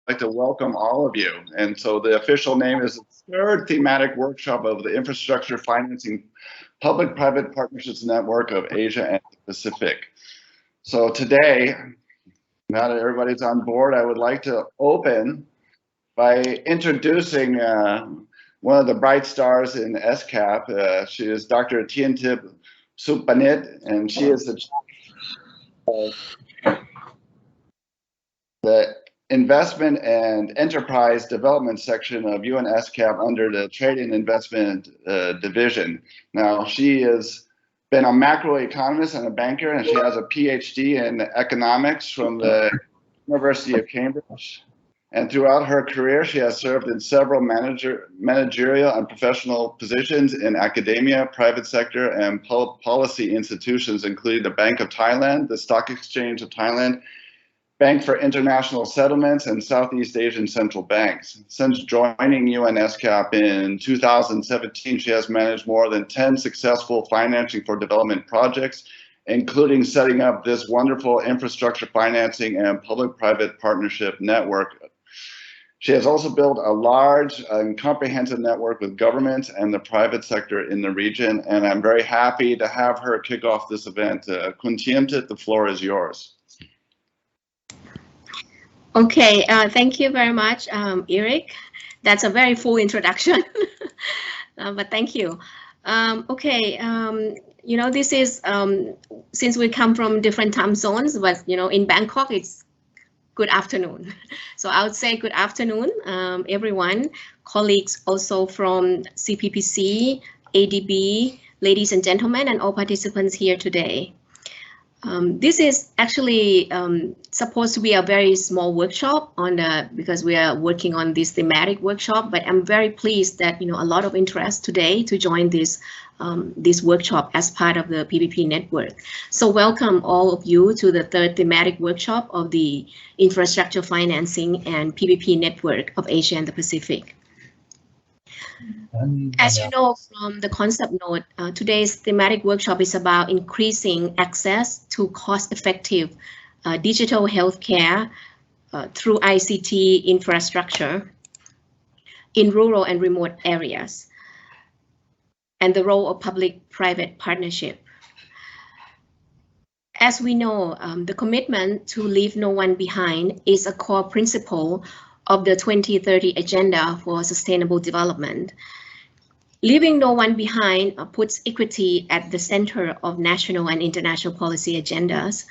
I'd like to welcome all of you. And so the official name is the Third Thematic Workshop of the Infrastructure Financing Public-Private Partnerships Network of Asia and the Pacific. So today, now that everybody's on board, I would like to open by introducing one of the bright stars in ESCAP. She is Dr. Tientip Supanit, and she is the Investment and Enterprise Development section of UN ESCAP under the Trade and Investment Division. Now, she has been a macroeconomist and a banker, and she has a PhD in economics from the University of Cambridge. And throughout her career, she has served in several managerial and professional positions in academia, private sector, and policy institutions, including the Bank of Thailand, the Stock Exchange of Thailand, Bank for International Settlements, and Southeast Asian Central Banks. Since joining UN ESCAP in 2017, she has managed more than 10 successful financing for development projects, including setting up this wonderful infrastructure financing and public-private partnership network. She has also built a large and comprehensive network with governments and the private sector in the region, and I'm very happy to have her kick off this event. Khun Tientip, the floor is yours. Okay, thank you very much, Eric. That's a very full introduction, but thank you. You know, this is, since we come from different time zones, but, you know, in Bangkok, it's good afternoon. So I would say good afternoon, everyone, colleagues also from CPPC, ADB, ladies and gentlemen, and all participants here today. This is actually supposed to be a very small workshop because we are working on this thematic workshop, but I'm very pleased that, you know, a lot of interest today to join this workshop as part of the PPP network. So welcome all of you to the third thematic workshop of the Infrastructure Financing and PPP Network of Asia and the Pacific. As you know from the concept note, today's thematic workshop is about increasing access to cost-effective digital healthcare through ICT infrastructure in rural and remote areas, and the role of public-private partnership. As we know, the commitment to leave no one behind is a core principle of the 2030 Agenda for Sustainable Development. Leaving no one behind puts equity at the center of national and international policy agendas,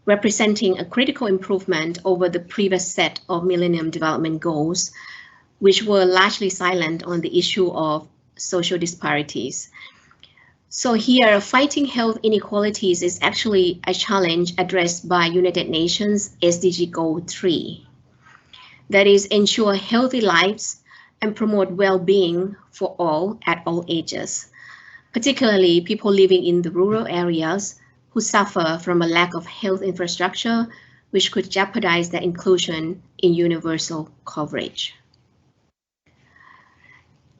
representing a critical improvement over the previous set of Millennium Development Goals, which were largely silent on the issue of social disparities. So here, fighting health inequalities is actually a challenge addressed by United Nations SDG Goal 3. That is, ensure healthy lives and promote well-being for all at all ages, particularly people living in the rural areas who suffer from a lack of health infrastructure, which could jeopardize their inclusion in universal coverage.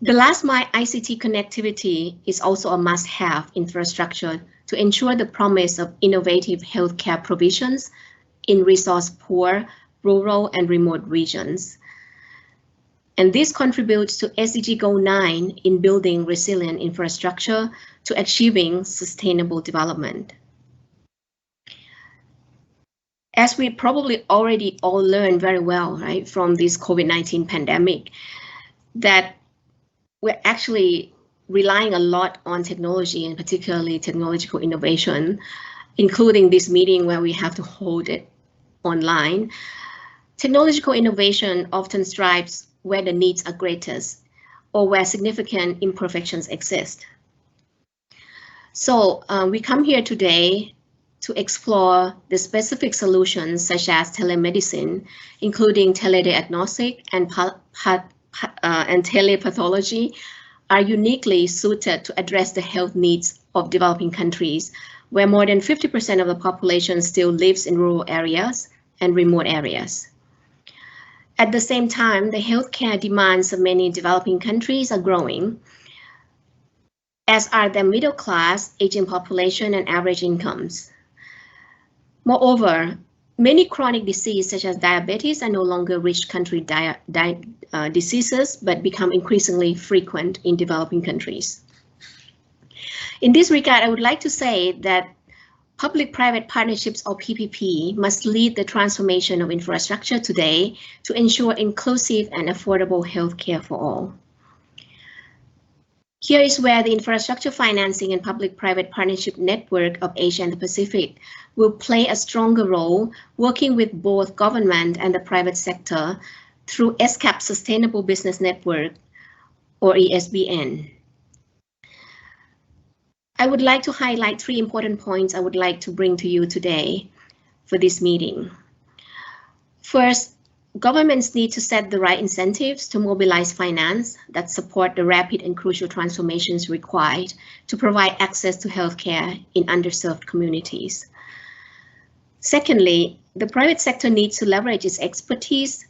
The last mile ICT connectivity is also a must-have infrastructure to ensure the promise of innovative healthcare provisions in resource-poor, rural and remote regions. And this contributes to SDG Goal 9 in building resilient infrastructure to achieving sustainable development. As we probably already all learned very well, right, from this COVID-19 pandemic, that we're actually relying a lot on technology and particularly technological innovation, including this meeting where we have to hold it online. Technological innovation often strives where the needs are greatest or where significant imperfections exist. So we come here today to explore the specific solutions such as telemedicine, including telediagnostic and telepathology, are uniquely suited to address the health needs of developing countries, where more than 50% of the population still lives in rural areas and remote areas. At the same time, the healthcare demands of many developing countries are growing, as are their middle class, aging population, and average incomes. Moreover, Many chronic diseases such as diabetes are no longer rich country diseases, but become increasingly frequent in developing countries. In this regard, I would like to say that public-private partnerships, or PPP, must lead the transformation of infrastructure today to ensure inclusive and affordable healthcare for all. Here is where the infrastructure financing and public-private partnership network of Asia and the Pacific will play a stronger role, working with both government and the private sector through ESCAP Sustainable Business Network, or ESBN. I would like to highlight 3 important points I would like to bring to you today for this meeting. First, governments need to set the right incentives to mobilize finance that support the rapid and crucial transformations required to provide access to healthcare in underserved communities. Secondly, the private sector needs to leverage its expertise,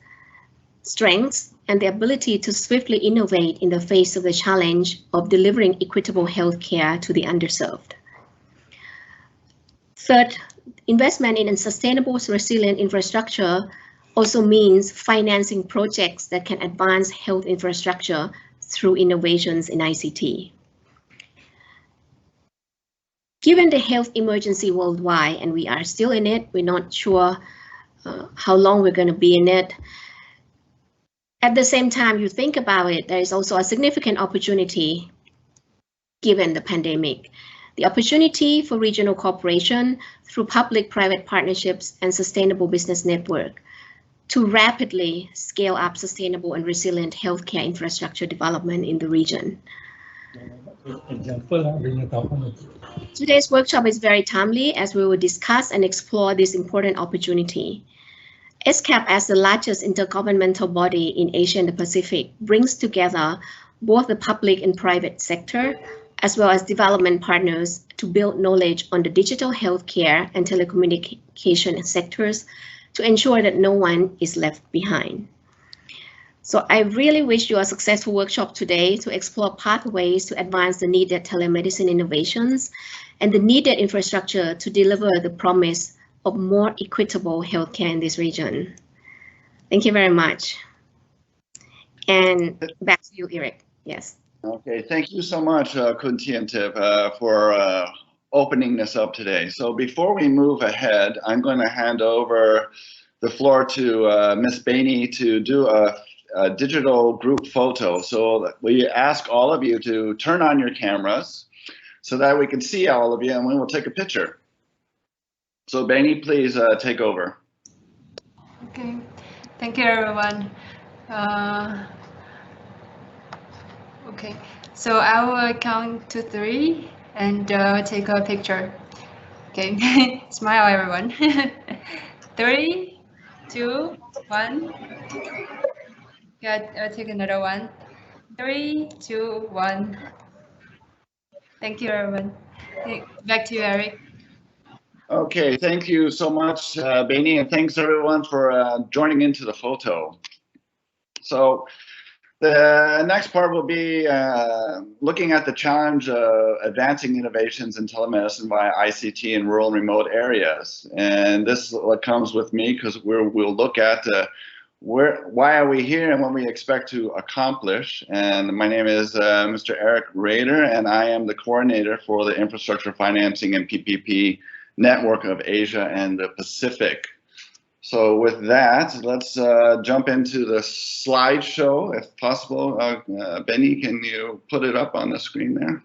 strengths, and the ability to swiftly innovate in the face of the challenge of delivering equitable healthcare to the underserved. Third, investment in a sustainable, resilient infrastructure also means financing projects that can advance health infrastructure through innovations in ICT. Given the health emergency worldwide, and we are still in it, we're not sure how long we're going to be in it. At the same time, you think about it, there is also a significant opportunity given the pandemic. The opportunity for regional cooperation through public-private partnerships and sustainable business network to rapidly scale up sustainable and resilient healthcare infrastructure development in the region. Today's workshop is very timely as we will discuss and explore this important opportunity. ESCAP, as the largest intergovernmental body in Asia and the Pacific, brings together both the public and private sector, as well as development partners, to build knowledge on the digital healthcare and telecommunication sectors to ensure that no one is left behind. So I really wish you a successful workshop today to explore pathways to advance the needed telemedicine innovations and the needed infrastructure to deliver the promise of more equitable healthcare in this region. Thank you very much. And back to you, Eric. Yes. Okay, thank you so much, Khun Tientip, for opening this up today. So before we move ahead, I'm going to hand over the floor to Ms. Bainey to do a digital group photo. So we ask all of you to turn on your cameras so that we can see all of you and we will take a picture. So Bainey, please take over. Okay, thank you everyone. Okay, so I will count to 3 and take a picture. Okay, smile everyone. 3, 2, 1. Yeah, take another one. 3, 2, 1. Thank you everyone. Back to you, Eric. Okay, thank you so much, Bainey, and thanks everyone for joining into the photo. So the next part will be looking at the challenge of advancing innovations in telemedicine via ICT in rural and remote areas. And this is what comes with me because we'll look at why are we here and what we expect to accomplish. And my name is Mr. Eric Rader, and I am the coordinator for the Infrastructure Financing and PPP Network of Asia and the Pacific. So with that, let's jump into the slideshow, if possible. Benny, can you put it up on the screen there?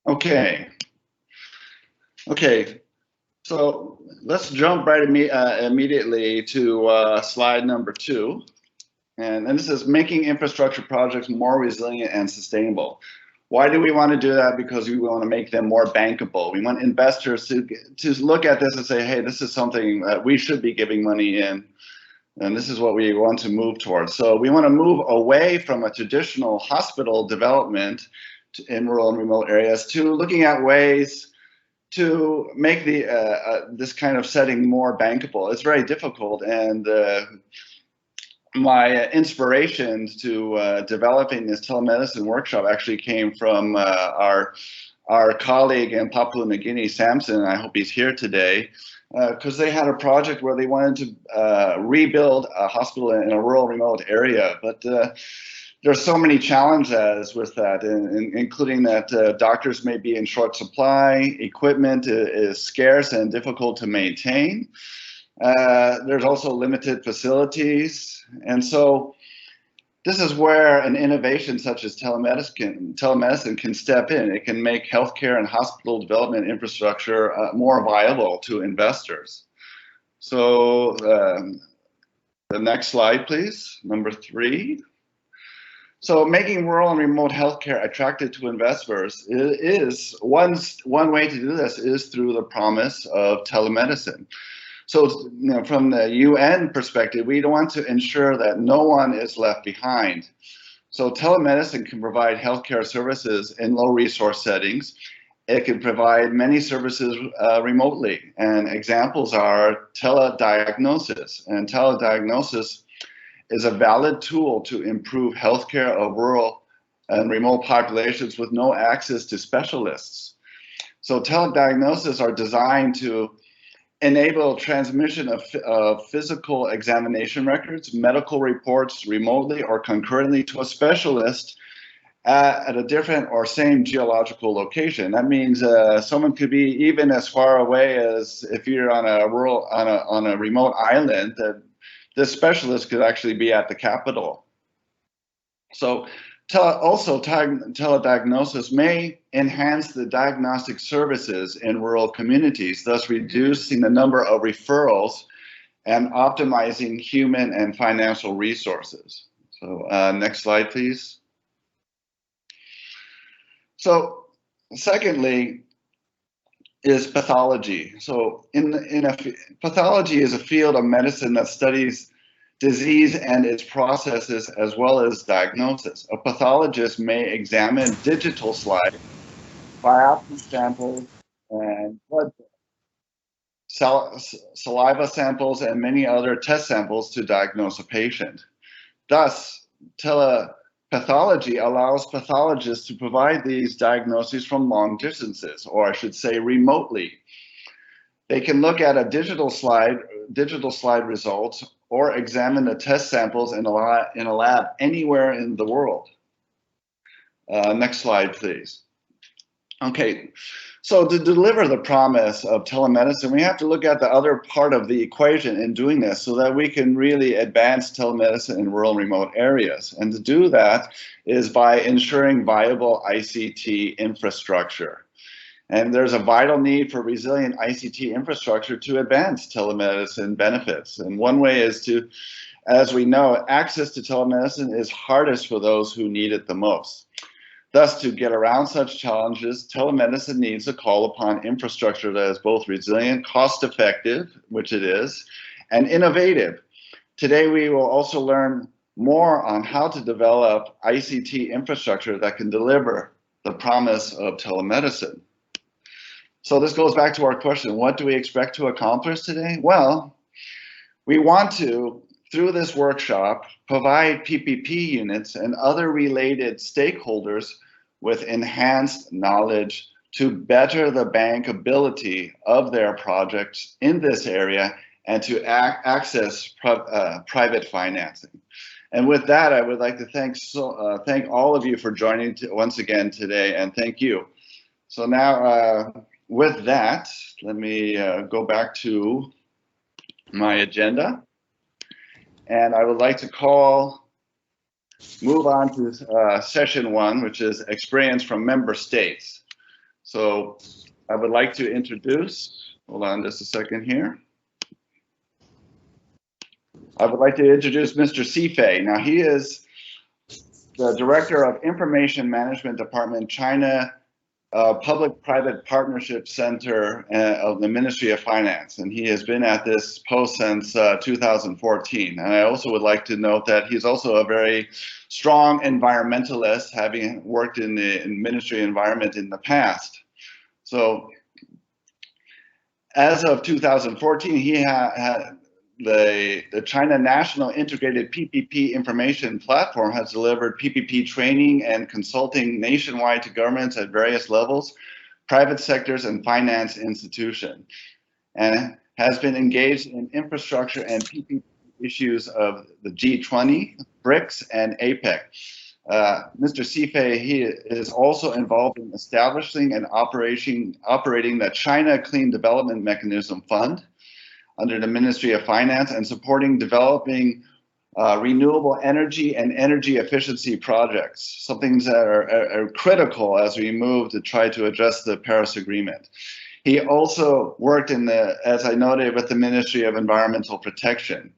Okay. Okay, so let's jump right immediately to slide number 2. And this is making infrastructure projects more resilient and sustainable. Why do we want to do that? Because we want to make them more bankable. We want investors to look at this and say, hey, this is something that we should be giving money in. And this is what we want to move towards. So we want to move away from a traditional hospital development in rural and remote areas to looking at ways to make this kind of setting more bankable. It's very difficult, and my inspiration to developing this telemedicine workshop actually came from our colleague in Papua New Guinea, Samson. I hope he's here today, because they had a project where they wanted to rebuild a hospital in a rural, remote area. But there's so many challenges with that, including that doctors may be in short supply, equipment is scarce and difficult to maintain. There's also limited facilities. And so this is where an innovation such as telemedicine can step in. It can make healthcare and hospital development infrastructure more viable to investors. So the next slide, please, number 3. So making rural and remote healthcare attractive to investors is one way to do this is through the promise of telemedicine. So, from the UN perspective, we want to ensure that no one is left behind. So telemedicine can provide healthcare services in low resource settings. It can provide many services remotely, and examples are telediagnosis. And telediagnosis is a valid tool to improve healthcare of rural and remote populations with no access to specialists. So telediagnosis are designed to enable transmission of physical examination records, medical reports remotely or concurrently to a specialist at a different or same geological location. That means someone could be even as far away as if you're on a remote island, that this specialist could actually be at the capital. So also telediagnosis may enhance the diagnostic services in rural communities, thus reducing the number of referrals and optimizing human and financial resources. So next slide, please. So secondly is pathology. So pathology is a field of medicine that studies disease and its processes as well as diagnosis. A pathologist may examine digital slides, biopsy samples, and blood saliva samples, and many other test samples to diagnose a patient. Thus, telepathology allows pathologists to provide these diagnoses from long distances, or I should say remotely. They can look at a digital slide results, or examine the test samples in a lab anywhere in the world. Next slide, please. Okay, so to deliver the promise of telemedicine, we have to look at the other part of the equation in doing this so that we can really advance telemedicine in rural and remote areas. And to do that is by ensuring viable ICT infrastructure. And there's a vital need for resilient ICT infrastructure to advance telemedicine benefits. And one way is to, as we know, access to telemedicine is hardest for those who need it the most. Thus, to get around such challenges, telemedicine needs to call upon infrastructure that is both resilient, cost-effective, which it is, and innovative. Today, we will also learn more on how to develop ICT infrastructure that can deliver the promise of telemedicine. So this goes back to our question, what do we expect to accomplish today? Well, we want to, through this workshop, provide PPP units and other related stakeholders with enhanced knowledge to better the bankability of their projects in this area and to access private financing. And with that, I would like to thank all of you for joining once again today, and thank you. So now, with that, let me go back to my agenda. And I would like to move on to session 1, which is experience from member states. So I would like to introduce, hold on just a second here. I would like to introduce Mr. Sifei. Now he is the Director of Information Management Department, China Public-Private Partnership Center of the Ministry of Finance, and he has been at this post since 2014. And I also would like to note that he's also a very strong environmentalist, having worked in the Ministry of Environment in the past. So as of 2014, he had the China National Integrated PPP Information Platform has delivered PPP training and consulting nationwide to governments at various levels, private sectors, and finance institutions, and has been engaged in infrastructure and PPP issues of the G20, BRICS, and APEC. Mr. Sifei, he is also involved in establishing and operating the China Clean Development Mechanism Fund under the Ministry of Finance, and supporting developing renewable energy and energy efficiency projects, some things that are critical as we move to try to address the Paris Agreement. He also worked in the, as I noted, with the Ministry of Environmental Protection,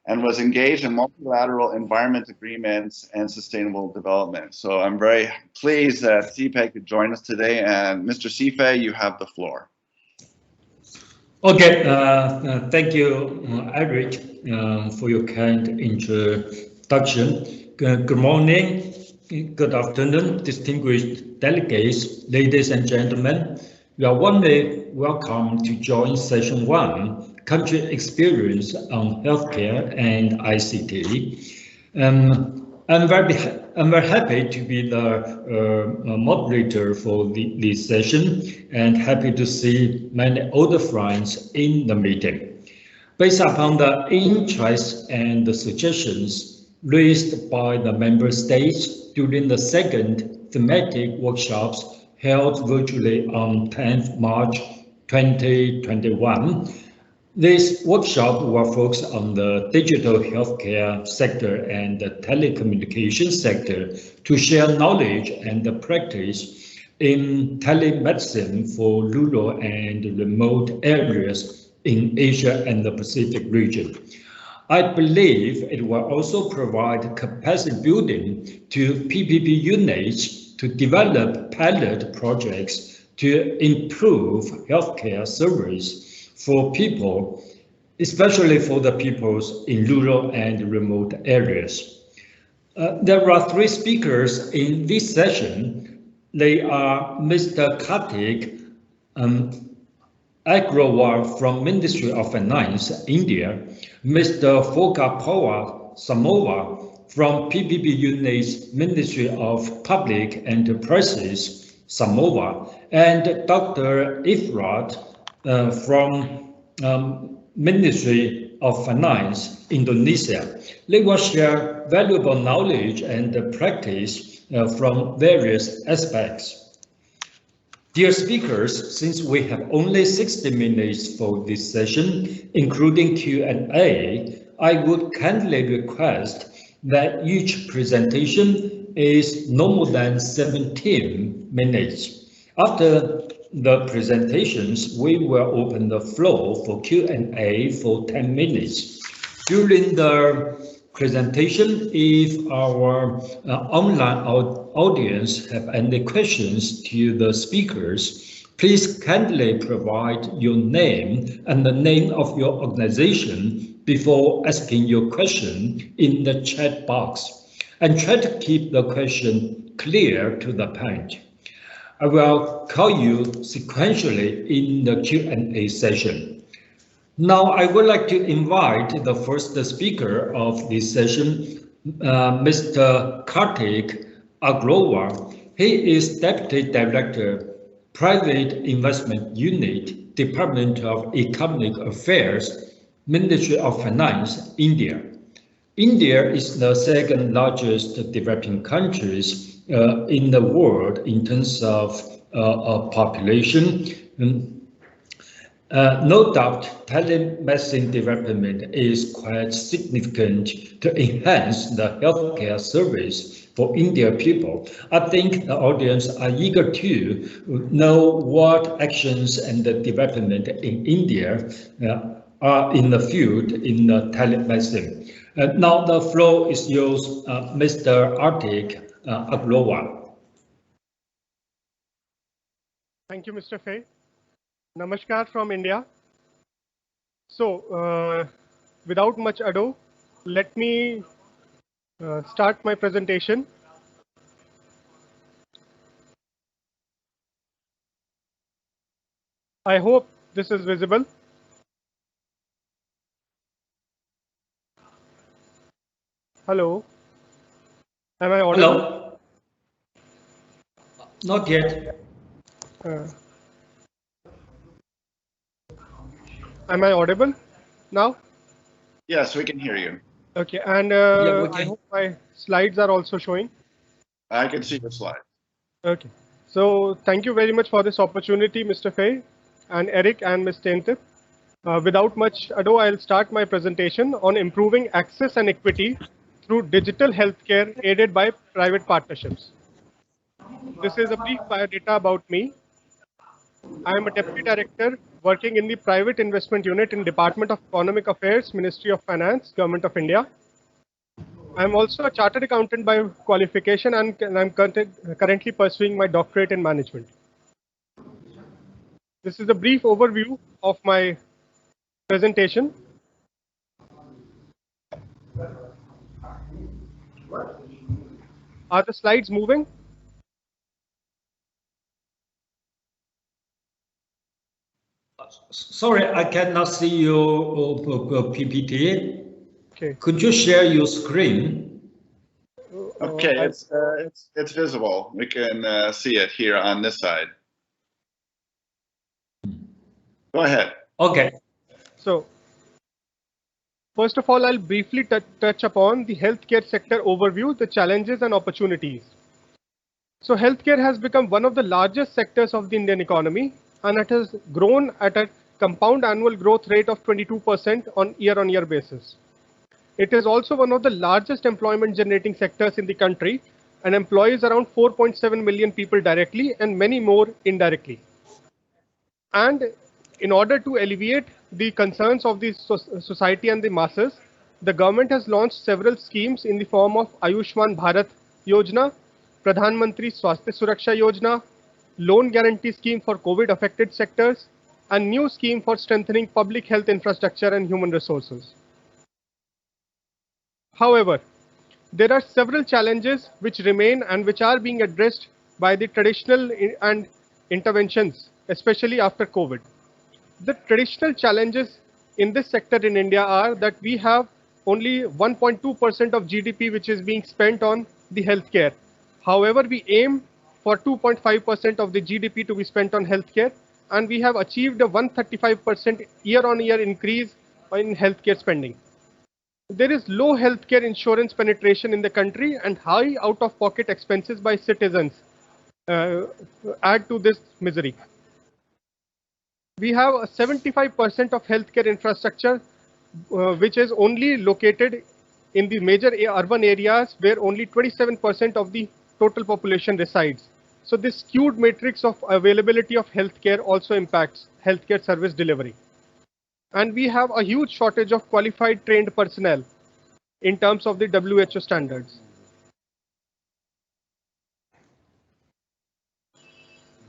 and was engaged in multilateral environment agreements and sustainable development. So I'm very pleased that Sifei could join us today. And Mr. Sifei, you have the floor. Okay, thank you, Eric, for your kind introduction. Good morning, good afternoon, distinguished delegates, ladies and gentlemen. You are warmly welcome to join Session 1, Country Experience on Healthcare and ICT. I'm very happy to be the moderator for this session, and happy to see many older friends in the meeting. Based upon the interests and the suggestions raised by the member states during the second thematic workshops held virtually on 10th March 2021, this workshop will focus on the digital healthcare sector and the telecommunications sector to share knowledge and the practice in telemedicine for rural and remote areas in Asia and the Pacific region. I believe it will also provide capacity building to PPP units to develop pilot projects to improve healthcare service for people, especially for the peoples in rural and remote areas. There are three speakers in this session. They are Mr. Kartik Agrawal from Ministry of Finance, India, Mr. Fogapawar Samoa from PPP Unit's Ministry of Public Enterprises, Samoa, and Dr. Ifrat from Ministry of Finance, Indonesia. They will share valuable knowledge and practice from various aspects. Dear speakers, since we have only 60 minutes for this session, including Q&A, I would kindly request that each presentation is no more than 17 minutes. After the presentations, we will open the floor for Q&A for 10 minutes. During the presentation, if our online audience have any questions to the speakers, please kindly provide your name and the name of your organization before asking your question in the chat box, and try to keep the question clear to the point. I will call you sequentially in the Q&A session. Now, I would like to invite the first speaker of this session, Mr. Kartik Agrawal. He is Deputy Director, Private Investment Unit, Department of Economic Affairs, Ministry of Finance, India. India is the second largest developing country in the world in terms of population. No doubt, telemedicine development is quite significant to enhance the healthcare service for Indian people. I think the audience are eager to know what actions and the development in India are in the field in telemedicine. Now the floor is yours, Mr. Kartik Agrawal. Thank you, Mr. Fay. Namaskar from India. So, without much ado, let me start my presentation. I hope this is visible. Hello. Am I audible? Hello? Not yet. Am I audible now? Yes, we can hear you. Okay, and Yeah, we I can. hope my slides are also showing. I can see the slide. Okay, so thank you very much for this opportunity, Mr. Fay and Eric and Ms. Tentip. Without much ado, I'll start my presentation on improving access and equity through digital healthcare aided by private partnerships. This is a brief biodata about me. I am a Deputy Director working in the Private Investment Unit in Department of Economic Affairs, Ministry of Finance, Government of India. I am also a Chartered Accountant by qualification and I'm currently pursuing my doctorate in management. This is a brief overview of my presentation. Are the slides moving? Sorry, I cannot see your PPT. Okay. Could you share your screen? Okay, it's visible. We can see it here on this side. Go ahead. Okay. So, first of all, I'll briefly touch upon the healthcare sector overview, the challenges and opportunities. So, healthcare has become one of the largest sectors of the Indian economy, and it has grown at a compound annual growth rate of 22% on year-on-year basis. It is also one of the largest employment generating sectors in the country and employs around 4.7 million people directly and many more indirectly. And in order to alleviate the concerns of the society and the masses, the government has launched several schemes in the form of Ayushman Bharat Yojana, Pradhan Mantri Swasthya Suraksha Yojana, loan guarantee scheme for COVID affected sectors, and new scheme for strengthening public health infrastructure and human resources. However, there are several challenges which remain and which are being addressed by the traditional and interventions, especially after COVID. The traditional challenges in this sector in India are that we have only 1.2% of GDP which is being spent on the healthcare. However, we aim for 2.5% of the GDP to be spent on healthcare, and we have achieved a 135% year-on-year increase in healthcare spending. There is low healthcare insurance penetration in the country, and high out-of-pocket expenses by citizens add to this misery. We have 75% of healthcare infrastructure which is only located in the major urban areas where only 27% of the total population resides. So this skewed matrix of availability of healthcare also impacts healthcare service delivery. And we have a huge shortage of qualified trained personnel in terms of the WHO standards.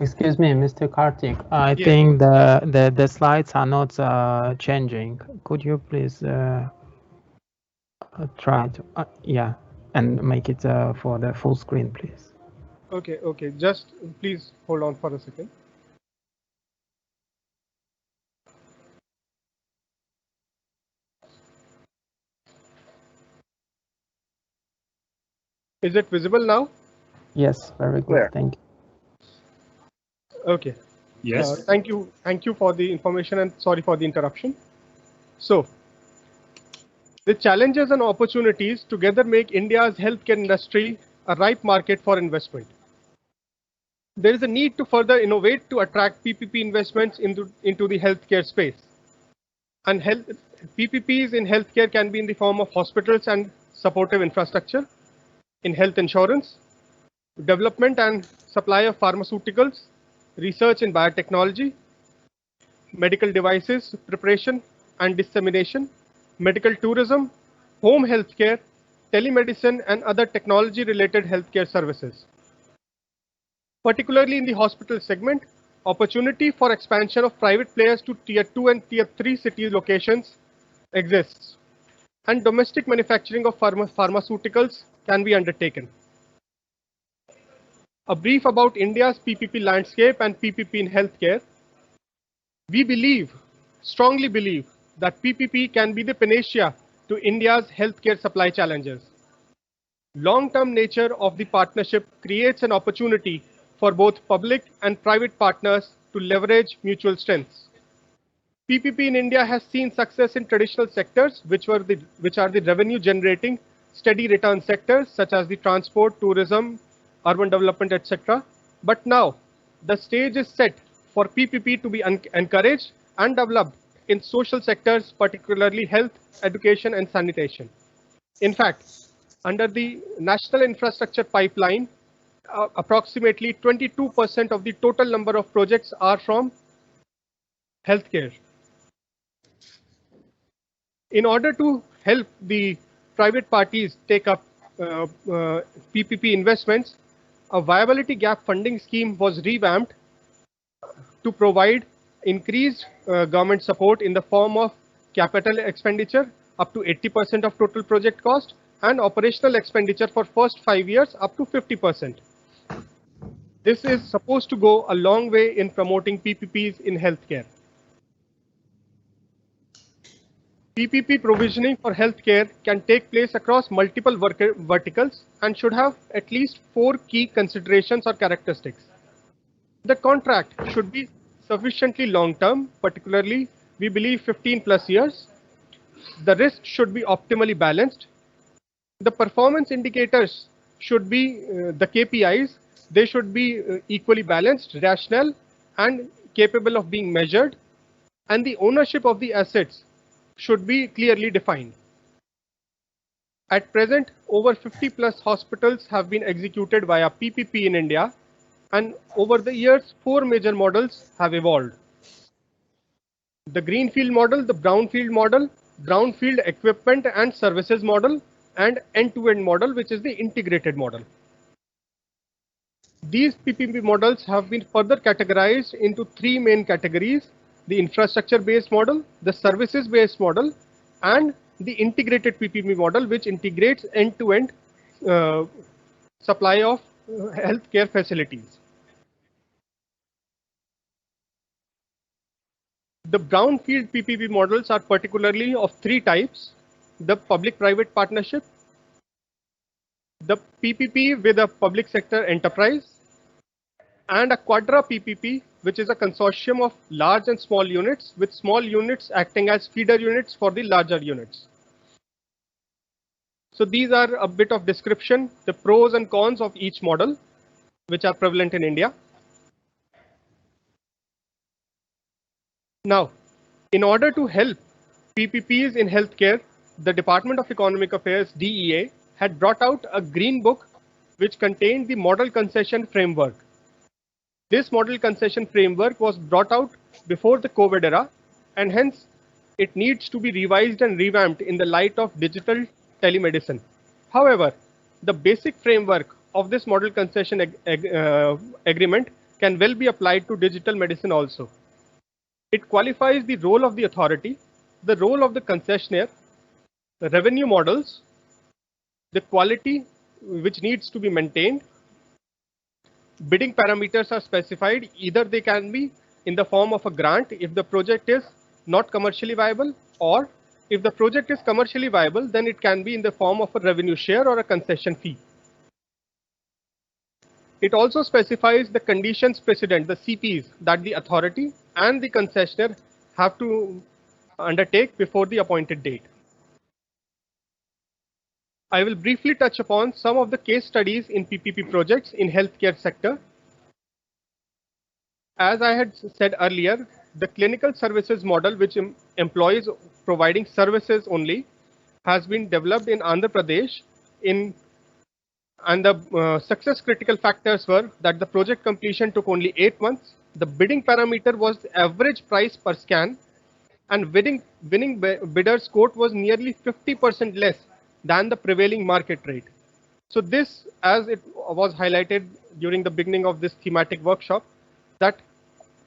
Excuse me, Mr. Kartik. I Yes. think the slides are not changing. Could you please try to and make it for the full screen, please? Okay. Just please hold on for a second. Is it visible now? Yes, very good. Clear. Thank you. Okay. Yes. Thank you for the information and sorry for the interruption. So, the challenges and opportunities together make India's healthcare industry a ripe market for investment. There is a need to further innovate to attract PPP investments into the healthcare space. And PPPs in healthcare can be in the form of hospitals and supportive infrastructure, in health insurance, development and supply of pharmaceuticals, research in biotechnology, medical devices preparation and dissemination, medical tourism, home healthcare, telemedicine, and other technology-related healthcare services. Particularly in the hospital segment, opportunity for expansion of private players to Tier 2 and Tier 3 city locations exists, and domestic manufacturing of pharmaceuticals can be undertaken. A brief about India's PPP landscape and PPP in healthcare. We strongly believe, that PPP can be the panacea to India's healthcare supply challenges. Long-term nature of the partnership creates an opportunity for both public and private partners to leverage mutual strengths. PPP in India has seen success in traditional sectors, which are the revenue-generating, steady return sectors such as the transport, tourism, urban development, etc. But now, the stage is set for PPP to be encouraged and developed in social sectors, particularly health, education, and sanitation. In fact, under the National Infrastructure Pipeline, approximately 22% of the total number of projects are from healthcare. In order to help the private parties take up PPP investments, a viability gap funding scheme was revamped to provide increased government support in the form of capital expenditure up to 80% of total project cost and operational expenditure for first 5 years up to 50%. This is supposed to go a long way in promoting PPPs in healthcare. PPP provisioning for healthcare can take place across multiple verticals and should have at least 4 key considerations or characteristics. The contract should be sufficiently long-term, particularly we believe 15 plus years. The risk should be optimally balanced. The performance indicators should be the KPIs. They should be equally balanced, rational, and capable of being measured. And the ownership of the assets should be clearly defined. At present, over 50 plus hospitals have been executed via PPP in India, and over the years, 4 major models have evolved. The greenfield model, the brownfield model, brownfield equipment and services model, and end-to-end model, which is the integrated model. These PPP models have been further categorized into 3 main categories: the infrastructure-based model, the services-based model, and the integrated PPP model, which integrates end-to-end supply of healthcare facilities. The brownfield PPP models are particularly of 3 types: the public-private partnership, the PPP with a public sector enterprise, and a quadra PPP, which is a consortium of large and small units, with small units acting as feeder units for the larger units. So these are a bit of description, the pros and cons of each model, which are prevalent in India. Now, in order to help PPPs in healthcare, the Department of Economic Affairs, DEA, had brought out a green book which contained the model concession framework. This model concession framework was brought out before the COVID era, and hence it needs to be revised and revamped in the light of digital telemedicine. However, the basic framework of this model concession agreement can well be applied to digital medicine also. It qualifies the role of the authority, the role of the concessionaire, the revenue models, the quality which needs to be maintained. Bidding parameters are specified. Either they can be in the form of a grant if the project is not commercially viable, or if the project is commercially viable, then it can be in the form of a revenue share or a concession fee. It also specifies the conditions precedent, the CPs, that the authority and the concessionaire have to undertake before the appointed date. I will briefly touch upon some of the case studies in PPP projects in healthcare sector. As I had said earlier, the clinical services model, which employs providing services only, has been developed in Andhra Pradesh and the success critical factors were that the project completion took only 8 months. The bidding parameter was the average price per scan, and winning bidder's quote was nearly 50% less than the prevailing market rate. So this, as it was highlighted during the beginning of this thematic workshop, that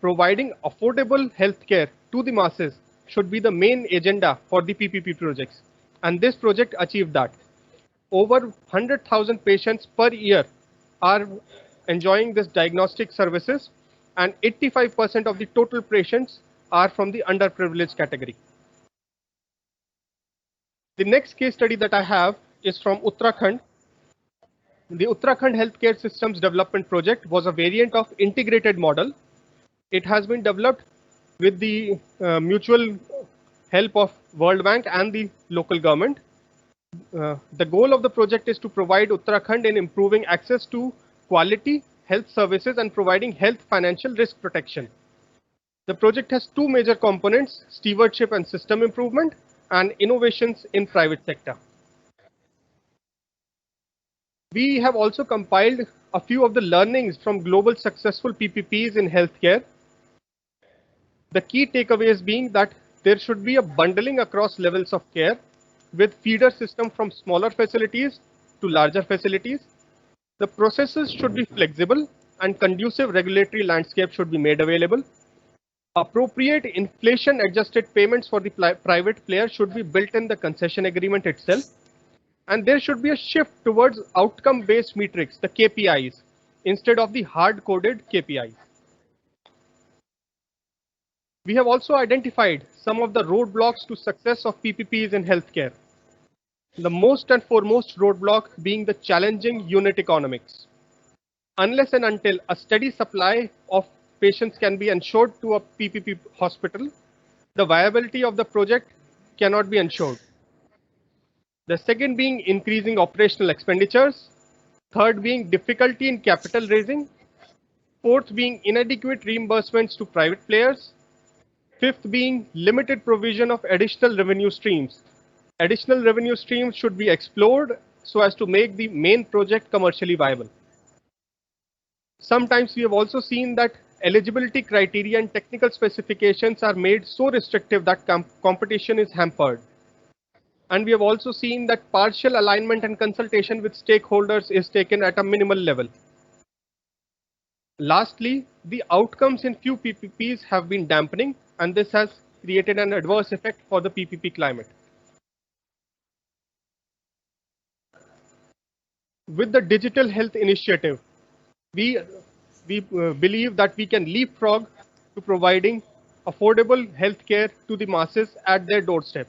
providing affordable healthcare to the masses should be the main agenda for the PPP projects. And this project achieved that. Over 100,000 patients per year are enjoying this diagnostic services, and 85% of the total patients are from the underprivileged category. The next case study that I have is from Uttarakhand, The Uttarakhand Healthcare Systems Development Project was a variant of integrated model. It has been developed with the mutual help of World Bank and the local government. The goal of the project is to provide Uttarakhand in improving access to quality health services and providing health financial risk protection. The project has two major components: stewardship and system improvement, and innovations in private sector. We have also compiled a few of the learnings from global successful PPPs in healthcare. The key takeaways being that there should be a bundling across levels of care with feeder system from smaller facilities to larger facilities. The processes should be flexible and conducive regulatory landscape should be made available. Appropriate inflation adjusted payments for the private player should be built in the concession agreement itself. And there should be a shift towards outcome-based metrics, the KPIs, instead of the hard-coded KPIs. We have also identified some of the roadblocks to success of PPPs in healthcare. The most and foremost roadblock being the challenging unit economics. Unless and until a steady supply of patients can be ensured to a PPP hospital, the viability of the project cannot be ensured. The second being increasing operational expenditures. Third being difficulty in capital raising. Fourth being inadequate reimbursements to private players. Fifth being limited provision of additional revenue streams. Additional revenue streams should be explored so as to make the main project commercially viable. Sometimes we have also seen that eligibility criteria and technical specifications are made so restrictive that competition is hampered. And we have also seen that partial alignment and consultation with stakeholders is taken at a minimal level. Lastly, the outcomes in few PPPs have been dampening, and this has created an adverse effect for the PPP climate. With the digital health initiative, we believe that we can leapfrog to providing affordable healthcare to the masses at their doorstep.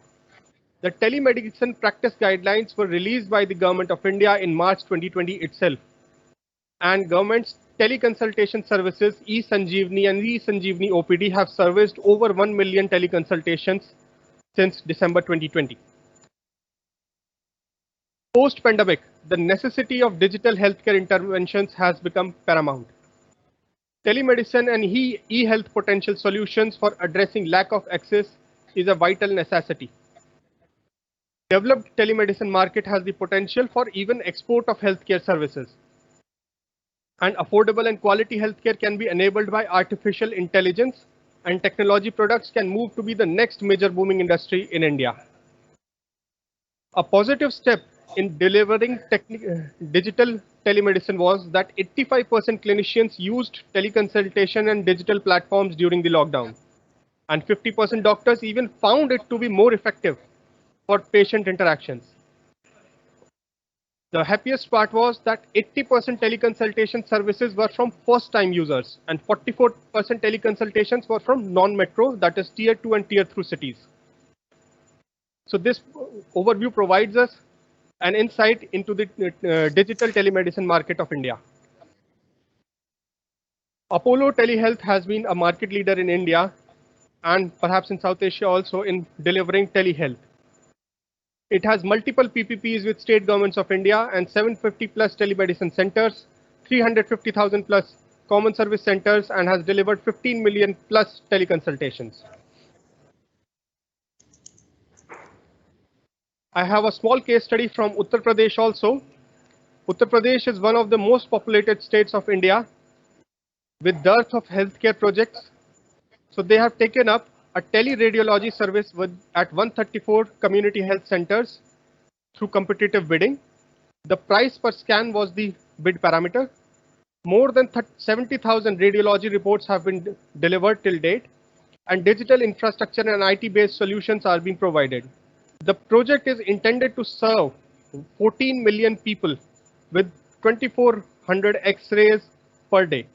The telemedicine practice guidelines were released by the Government of India in March 2020 itself. And government's teleconsultation services eSanjeevani and eSanjeevani OPD have serviced over 1 million teleconsultations since December 2020. Post-pandemic, the necessity of digital healthcare interventions has become paramount. Telemedicine and e-health potential solutions for addressing lack of access is a vital necessity. Developed telemedicine market has the potential for even export of healthcare services. And affordable and quality healthcare can be enabled by artificial intelligence, and technology products can move to be the next major booming industry in India. A positive step in delivering digital telemedicine was that 85% clinicians used teleconsultation and digital platforms during the lockdown. And 50% doctors even found it to be more effective for patient interactions. The happiest part was that 80% teleconsultation services were from first-time users and 44% teleconsultations were from non-metro, that is tier 2 and tier 3 cities. So this overview provides us an insight into the digital telemedicine market of India. Apollo Telehealth has been a market leader in India and perhaps in South Asia also in delivering telehealth. It has multiple PPPs with state governments of India and 750 plus telemedicine centers, 350,000 plus common service centers, and has delivered 15 million plus teleconsultations. I have a small case study from Uttar Pradesh also. Uttar Pradesh is one of the most populated states of India with dearth of healthcare projects. So they have taken up a teleradiology service at 134 community health centers through competitive bidding. The price per scan was the bid parameter. More than 70,000 radiology reports have been delivered till date, and digital infrastructure and IT-based solutions are being provided. The project is intended to serve 14 million people with 2,400 X-rays per day.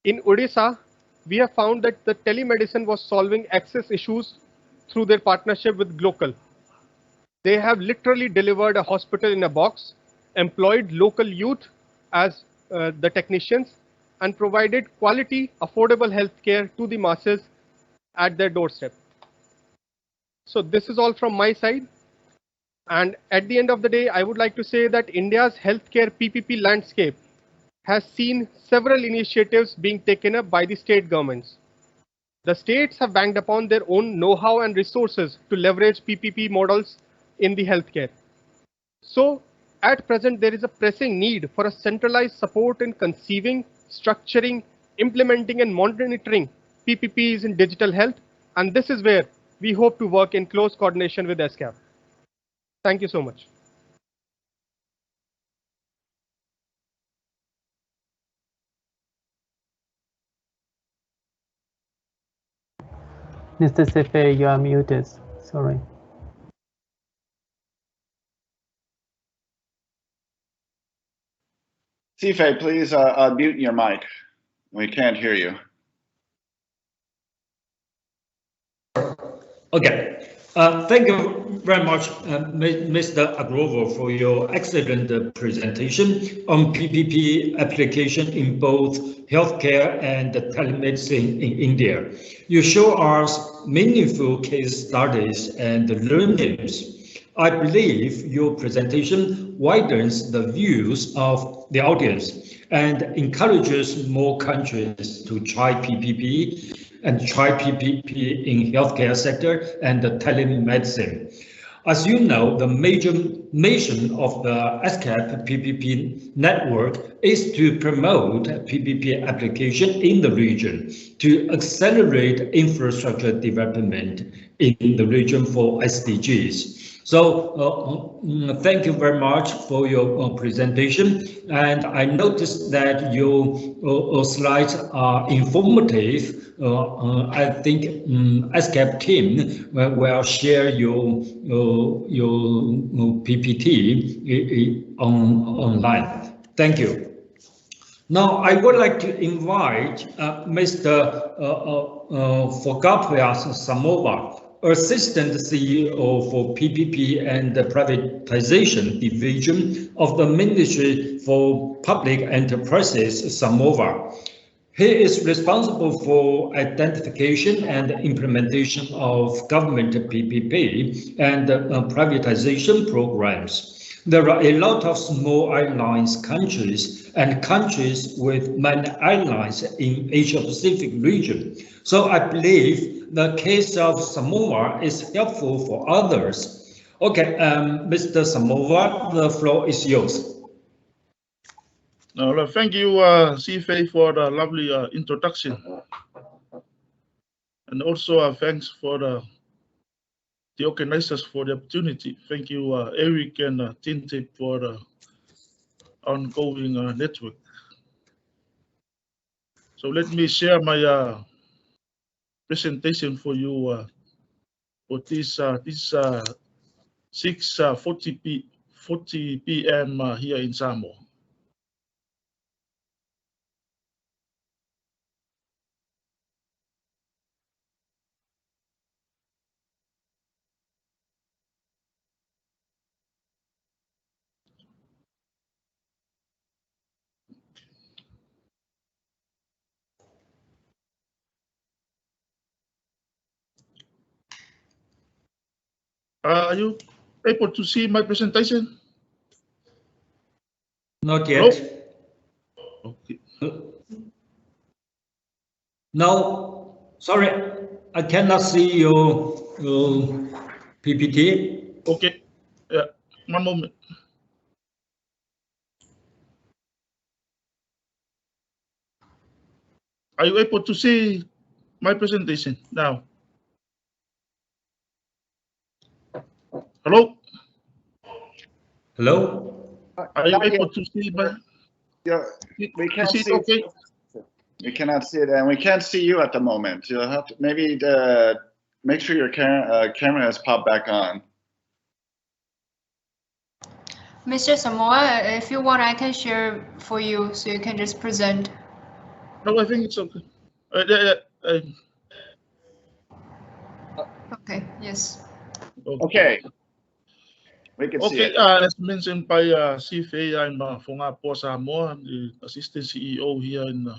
In Odisha, we have found that the telemedicine was solving access issues through their partnership with Glocal. They have literally delivered a hospital in a box employed local youth as the technicians, and provided quality, affordable healthcare to the masses at their doorstep. So this is all from my side. And at the end of the day, I would like to say that India's healthcare PPP landscape has seen several initiatives being taken up by the state governments. The states have banked upon their own know-how and resources to leverage PPP models in the healthcare. So at present, there is a pressing need for a centralized support in conceiving, structuring, implementing and monitoring PPPs in digital health. And this is where we hope to work in close coordination with ESCAP. Thank you so much. Mr. Sefe, you are muted. Sorry. Sife, please unmute your mic. We can't hear you. Okay. Thank you very much, Mr. Agrover, for your excellent presentation on PPP application in both healthcare and telemedicine in India. You show us meaningful case studies and learnings. I believe your presentation widens the views of the audience and encourages more countries to try PPP and try PPP in healthcare sector and the telemedicine. As you know, the major mission of the ESCAP PPP network is to promote PPP application in the region to accelerate infrastructure development in the region for SDGs. So thank you very much for your presentation, and I noticed that your slides are informative. I think ESCAP team will share your PPT online. Thank you. Now I would like to invite Mr. Fogapia Samova, Assistant CEO for PPP and the Privatization Division of the Ministry for Public Enterprises, Samoa. He is responsible for identification and implementation of government PPP and privatization programs. There are a lot of small airlines countries and countries with many airlines in Asia Pacific region. So I believe the case of Samoa is helpful for others. Okay, Mr. Samoa, the floor is yours. Thank you, Sife, for the lovely introduction. And also thanks for the organizers for the opportunity. Thank you, Eric and Tinte, for the ongoing network. So let me share my presentation for you for this 6:40 p.m. Here in Samoa. Are you able to see my presentation? Not yet. Hello? Okay. No, sorry, I cannot see your PPT. Okay, yeah, one moment. Are you able to see my presentation now? Hello? Hello? Are you able to see my? Yeah, we can't see. Okay? We cannot see it, and we can't see you at the moment. You'll have to maybe make sure your camera has popped back on. Mr. Samoa, if you want, I can share for you, so you can just present. No, I think it's okay. Okay, yes. Okay. We can see Okay, it. as mentioned by CFA, I'm from Samoa, the Assistant CEO here in the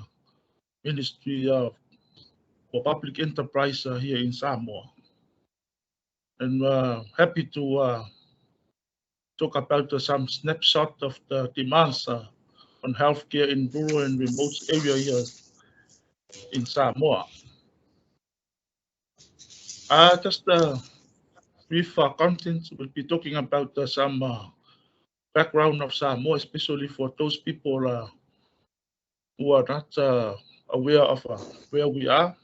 Ministry for Public Enterprise here in Samoa. And happy to talk about some snapshot of the demands on healthcare in rural and remote area here in Samoa. Just brief content, we'll be talking about some background of Samoa, especially for those people who are not aware of where we are.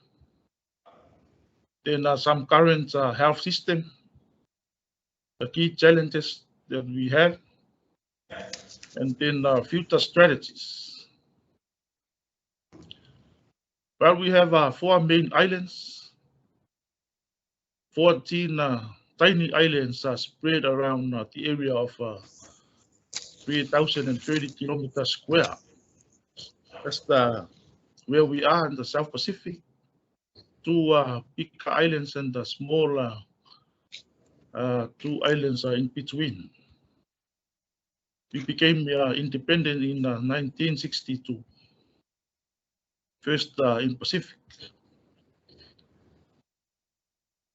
Then some current health system, the key challenges that we have, and then future strategies. Well, we have 4 main islands, 14 tiny islands spread around the area of 3,030 kilometers square. That's where we are in the South Pacific. 2 big islands and the small 2 islands in between. We became independent in 1962, first in Pacific.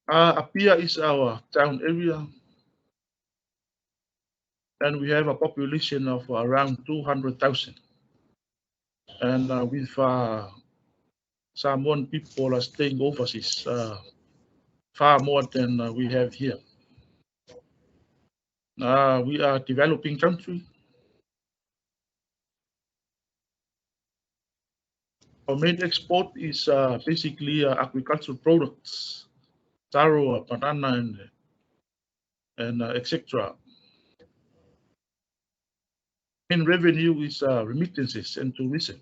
Apia is our town area, and we have a population of around 200,000. And with Samoan people are staying overseas, far more than we have here. We are a developing country. Our main export is basically agricultural products, taro, banana, and etc. Main revenue is remittances and tourism.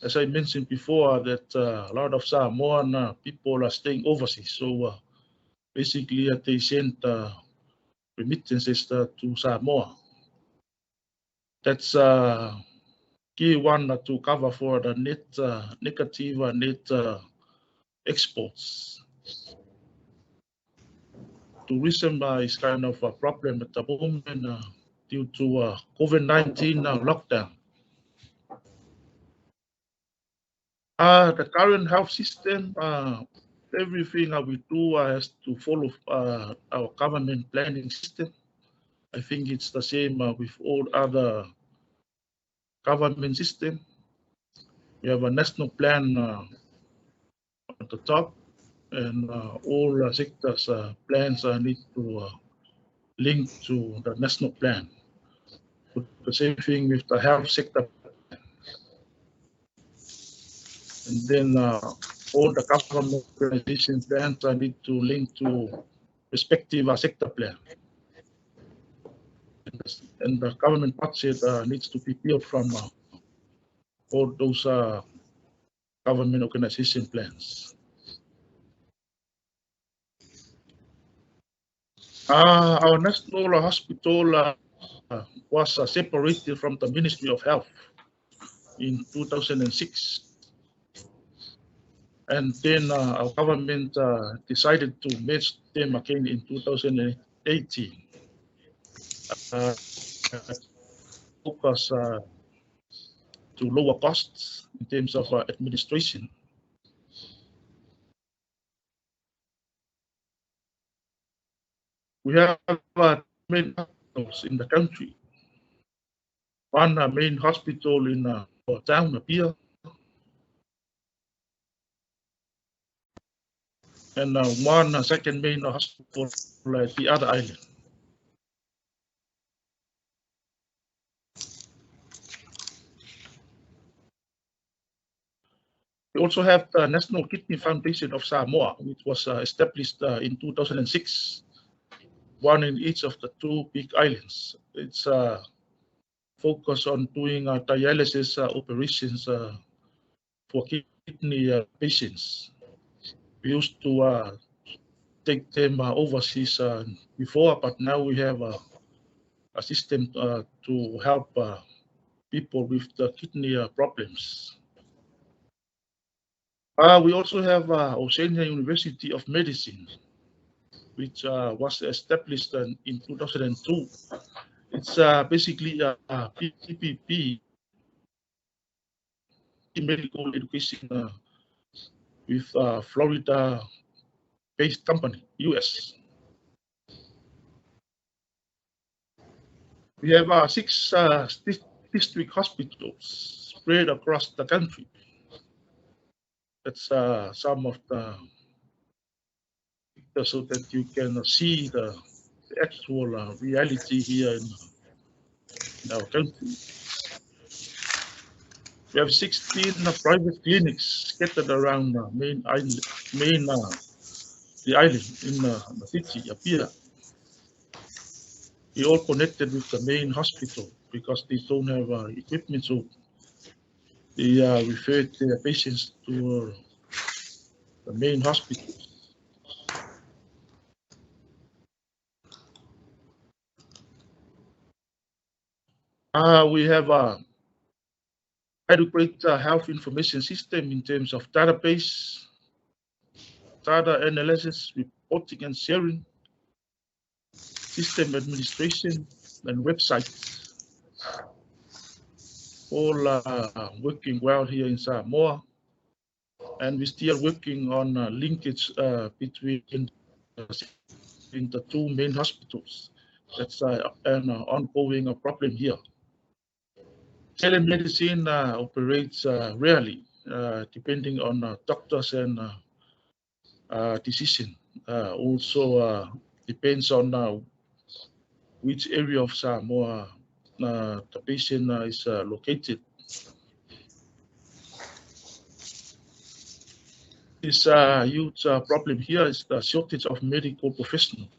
As I mentioned before, that a lot of Samoan people are staying overseas, so basically they send remittances to Samoa. That's key one to cover for the net negative net exports. Tourism is kind of a problem at the moment due to COVID-19 lockdown. The current health system, everything we do has to follow our government planning system. I think it's the same with all other government system. We have a national plan at the top, and all sectors plans need to link to the national plan. The same thing with the health sector. And then all the government organization plans need to link to respective sector plan. And the government budget needs to be built from all those government organization plans. Our national hospital was separated from the Ministry of Health in 2006. And then our government decided to merge them again in 2018. Focus to lower costs in terms of administration. We have main hospitals in the country. One main hospital in our town, Apia, and one second main hospital at the other island. We also have the National Kidney Foundation of Samoa, which was established in 2006, one in each of the 2 big islands. It's focused on doing dialysis operations for kidney patients. We used to take them overseas before, but now we have a system to help people with the kidney problems. We also have Oceania University of Medicine, which was established in 2002. It's basically a PPP medical education with Florida-based company, US. We have 6 district hospitals spread across the country. That's some of the, so that you can see the actual reality here in our country. We have 16 private clinics scattered around the main island, the island in the city, Apia. We all connected with the main hospital because they don't have equipment, so they referred their patients to the main hospital. We have a adequate health information system in terms of database, data analysis, reporting and sharing, system administration, and websites. All working well here in Samoa, and we're still working on linkage between the 2 main hospitals. That's an ongoing problem here. Telemedicine operates rarely, depending on doctors and decision. Also depends on which area of Samoa the patient is located. This huge problem here is the shortage of medical professionals,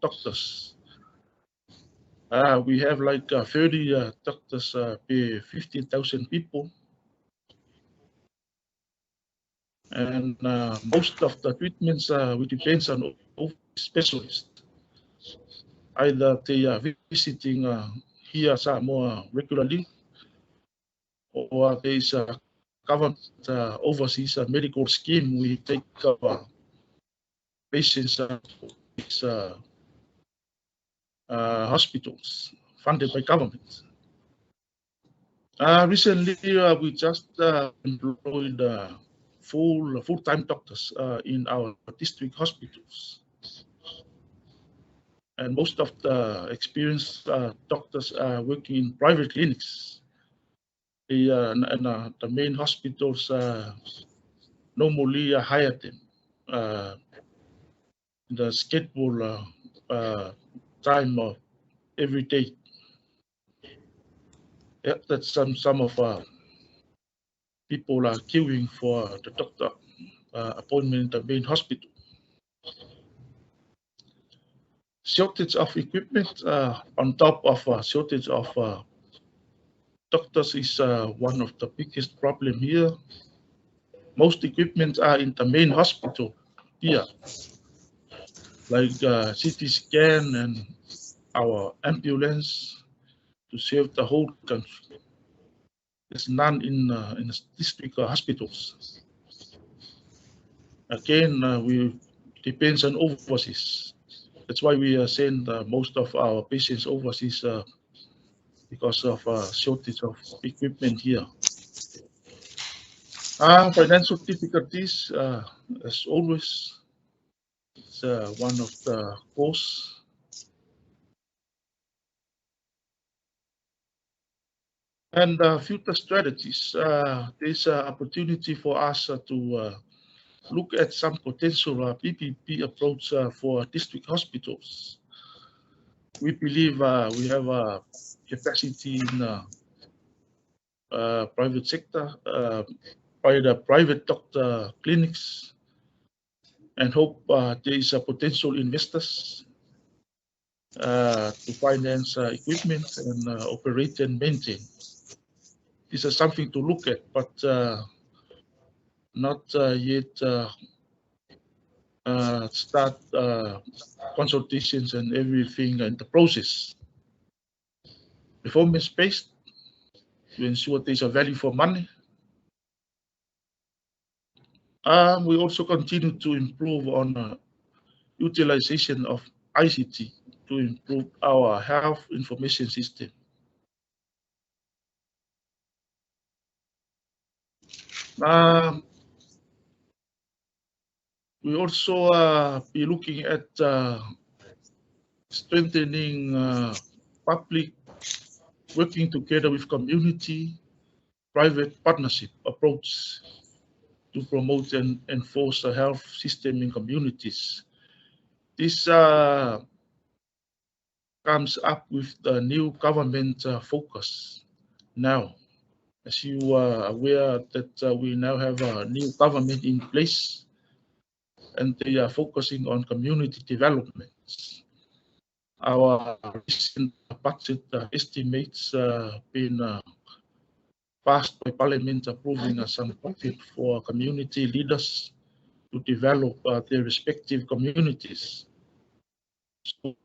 doctors. We have like 30 doctors per 50,000 people. And most of the treatments which depends on specialists. Either they are visiting here Samoa regularly, or there is a government overseas medical scheme. We take patients to these hospitals funded by government. Recently, we just employed full-time doctors in our district hospitals. And most of the experienced doctors are working in private clinics. The main hospitals normally hire them the schedule time of every day. Yeah, that's some of people are queuing for the doctor appointment at the main hospital. Shortage of equipment on top of shortage of doctors is one of the biggest problem here. Most equipment are in the main hospital here, like CT scan and our ambulance to save the whole country. There's none in the district hospitals. Again, we depends on overseas. That's why we send most of our patients overseas because of shortage of equipment here. Financial difficulties, as always, it's one of the cause. And future strategies. There's an opportunity for us to look at some potential PPP approach for district hospitals. We believe we have a capacity in private sector, by the private doctor clinics, and hope there is a potential investors to finance equipment and operate and maintain. This is something to look at, but not yet start consultations and everything in the process. Performance-based to ensure there's a value for money. We also continue to improve on utilization of ICT to improve our health information system. We also be looking at strengthening public working together with community private partnership approach to promote and enforce the health system in communities. This comes up with the new government focus now. As you are aware that we now have a new government in place, and they are focusing on community development. Our recent budget estimates been passed by Parliament, approving some budget for community leaders to develop their respective communities. So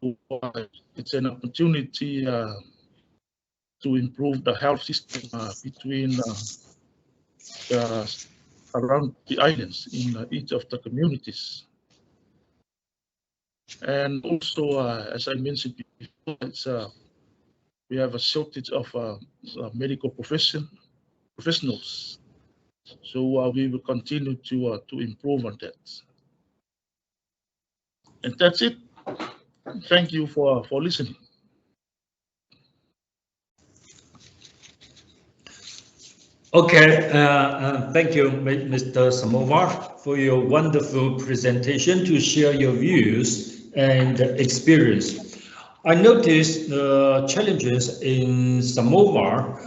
it's an opportunity to improve the health system between around the islands in each of the communities. And also, as I mentioned before, we have a shortage of medical professionals. So we will continue to improve on that. And that's it. Thank you for listening. Okay, thank you, Mr. Samovar, for your wonderful presentation to share your views and experience. I noticed the challenges in Samovar.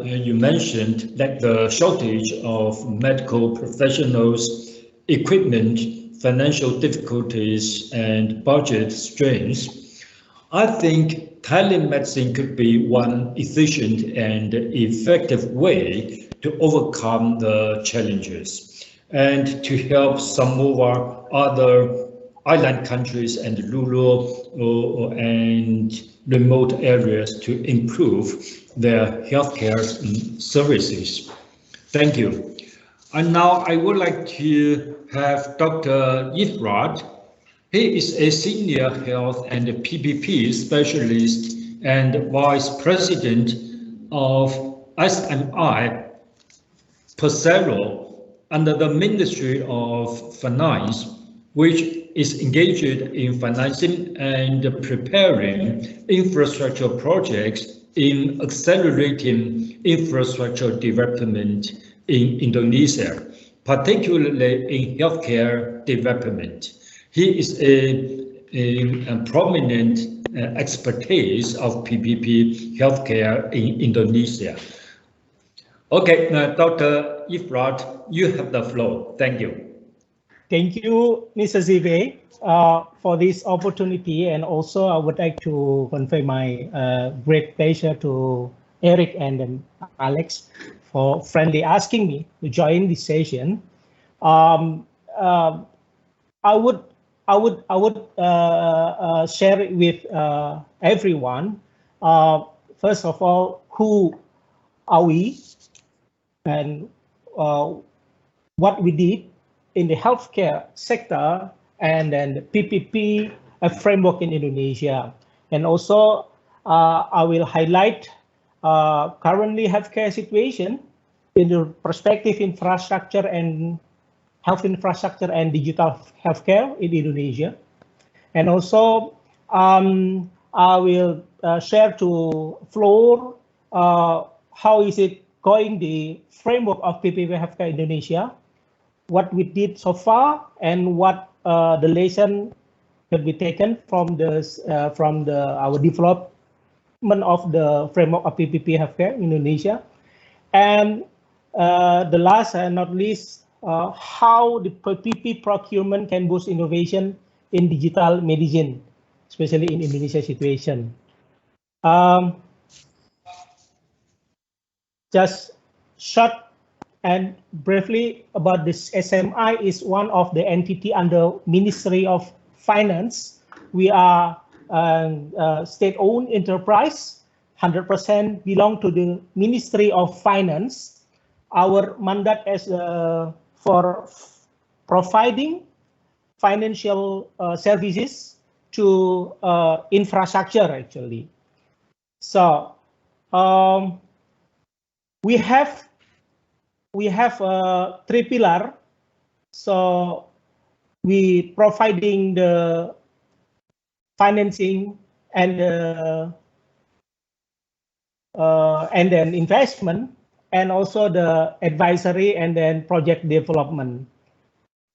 You mentioned that the shortage of medical professionals, equipment, financial difficulties, and budget strains. I think telemedicine could be one efficient and effective way to overcome the challenges and to help some of our other island countries and rural and remote areas to improve their healthcare services. Thank you. And now I would like to have Dr. Ifrad. He is a senior health and PPP specialist and vice president of SMI Persero under the Ministry of Finance, which is engaged in financing and preparing infrastructure projects in accelerating infrastructure development in Indonesia, particularly in healthcare development. He is a prominent expertise of PPP healthcare in Indonesia. Okay, Dr. Ifrad, you have the floor. Thank you. Thank you, Mr. Zive, for this opportunity, and also I would like to convey my great pleasure to Eric and Alex for friendly asking me to join this session. I would share it with everyone. First of all, who are we, and what we did in the healthcare sector, and then the PPP framework in Indonesia. And also, I will highlight currently healthcare situation in the perspective infrastructure and health infrastructure and digital healthcare in Indonesia. And also, I will share to Floor how is it going, the framework of PPP healthcare Indonesia, what we did so far, and what the lesson could be taken from our development of the framework of PPP healthcare in Indonesia. And the last and not least, how the PPP procurement can boost innovation in digital medicine, especially in Indonesia situation. Just short and briefly about this, SMI is one of the entity under Ministry of Finance. We are a state-owned enterprise, 100% belong to the Ministry of Finance. Our mandate is for providing financial services to infrastructure actually. So we have 3 pillars. So we providing the financing and then investment, and also the advisory and then project development.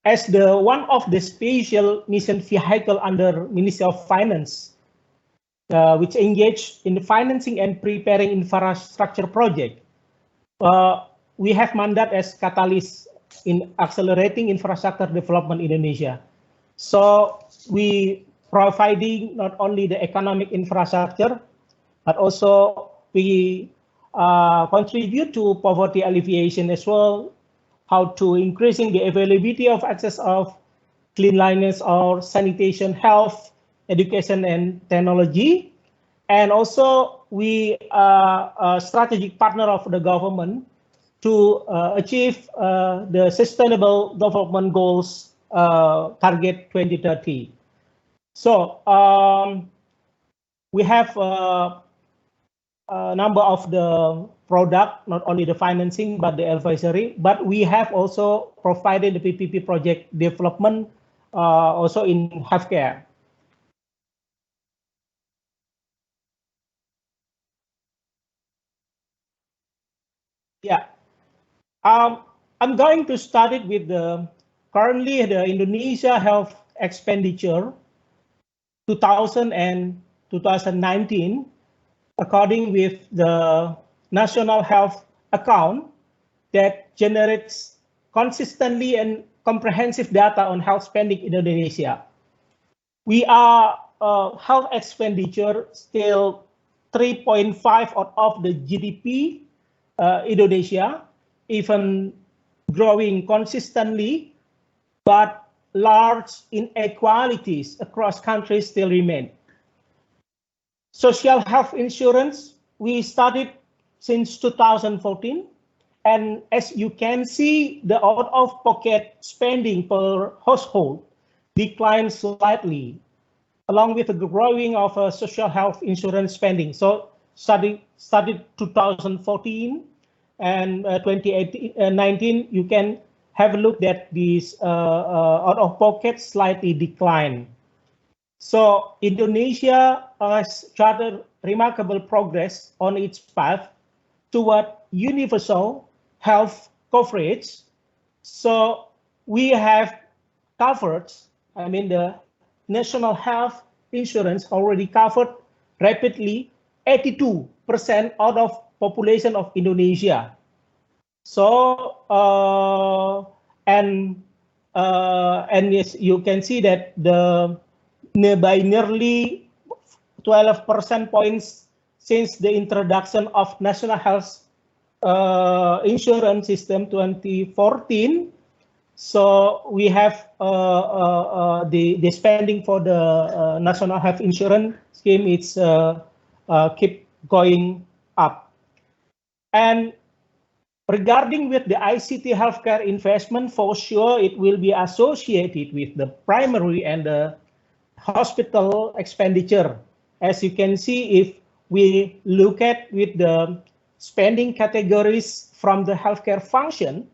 As the one of the special mission vehicle under Ministry of Finance, which engage in the financing and preparing infrastructure project, we have mandate as catalyst in accelerating infrastructure development in Indonesia. So we providing not only the economic infrastructure, but also we contribute to poverty alleviation as well, how to increasing the availability of access of cleanliness or sanitation, health, education, and technology. And also we are a strategic partner of the government to achieve the Sustainable Development Goals target 2030. So we have a number of the product, not only the financing, but the advisory, but we have also provided the PPP project development also in healthcare. Yeah, I'm going to start it with the currently the Indonesia health expenditure 2000 and 2019, according with the National Health Account that generates consistently and comprehensive data on health spending in Indonesia. We are health expenditure still 3.5 out of the GDP Indonesia, even growing consistently, but large inequalities across countries still remain. Social health insurance, we started since 2014. And as you can see, the out-of-pocket spending per household declined slightly, along with the growing of social health insurance spending. So started 2014 and 2019, you can have a look at these out-of-pocket slightly decline. So Indonesia has charted remarkable progress on its path toward universal health coverage. So we have covered, I mean, the national health insurance already covered rapidly 82% out of population of Indonesia. So and yes, you can see that the by nearly 12% points since the introduction of national health insurance system 2014. So we have the spending for the national health insurance scheme. It's keep going up. And regarding with the ICT healthcare investment, for sure it will be associated with the primary and the hospital expenditure. As you can see, if we look at with the spending categories from the healthcare function,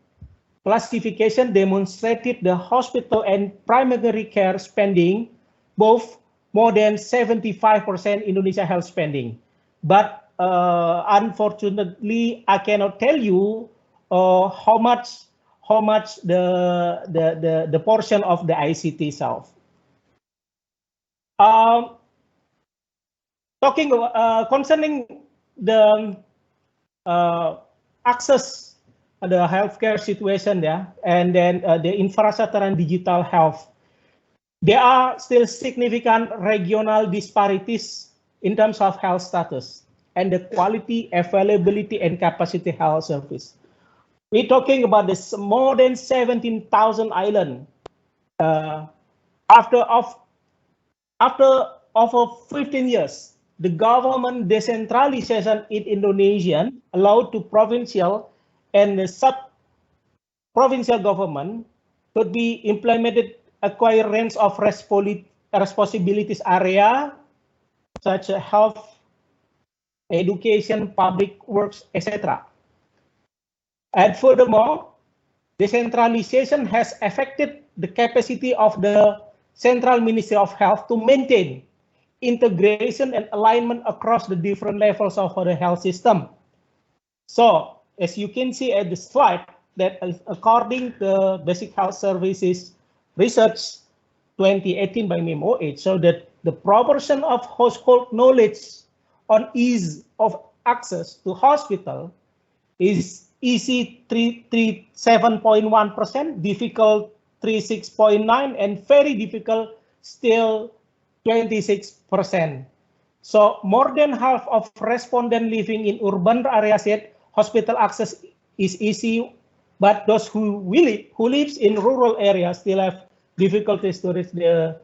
classification demonstrated the hospital and primary care spending both more than 75% Indonesia health spending. But unfortunately, I cannot tell you how much the portion of the ICT itself. Talking concerning the access the healthcare situation there, and then the infrastructure and digital health, there are still significant regional disparities in terms of health status and the quality, availability, and capacity health service. We're talking about this more than 17,000 islands. After over 15 years, the government decentralization in Indonesia allowed to provincial and sub-provincial government could be implemented acquire range of responsibilities area such as health, education, public works, etc. And furthermore, decentralization has affected the capacity of the Central Ministry of Health to maintain integration and alignment across the different levels of the health system. So, as you can see at the slide, that according to Basic Health Services Research 2018 by MOH, so that the proportion of household knowledge on ease of access to hospital is easy 37.1%, difficult 36.9%, and very difficult still 26%. So more than half of respondents living in urban areas said hospital access is easy, but those who lives in rural areas still have difficulties to reach the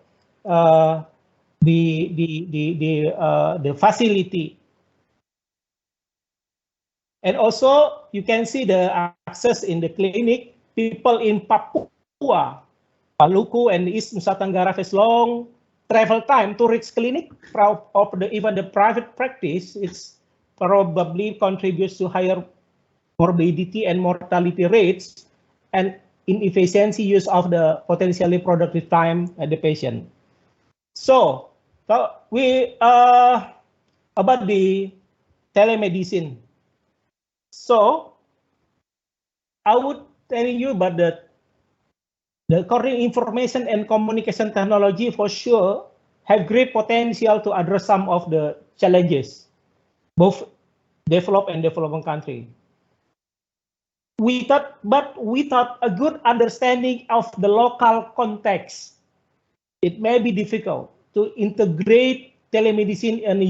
facility. And also you can see the access in the clinic. People in Papua, Maluku, and East Nusa Tenggara face long travel time to reach clinic of even the private practice. It's probably contributes to higher morbidity and mortality rates and inefficiency use of the potentially productive time at the patient. So we about the telemedicine. So I would tell you about the current information and communication technology for sure have great potential to address some of the challenges, both developed and developing country. Without a good understanding of the local context, it may be difficult to integrate telemedicine in a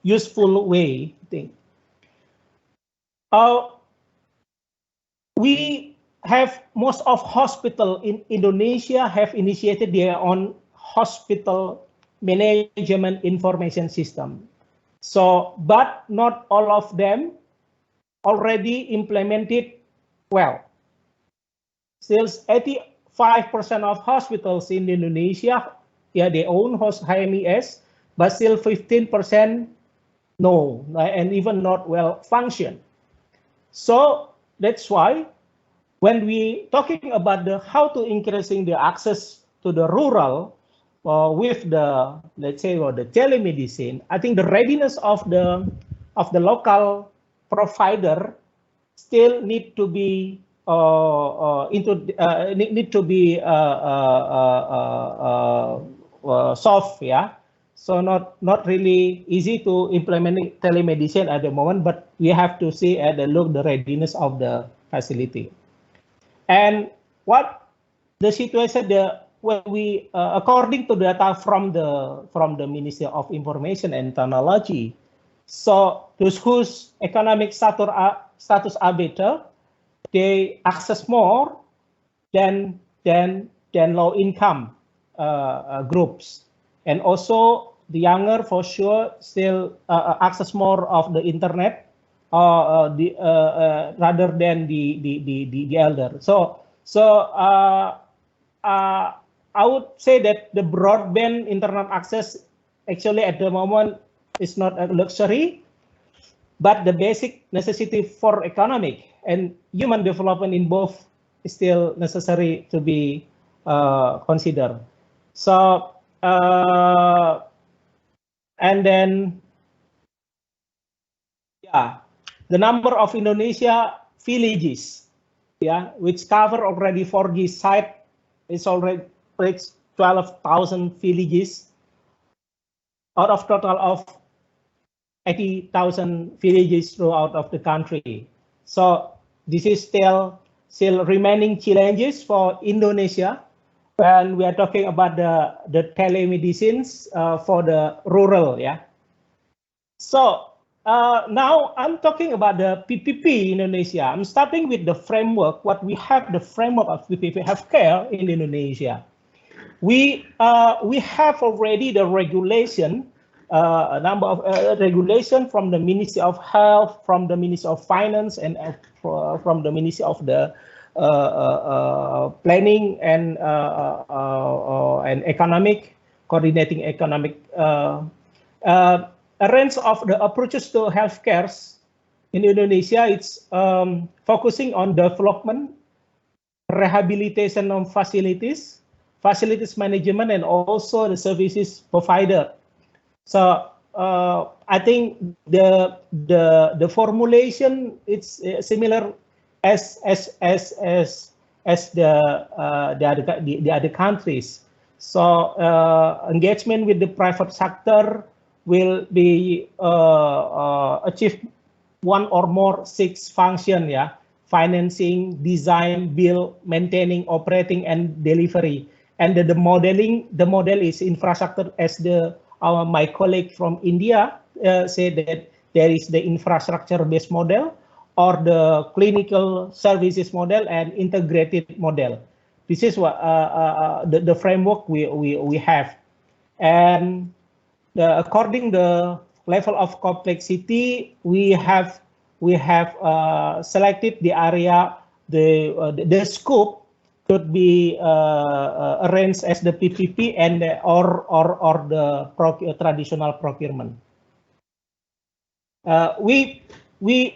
useful way, I think. We have most of hospital in Indonesia have initiated their own hospital management information system. So, but not all of them already implemented well. Still 85% of hospitals in Indonesia, yeah, they own HMES, but still 15% no, and even not well function. So that's why when we talking about the how to increasing the access to the rural with the, let's say, the telemedicine, I think the readiness of the local provider still need to be solved, yeah. So not really easy to implement telemedicine at the moment, but we have to see at the look the readiness of the facility. And what the situation when we according to data from the Ministry of Information and Technology, so those whose economic status are better, they access more than low income groups. And also the younger for sure still access more of the internet rather than the elder. So I would say that the broadband internet access actually at the moment is not a luxury, but the basic necessity for economic and human development in both is still necessary to be considered. So and then, yeah, the number of Indonesia villages, yeah, which cover already 4G site, is already reached 12,000 villages out of total of 80,000 villages throughout of the country. So this is still remaining challenges for Indonesia when we are talking about the telemedicines for the rural, yeah. So now I'm talking about the PPP in Indonesia. I'm starting with the framework. What we have the framework of PPP healthcare in Indonesia. We have already the regulation, a number of regulation from the Ministry of Health, from the Ministry of Finance, and from the Ministry of the planning and economic, coordinating economic. A range of the approaches to healthcare in Indonesia, it's focusing on development, rehabilitation of facilities management, and also the services provider. So I think the formulation it's similar as the other countries. So engagement with the private sector will be achieve one or more 6 functions, yeah: financing, design, build, maintaining, operating, and delivery. And the model is infrastructure, as my colleague from India said, that there is the infrastructure-based model, or the clinical services model, and integrated model. This is what the framework we have. And according the level of complexity, we have selected the area. The scope could be arranged as the PPP and or the traditional procurement. We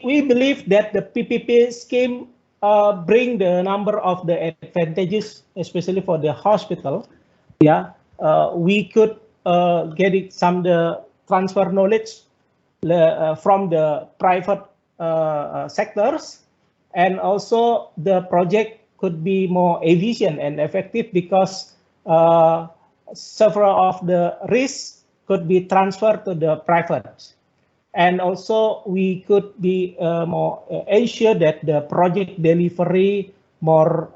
believe that the PPP scheme bring the number of the advantages, especially for the hospital. Yeah, we could get it some the transfer knowledge from the private sectors, and also the project could be more efficient and effective because several of the risks could be transferred to the private. And also we could be more ensure that the project delivery more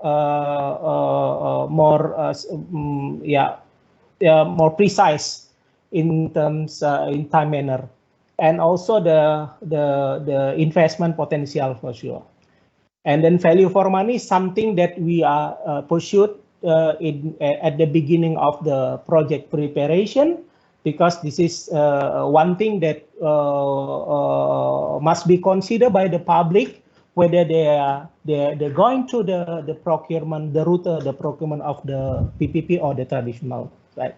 precise in terms in time manner, and also the investment potential for sure. And then value for money is something that we are pursued at the beginning of the project preparation, because this is one thing that must be considered by the public, whether they're going to the procurement, the procurement of the PPP or the traditional, right?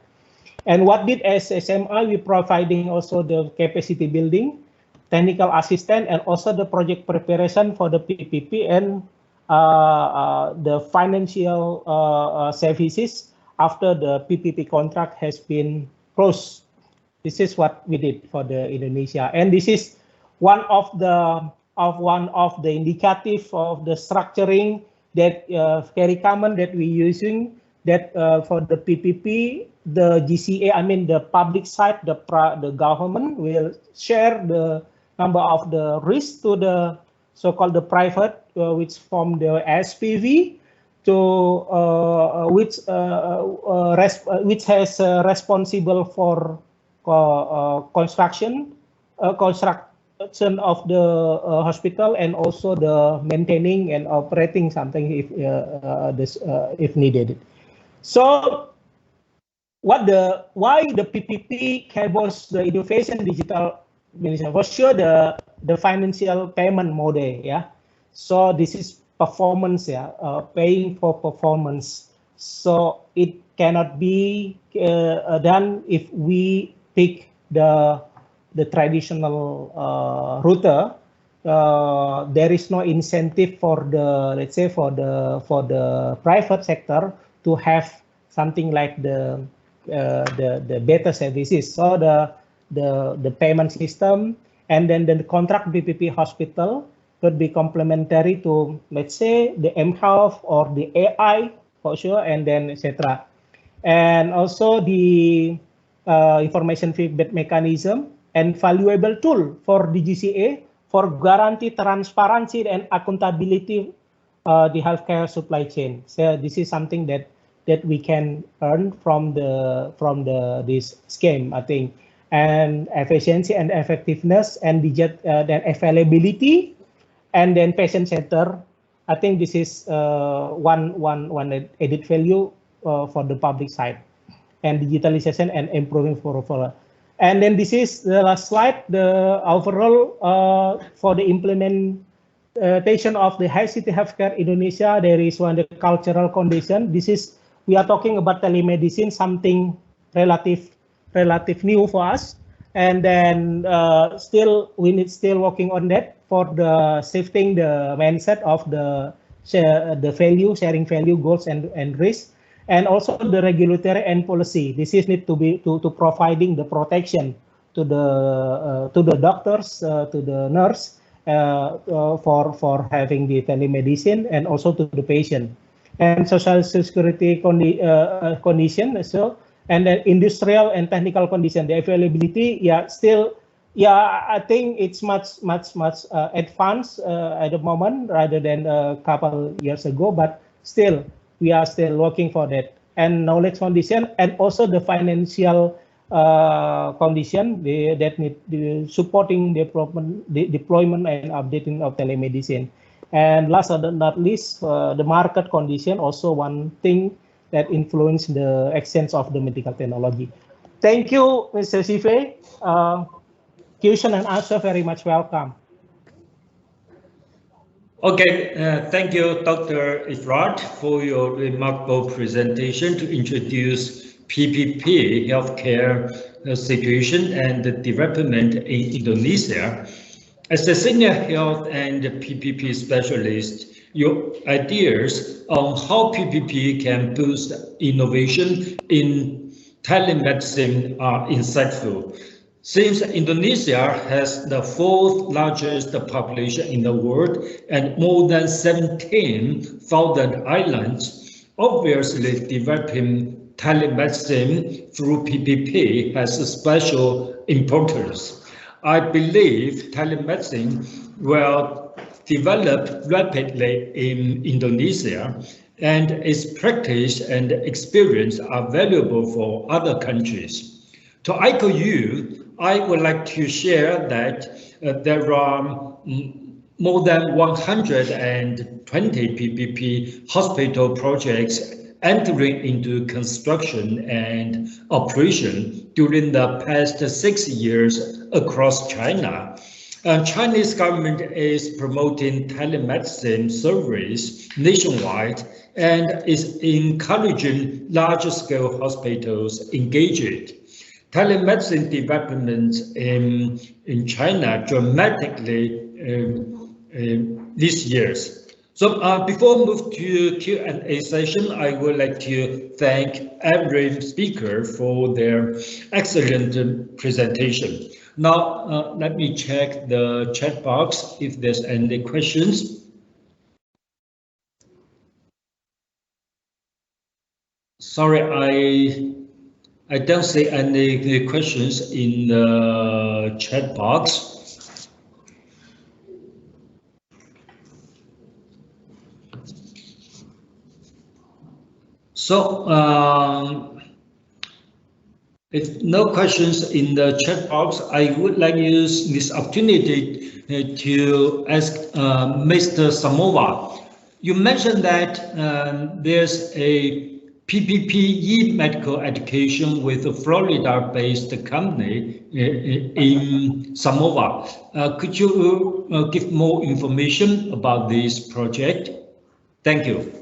And what did as SMI, we providing also the capacity building, technical assistance, and also the project preparation for the PPP, and the financial services after the PPP contract has been closed. This is what we did for the Indonesia, and this is one of the indicative of the structuring that very common that we using, that for the PPP, the GCA, I mean the public side, the government will share the number of the risk to the so-called the private, which form the SPV, to which has responsible for construction of the hospital, and also the maintaining and operating something if needed. So why the PPP was the innovation digital minister? For sure the financial payment model, yeah. So this is performance, yeah, paying for performance. So it cannot be done if we pick the traditional router. There is no incentive for the, let's say, for the private sector to have something like the better services. So the payment system, and then the contract PPP hospital could be complementary to, let's say, the mHealth or the AI for sure, and then etc. And also the information feedback mechanism and valuable tool for the GCA for guarantee transparency and accountability the healthcare supply chain. So this is something that we can earn from this scheme, I think. And efficiency and effectiveness, and then availability, and then patient center. I think this is one added value for the public side, and digitalization and improving for. And then this is the last slide, the overall for the implement implementation of the high city healthcare Indonesia, there is one the cultural condition. We are talking about telemedicine, something relative new for us. And then we need still working on that for the shifting the mindset of the sharing value, goals and risks, and also the regulatory and policy. This is need to be to providing the protection to the doctors, to the nurse for having the telemedicine, and also to the patient, and social security condition. So, and then industrial and technical condition, the availability, I think it's much advanced at the moment rather than a couple years ago, but still we are still working for that. And knowledge condition, and also the financial condition that need supporting deployment and updating of telemedicine. And last but not least, the market condition, also one thing that influence the exchange of the medical technology. Thank you, Mr. Sive. Question and answer very much welcome. Okay, thank you, Dr. Ifrat, for your remarkable presentation to introduce PPP healthcare situation and development in Indonesia. As a senior health and PPP specialist, your ideas on how PPP can boost innovation in telemedicine are insightful. Since Indonesia has the 4th largest population in the world and more than 17,000 islands, obviously developing telemedicine through PPP has a special importance. I believe telemedicine will develop rapidly in Indonesia, and its practice and experience are valuable for other countries. To echo you, I would like to share that there are more than 120 PPP hospital projects entering into construction and operation during the past 6 years across China. Chinese government is promoting telemedicine service nationwide and is encouraging large-scale hospitals engaged. Telemedicine development in China dramatically these years. So before we move to Q&A session, I would like to thank every speaker for their excellent presentation. Now, let me check the chat box if there's any questions. Sorry, I don't see any questions in the chat box. So, if no questions in the chat box, I would like to use this opportunity to ask Mr. Samoa. You mentioned that there's a PPP medical education with a Florida-based company in Samoa. Could you give more information about this project? Thank you.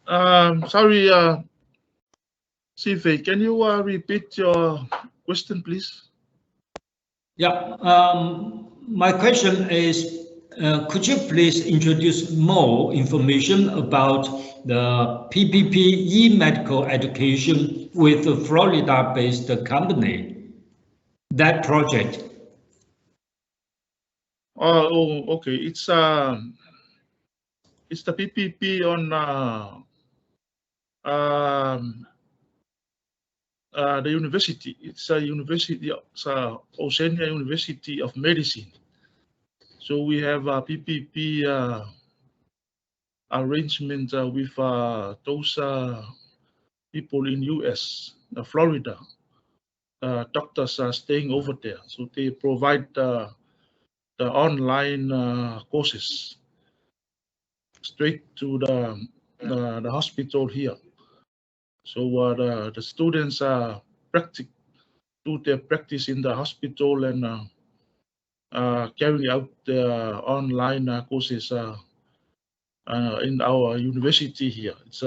Sorry, Sive, can you repeat your question, please? Yeah, my question is, could you please introduce more information about the PPP medical education with a Florida-based company, that project? Oh, okay. It's the PPP on the university. It's a university, it's Oceania University of Medicine. So we have a PPP arrangement with those people in US, Florida. Doctors are staying over there, so they provide the online courses straight to the hospital here. So the students do their practice in the hospital and carrying out the online courses in our university here. It's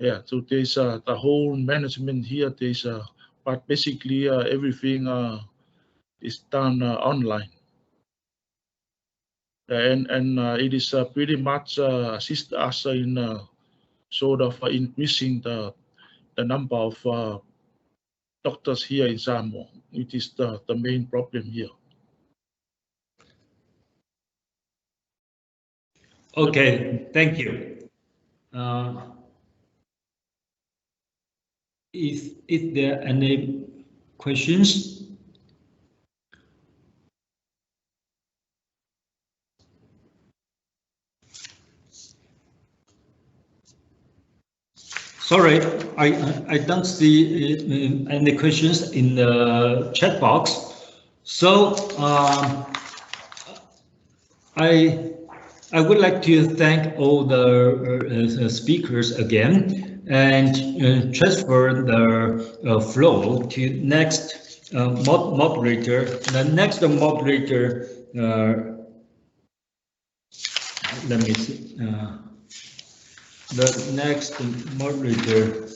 yeah, so there's the whole management here. There's but basically everything is done online, and it is pretty much assist us in sort of increasing the number of doctors here in Samoa, which is the main problem here. Okay, thank you. Is there any questions? Sorry, I don't see any questions in the chat box. So I would like to thank all the speakers again and transfer the flow to next moderator. The next moderator, let me see. The next moderator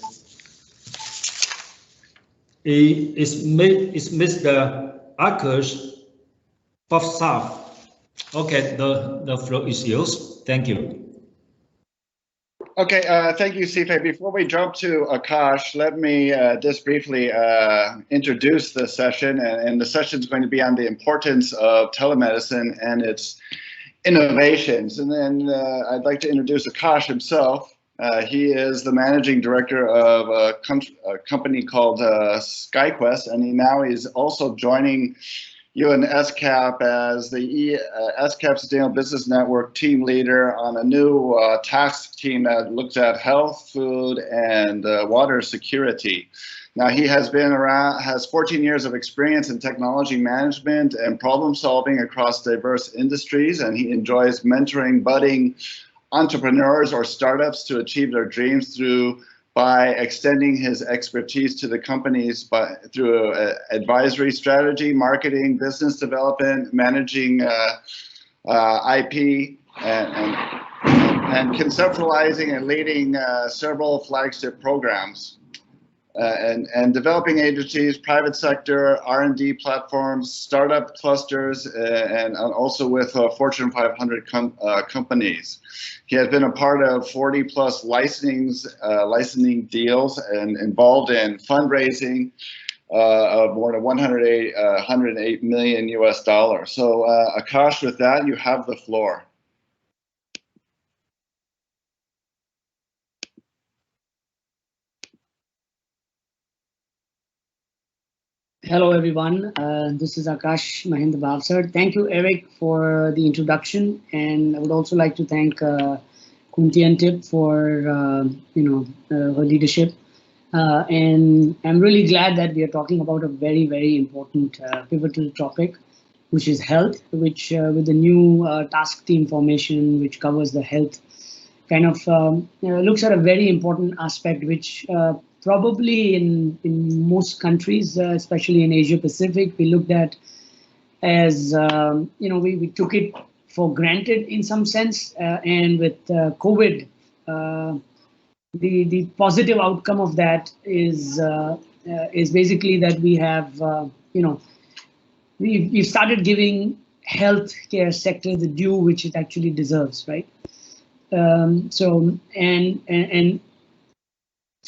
is Mr. Akash Bafsaf. Okay, the floor is yours. Thank you. Okay, thank you, Sife. Before we jump to Akash, let me just briefly introduce the session. And the session is going to be on the importance of telemedicine and its innovations. And then I'd like to introduce Akash himself. He is the managing director of a company called SkyQuest, and he is also joining UN ESCAP as the ESCAP Sustainable Business Network team leader on a new task team that looks at health, food, and water security. Now, he has has 14 years of experience in technology management and problem solving across diverse industries, and he enjoys mentoring budding entrepreneurs or startups to achieve their dreams by extending his expertise to the companies through advisory strategy, marketing, business development, managing IP, and conceptualizing and leading several flagship programs. And developing agencies, private sector, R&D platforms, startup clusters, and also with Fortune 500 companies. He has been a part of 40+ licensing deals and involved in fundraising of more than $108 million US. So Akash, with that, you have the floor. Hello, everyone. This is Akash Mahendra Bhavsar. Thank you, Eric, for the introduction, and I would also like to thank Kunti Antip for her leadership. And I'm really glad that we are talking about a very, very important pivotal topic, which is health, which with the new task team formation, which covers the health, kind of looks at a very important aspect, which probably in most countries, especially in Asia Pacific, we looked at as, we took it for granted in some sense. And with COVID, the positive outcome of that is basically that we have, we've started giving healthcare sector the due which it actually deserves, right? So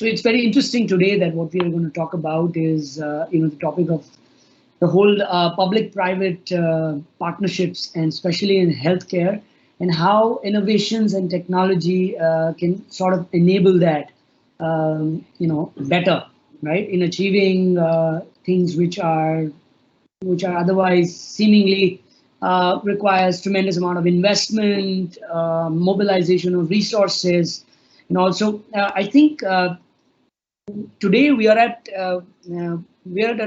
it's very interesting today that what we are going to talk about is, the topic of the whole public-private partnerships, and especially in healthcare, and how innovations and technology can sort of enable that, better, right, in achieving things which are otherwise seemingly requires tremendous amount of investment, mobilization of resources, and also I think. Today we are at an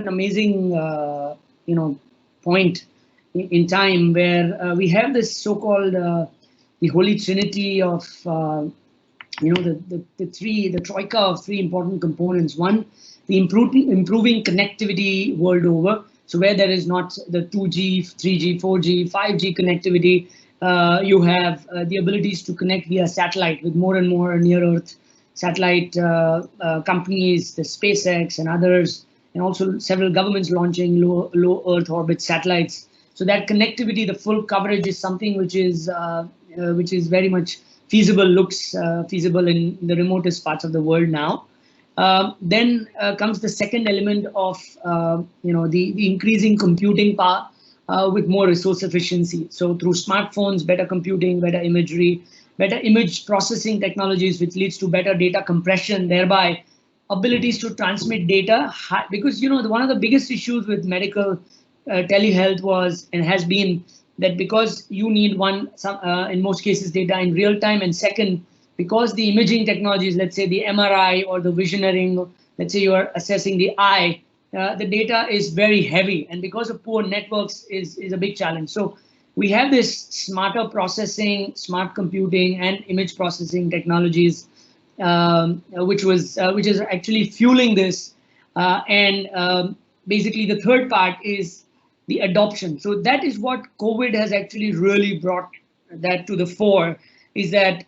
amazing point in time where we have this so-called the Holy Trinity of the troika of three important components. One, the improving connectivity world over. So where there is not the 2G, 3G, 4G, 5G connectivity, you have the abilities to connect via satellite with more and more near-Earth satellite companies, the SpaceX and others, and also several governments launching low Earth orbit satellites. So that connectivity, the full coverage, is something which is very much feasible, looks feasible in the remotest parts of the world now. Then comes the second element of the increasing computing power with more resource efficiency. So through smartphones, better computing, better imagery, better image processing technologies, which leads to better data compression, thereby abilities to transmit data. Because one of the biggest issues with medical telehealth was and has been that because you need in most cases data in real time, and second, because the imaging technologies, let's say the MRI or the visioning, let's say you are assessing the eye, the data is very heavy, and because of poor networks is a big challenge. So we have this smarter processing, smart computing, and image processing technologies, which is actually fueling this. Basically, the third part is the adoption. So that is what COVID has actually really brought that to the fore, is that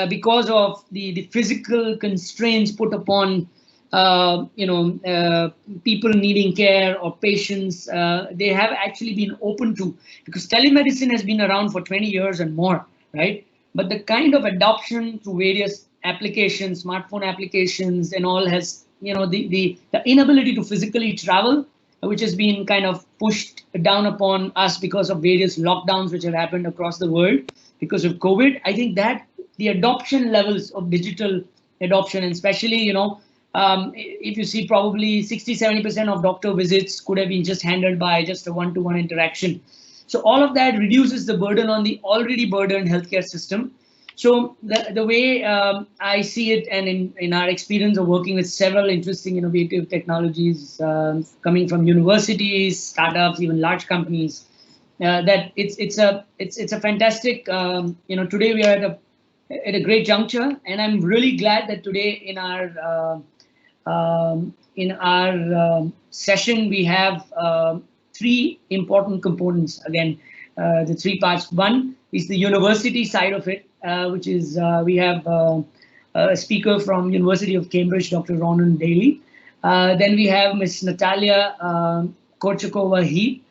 because of the physical constraints put upon people needing care or patients, they have actually been open to, because telemedicine has been around for 20 years and more, right? But the kind of adoption through various applications, smartphone applications and all, has, the inability to physically travel, which has been kind of pushed down upon us because of various lockdowns which have happened across the world because of COVID. I think that the adoption levels of digital adoption, and especially, if you see, probably 60-70% of doctor visits could have been just handled by just a one-to-one interaction. So all of that reduces the burden on the already burdened healthcare system. So the way I see it, and in our experience of working with several interesting innovative technologies coming from universities, startups, even large companies, that it's a fantastic. Today we are at a great juncture, and I'm really glad that today in our session we have three important components. Again, the three parts. One is the university side of it, which is we have a speaker from University of Cambridge, Dr. Ronan Daly. Then we have Ms. Natalia Korchakova-Heath.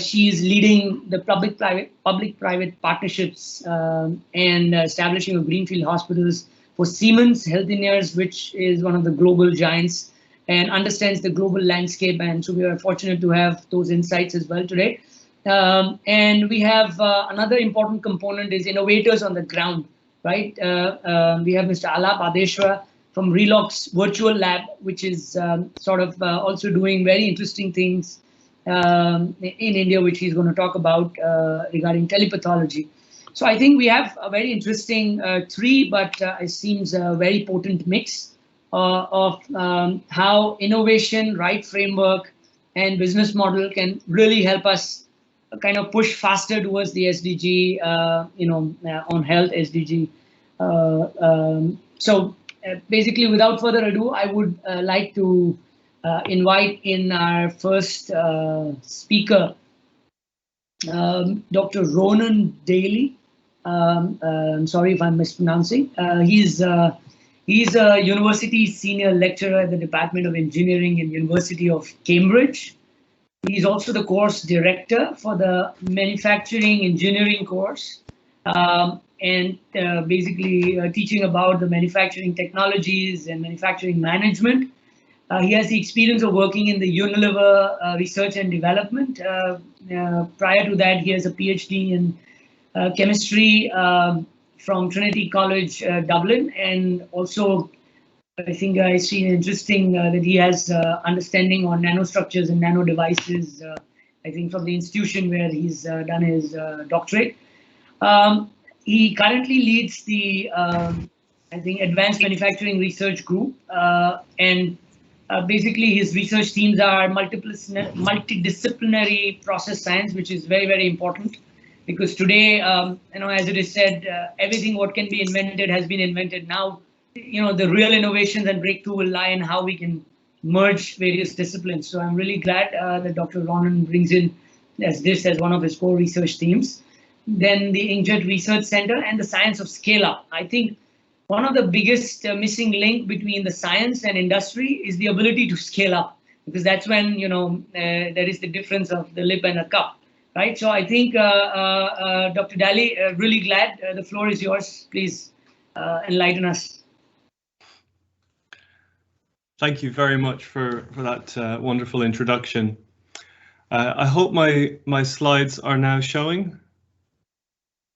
She is leading the public-private partnerships and establishing of greenfield hospitals for Siemens Healthineers, which is one of the global giants and understands the global landscape. And so we are fortunate to have those insights as well today. And we have another important component is innovators on the ground, right? We have Mr. Alap Adeshwar from Relox Virtual Lab, which is also doing very interesting things in India, which he's going to talk about regarding telepathology. So I think we have a very interesting three, but it seems a very potent mix of how innovation, right framework, and business model can really help us kind of push faster towards the SDG, on health SDG. So basically, without further ado, I would like to invite in our first speaker, Dr. Ronan Daly. I'm sorry if I'm mispronouncing. He's a university senior lecturer at the Department of Engineering in University of Cambridge. He's also the course director for the manufacturing engineering course, and basically teaching about the manufacturing technologies and manufacturing management. He has the experience of working in the Unilever research and development. Prior to that, he has a PhD in chemistry from Trinity College, Dublin, and also I think I see interesting that he has understanding on nanostructures and nano devices, I think from the institution where he's done his doctorate. He currently leads the, I think, Advanced Manufacturing Research Group, and basically his research teams are multidisciplinary process science, which is very, very important. Because today, as it is said, everything what can be invented has been invented. Now, the real innovations and breakthrough will lie in how we can merge various disciplines. So I'm really glad that Dr. Ronan brings in this as one of his core research themes. Then the Inkjet Research Center and the science of scale-up. I think one of the biggest missing link between the science and industry is the ability to scale up, because that's when, there is the difference of the lip and a cup, right? So I think, Dr. Daly, really glad. The floor is yours. Please enlighten us. Thank you very much for that wonderful introduction. I hope my slides are now showing.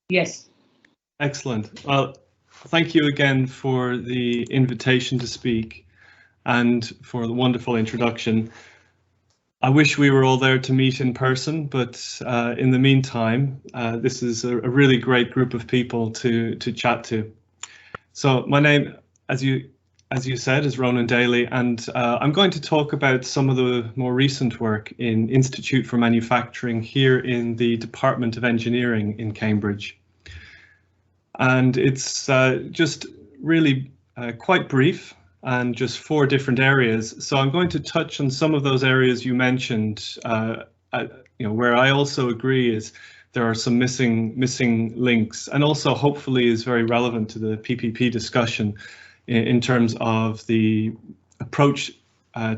Yes. Excellent. Well, thank you again for the invitation to speak and for the wonderful introduction. I wish we were all there to meet in person, but in the meantime, this is a really great group of people to chat to. So my name, as you said, is Ronan Daly, and I'm going to talk about some of the more recent work in Institute for Manufacturing here in the Department of Engineering in Cambridge. And it's just really quite brief and just 4 different areas. So I'm going to touch on some of those areas you mentioned, where I also agree is there are some missing links, and also hopefully is very relevant to the PPP discussion in terms of the approach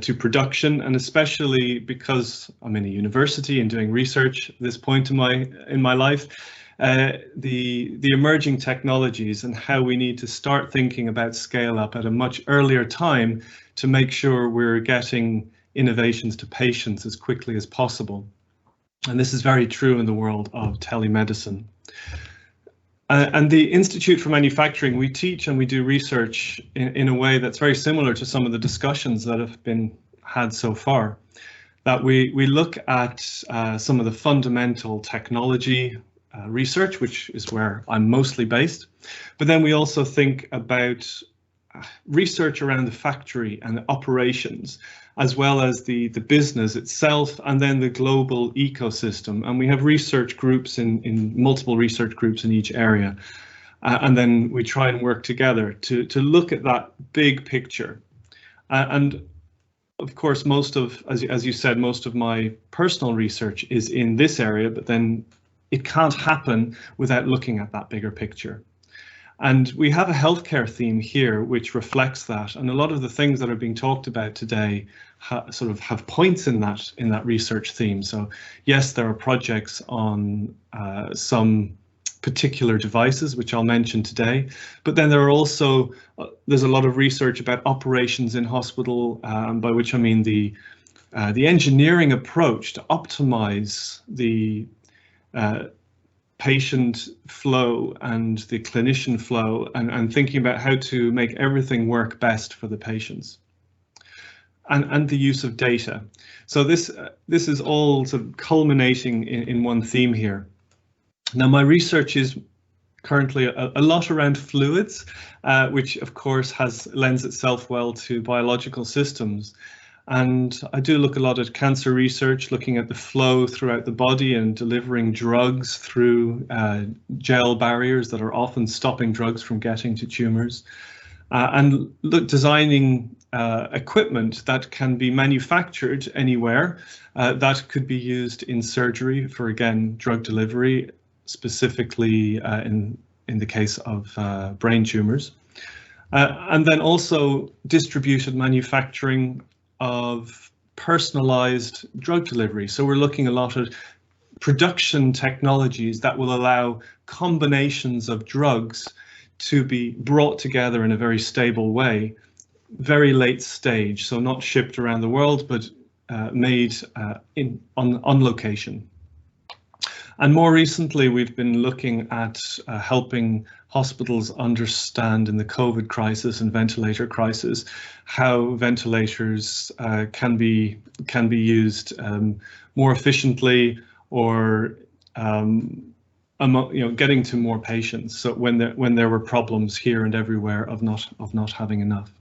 to production, and especially because I'm in a university and doing research at this point in my life, the emerging technologies and how we need to start thinking about scale up at a much earlier time to make sure we're getting innovations to patients as quickly as possible. And this is very true in the world of telemedicine. And the Institute for Manufacturing, we teach and we do research in a way that's very similar to some of the discussions that have been had so far. That we look at some of the fundamental technology research, which is where I'm mostly based, but then we also think about research around the factory and the operations, as well as the business itself, and then the global ecosystem. And we have research groups in multiple research groups in each area. And then we try and work together to look at that big picture. And of course, as you said, most of my personal research is in this area, but then it can't happen without looking at that bigger picture. And we have a healthcare theme here which reflects that, and a lot of the things that are being talked about today sort of have points in that research theme. So yes, there are projects on some particular devices, which I'll mention today, but then there are also there's a lot of research about operations in hospital, by which I mean the engineering approach to optimize the patient flow and the clinician flow, and thinking about how to make everything work best for the patients, and the use of data. So this is all sort of culminating in one theme here. Now, my research is currently a lot around fluids, which of course lends itself well to biological systems. And I do look a lot at cancer research, looking at the flow throughout the body and delivering drugs through gel barriers that are often stopping drugs from getting to tumors, and designing equipment that can be manufactured anywhere, that could be used in surgery for, again, drug delivery, specifically in the case of brain tumors, and then also distributed manufacturing of personalized drug delivery. So we're looking a lot at production technologies that will allow combinations of drugs to be brought together in a very stable way, very late stage, so not shipped around the world, but made on location. And more recently, we've been looking at helping hospitals understand in the COVID crisis and ventilator crisis how ventilators can be used more efficiently, or getting to more patients. So when there were problems here and everywhere of not having enough.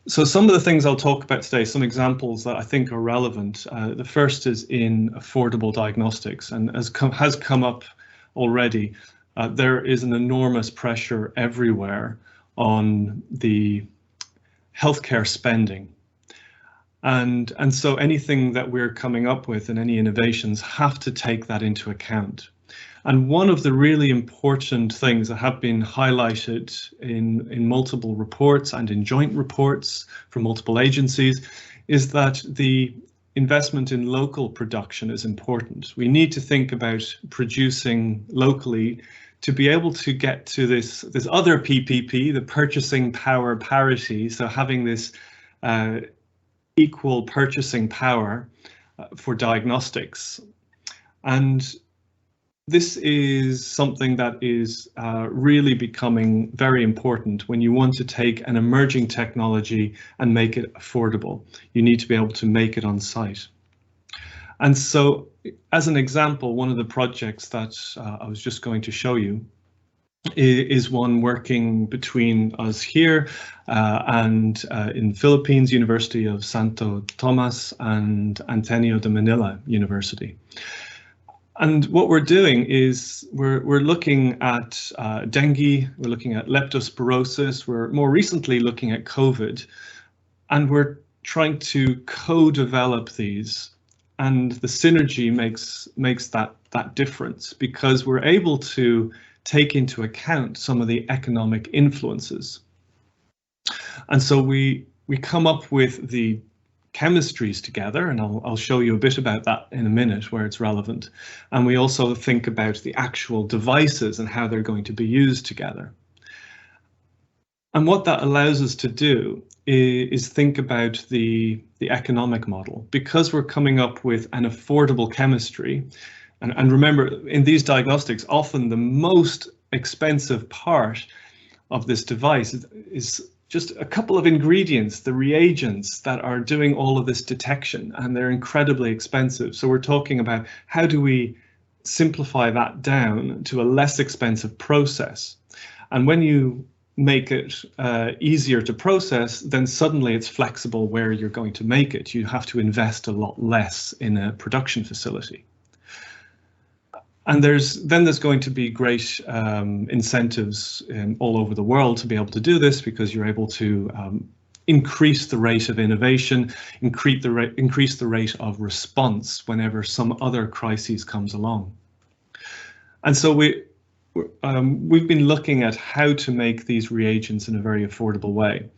So some of the things I'll talk about today, some examples that I think are relevant. The first is in affordable diagnostics, and as has come up already, there is an enormous pressure everywhere on the healthcare spending. And so anything that we're coming up with and any innovations have to take that into account. And one of the really important things that have been highlighted in multiple reports and in joint reports from multiple agencies is that the investment in local production is important. We need to think about producing locally to be able to get to this other PPP, the purchasing power parity, so having this equal purchasing power for diagnostics. And this is something that is really becoming very important when you want to take an emerging technology and make it affordable. You need to be able to make it on site. And so, as an example, one of the projects that I was just going to show you is one working between us here and in Philippines, University of Santo Tomas and Ateneo de Manila University. And what we're doing is we're looking at dengue, we're looking at leptospirosis, we're more recently looking at COVID, and we're trying to co-develop these. And the synergy makes that difference, because we're able to take into account some of the economic influences. And so we come up with the chemistries together, and I'll show you a bit about that in a minute where it's relevant. And we also think about the actual devices and how they're going to be used together. And what that allows us to do is think about the economic model, because we're coming up with an affordable chemistry. And remember, in these diagnostics, often the most expensive part of this device is just a couple of ingredients, the reagents that are doing all of this detection, and they're incredibly expensive. So we're talking about how do we simplify that down to a less expensive process. And when you make it easier to process, then suddenly it's flexible where you're going to make it. You have to invest a lot less in a production facility. And there's going to be great incentives all over the world to be able to do this, because you're able to increase the rate of innovation, increase the rate of response whenever some other crisis comes along. And so we've been looking at how to make these reagents in a very affordable way.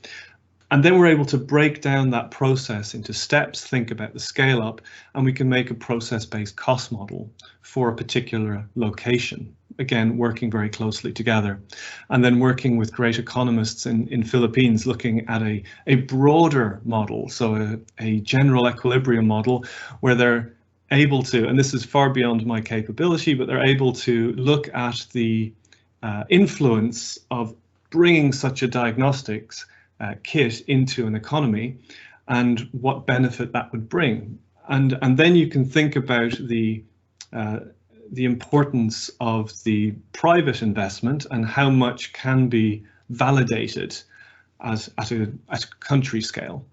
And then we're able to break down that process into steps, think about the scale up, and we can make a process-based cost model for a particular location. Again, working very closely together. And then working with great economists in Philippines, looking at a broader model, so a general equilibrium model, where they're able to, and this is far beyond my capability, but they're able to look at the influence of bringing such a diagnostics kit into an economy and what benefit that would bring. And then you can think about the importance of the private investment and how much can be validated at a country scale.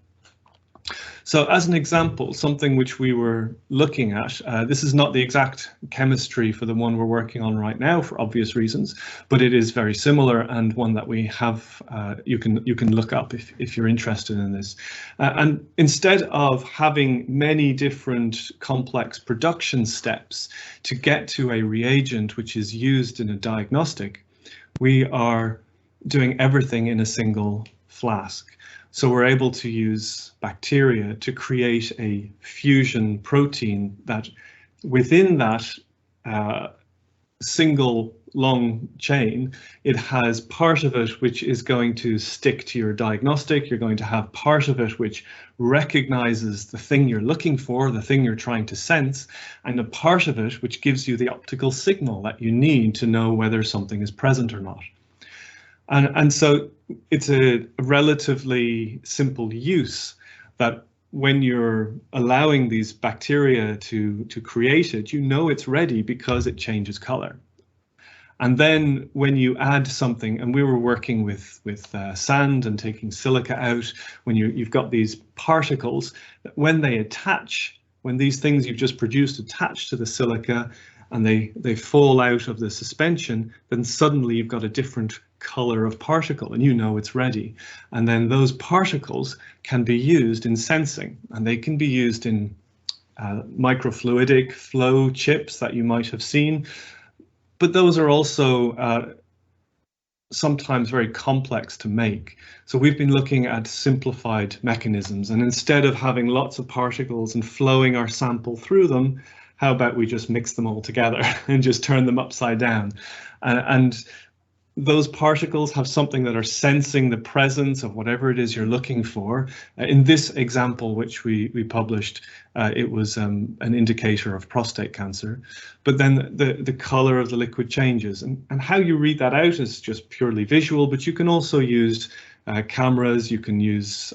So as an example, something which we were looking at, this is not the exact chemistry for the one we're working on right now for obvious reasons, but it is very similar, and one that we have, you can look up if you're interested in this. And instead of having many different complex production steps to get to a reagent which is used in a diagnostic, we are doing everything in a single flask. So we're able to use bacteria to create a fusion protein that within that single long chain, it has part of it which is going to stick to your diagnostic. You're going to have part of it which recognizes the thing you're looking for, the thing you're trying to sense, and a part of it which gives you the optical signal that you need to know whether something is present or not. And so it's a relatively simple use that when you're allowing these bacteria to create it, you know it's ready because it changes color. And then when you add something, and we were working with sand and taking silica out, when you've got these particles, that when they attach, when these things you've just produced attach to the silica, and they fall out of the suspension, then suddenly you've got a different color of particle and you know it's ready. And then those particles can be used in sensing, and they can be used in microfluidic flow chips that you might have seen. But those are also sometimes very complex to make. So we've been looking at simplified mechanisms, and instead of having lots of particles and flowing our sample through them, how about we just mix them all together and just turn them upside down? And those particles have something that are sensing the presence of whatever it is you're looking for. In this example, which we published, it was an indicator of prostate cancer. But then the color of the liquid changes, and how you read that out is just purely visual, but you can also use cameras, you can use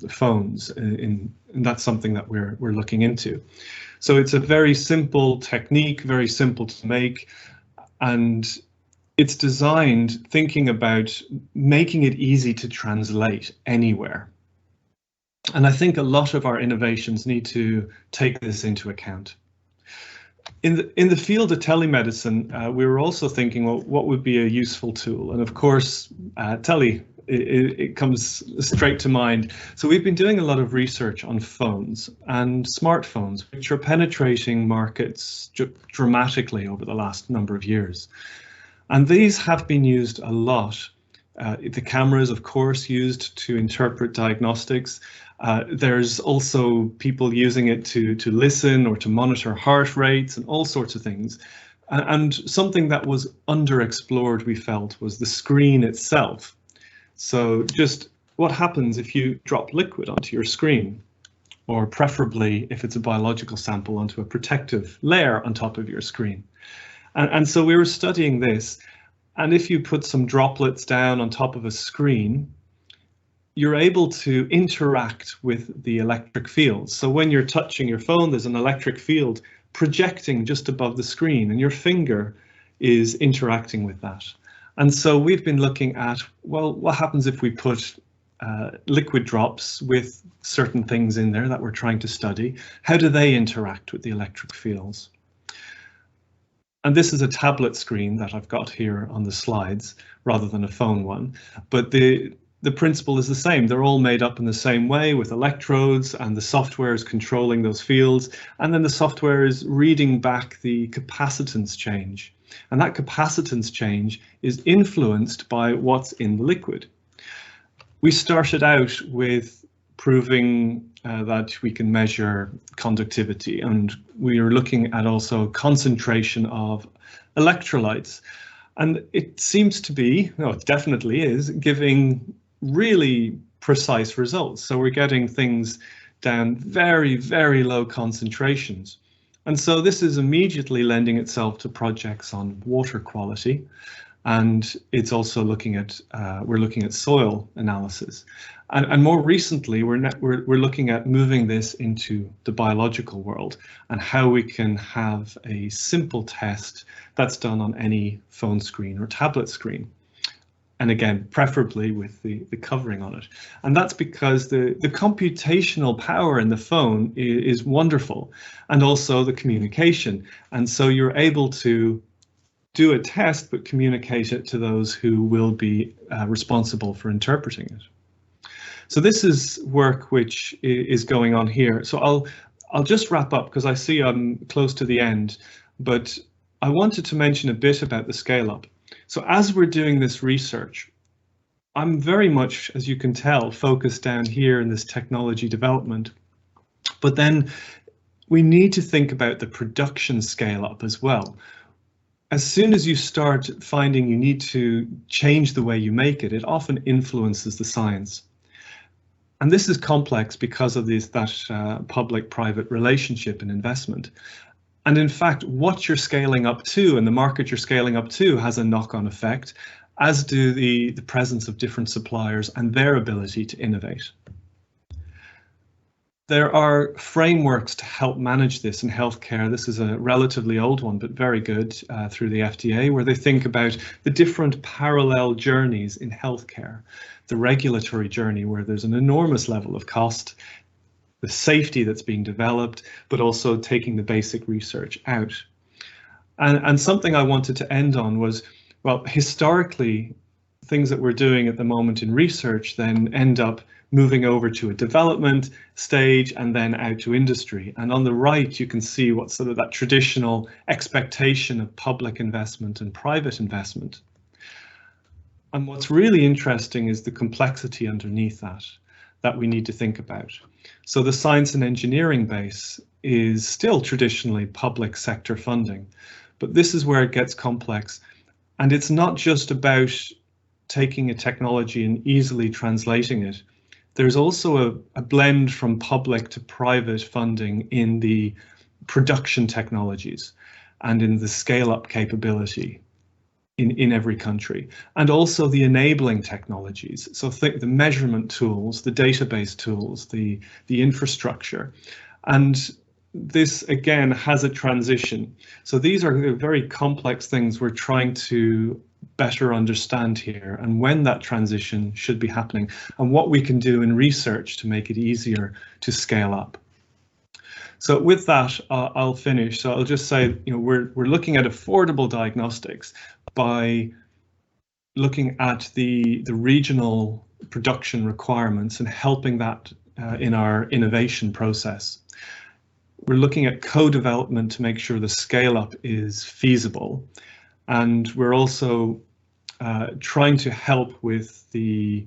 phones, and that's something that we're looking into. So it's a very simple technique, very simple to make, and it's designed thinking about making it easy to translate anywhere. And I think a lot of our innovations need to take this into account. In the field of telemedicine, we were also thinking, well, what would be a useful tool? And of course, it comes straight to mind. So we've been doing a lot of research on phones and smartphones, which are penetrating markets dramatically over the last number of years. And these have been used a lot. The cameras, of course, used to interpret diagnostics. There's also people using it to listen or to monitor heart rates and all sorts of things. And something that was underexplored, we felt, was the screen itself. So just what happens if you drop liquid onto your screen, or preferably if it's a biological sample onto a protective layer on top of your screen. And so we were studying this, and if you put some droplets down on top of a screen, you're able to interact with the electric field. So when you're touching your phone, there's an electric field projecting just above the screen, and your finger is interacting with that. And so we've been looking at, well, what happens if we put liquid drops with certain things in there that we're trying to study? How do they interact with the electric fields? And this is a tablet screen that I've got here on the slides rather than a phone one. But the principle is the same. They're all made up in the same way with electrodes, and the software is controlling those fields. And then the software is reading back the capacitance change. And that capacitance change is influenced by what's in the liquid. We started out with proving that we can measure conductivity, and we are looking at also concentration of electrolytes. And it seems to be, no, it definitely is, giving really precise results. So we're getting things down very, very low concentrations. And so this is immediately lending itself to projects on water quality. And it's also looking at, we're looking at soil analysis. And more recently, we're looking at moving this into the biological world and how we can have a simple test that's done on any phone screen or tablet screen. And again, preferably with the covering on it. And that's because the computational power in the phone is wonderful, and also the communication. And so you're able to do a test, but communicate it to those who will be responsible for interpreting it. So this is work which is going on here. So I'll just wrap up because I see I'm close to the end, but I wanted to mention a bit about the scale up. So as we're doing this research, I'm very much, as you can tell, focused down here in this technology development, but then we need to think about the production scale up as well. As soon as you start finding you need to change the way you make it, it often influences the science. And this is complex because of that public-private relationship and investment. And in fact, what you're scaling up to and the market you're scaling up to has a knock-on effect, as do the presence of different suppliers and their ability to innovate. There are frameworks to help manage this in healthcare. This is a relatively old one, but very good through the FDA, where they think about the different parallel journeys in healthcare. The regulatory journey, where there's an enormous level of cost, the safety that's being developed, but also taking the basic research out. And something I wanted to end on was, well, historically, things that we're doing at the moment in research then end up moving over to a development stage and then out to industry. And on the right, you can see what sort of that traditional expectation of public investment and private investment. And what's really interesting is the complexity underneath that we need to think about. So the science and engineering base is still traditionally public sector funding, but this is where it gets complex. And it's not just about taking a technology and easily translating it. There's also a blend from public to private funding in the production technologies and in the scale-up capability in every country, and also the enabling technologies. So think the measurement tools, the database tools, the infrastructure. And this again has a transition. So these are very complex things we're trying to better understand here, and when that transition should be happening, and what we can do in research to make it easier to scale up. So with that, I'll finish. So I'll just say, we're looking at affordable diagnostics by looking at the regional production requirements and helping that in our innovation process. We're looking at co-development to make sure the scale-up is feasible. And we're also trying to help with the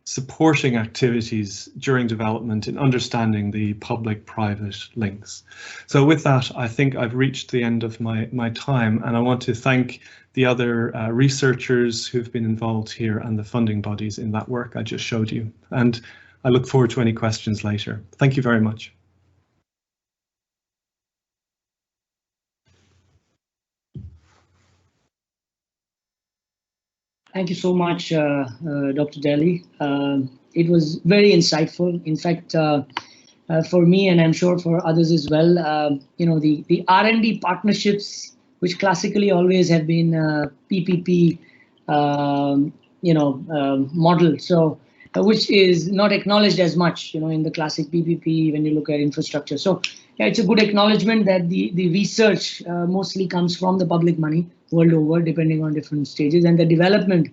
supporting activities during development in understanding the public-private links. So with that, I think I've reached the end of my time, and I want to thank the other researchers who've been involved here and the funding bodies in that work I just showed you. And I look forward to any questions later. Thank you very much. Thank you so much, Dr. Daly. It was very insightful. In fact, for me, and I'm sure for others as well, the R&D partnerships, which classically always have been PPP, model. So, which is not acknowledged as much, in the classic PPP when you look at infrastructure. So, yeah, it's a good acknowledgement that the research mostly comes from the public money world over, depending on different stages, and the development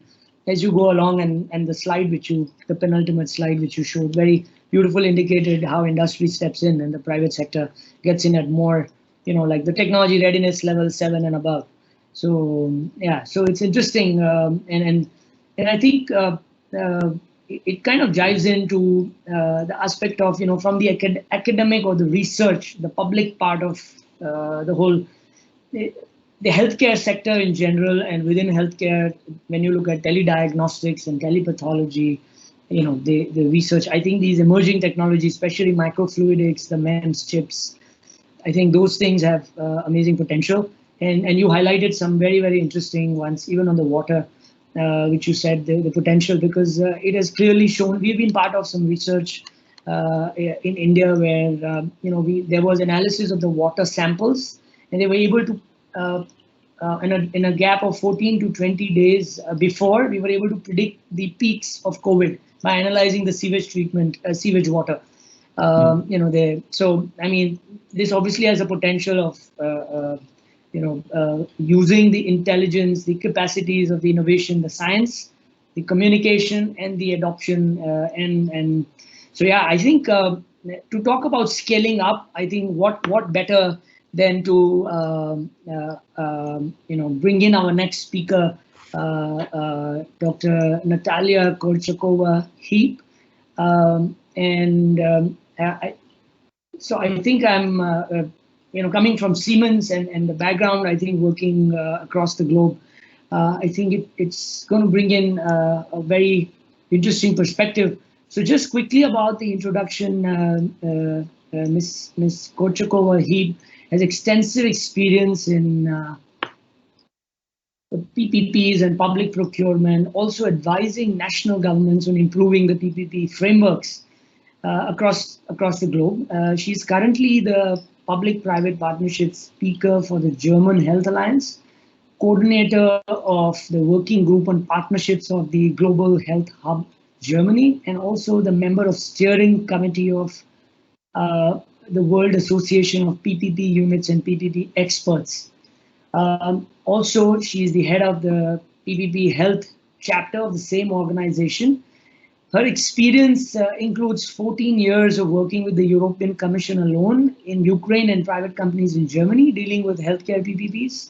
as you go along. And the slide the penultimate slide which you showed, very beautiful, indicated how industry steps in and the private sector gets in at more, like the technology readiness level 7 and above. So yeah, so it's interesting, and I think it kind of jives into the aspect of, from the academic or the research, the public part of the whole, the healthcare sector in general, and within healthcare, when you look at telediagnostics and telepathology, the research, I think these emerging technologies, especially microfluidics, the MEMS chips, I think those things have amazing potential. And you highlighted some very, very interesting ones, even on the water, which you said the potential, because it has clearly shown. We've been part of some research in India where there was analysis of the water samples, and they were able to in a gap of 14 to 20 days before, we were able to predict the peaks of COVID by analyzing the sewage treatment, sewage water. So I mean, this obviously has a potential of using the intelligence, the capacities of the innovation, the science, the communication, and the adoption. And so, yeah, I think to talk about scaling up, I think what better than to bring in our next speaker, Dr. Natalia Korchakova-Heap. So I think I'm coming from Siemens and the background, I think working across the globe, I think it's going to bring in a very interesting perspective. So just quickly about the introduction, Ms. Korchakova-Heap has extensive experience in PPPs and public procurement, also advising national governments on improving the PPP frameworks across the globe. She's currently the Public-Private Partnership Speaker for the German Health Alliance, coordinator of the Working Group on Partnerships of the Global Health Hub Germany, and also the member of Steering Committee of the World Association of PPP Units and PPP Experts. Also, she is the head of the PPP Health chapter of the same organization. Her experience includes 14 years of working with the European Commission alone in Ukraine and private companies in Germany dealing with healthcare PPPs.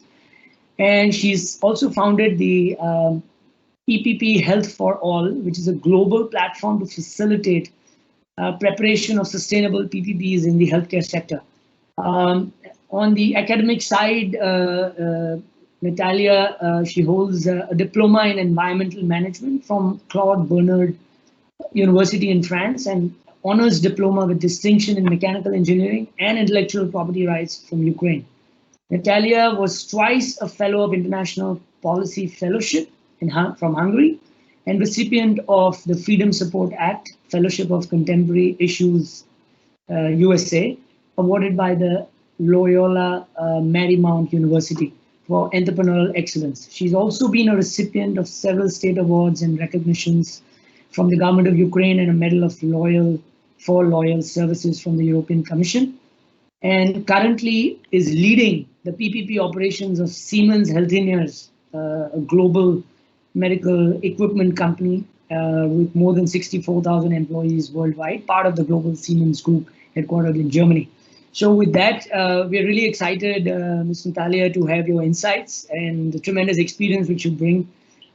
And she's also founded the PPP Health for All, which is a global platform to facilitate preparation of sustainable PPPs in the healthcare sector. On the academic side, Natalia, she holds a diploma in environmental management from Claude Bernard University in France and honors diploma with distinction in mechanical engineering and intellectual property rights from Ukraine. Natalia was twice a fellow of International Policy Fellowship from Hungary and recipient of the Freedom Support Act Fellowship of Contemporary Issues USA, awarded by the Loyola Marymount University for entrepreneurial excellence. She's also been a recipient of several state awards and recognitions from the government of Ukraine and a Medal of for Loyal Services from the European Commission, and currently is leading the PPP operations of Siemens Healthineers, a global medical equipment company with more than 64,000 employees worldwide, part of the global Siemens group headquartered in Germany. So with that, we're really excited, Ms. Natalia, to have your insights and the tremendous experience which you bring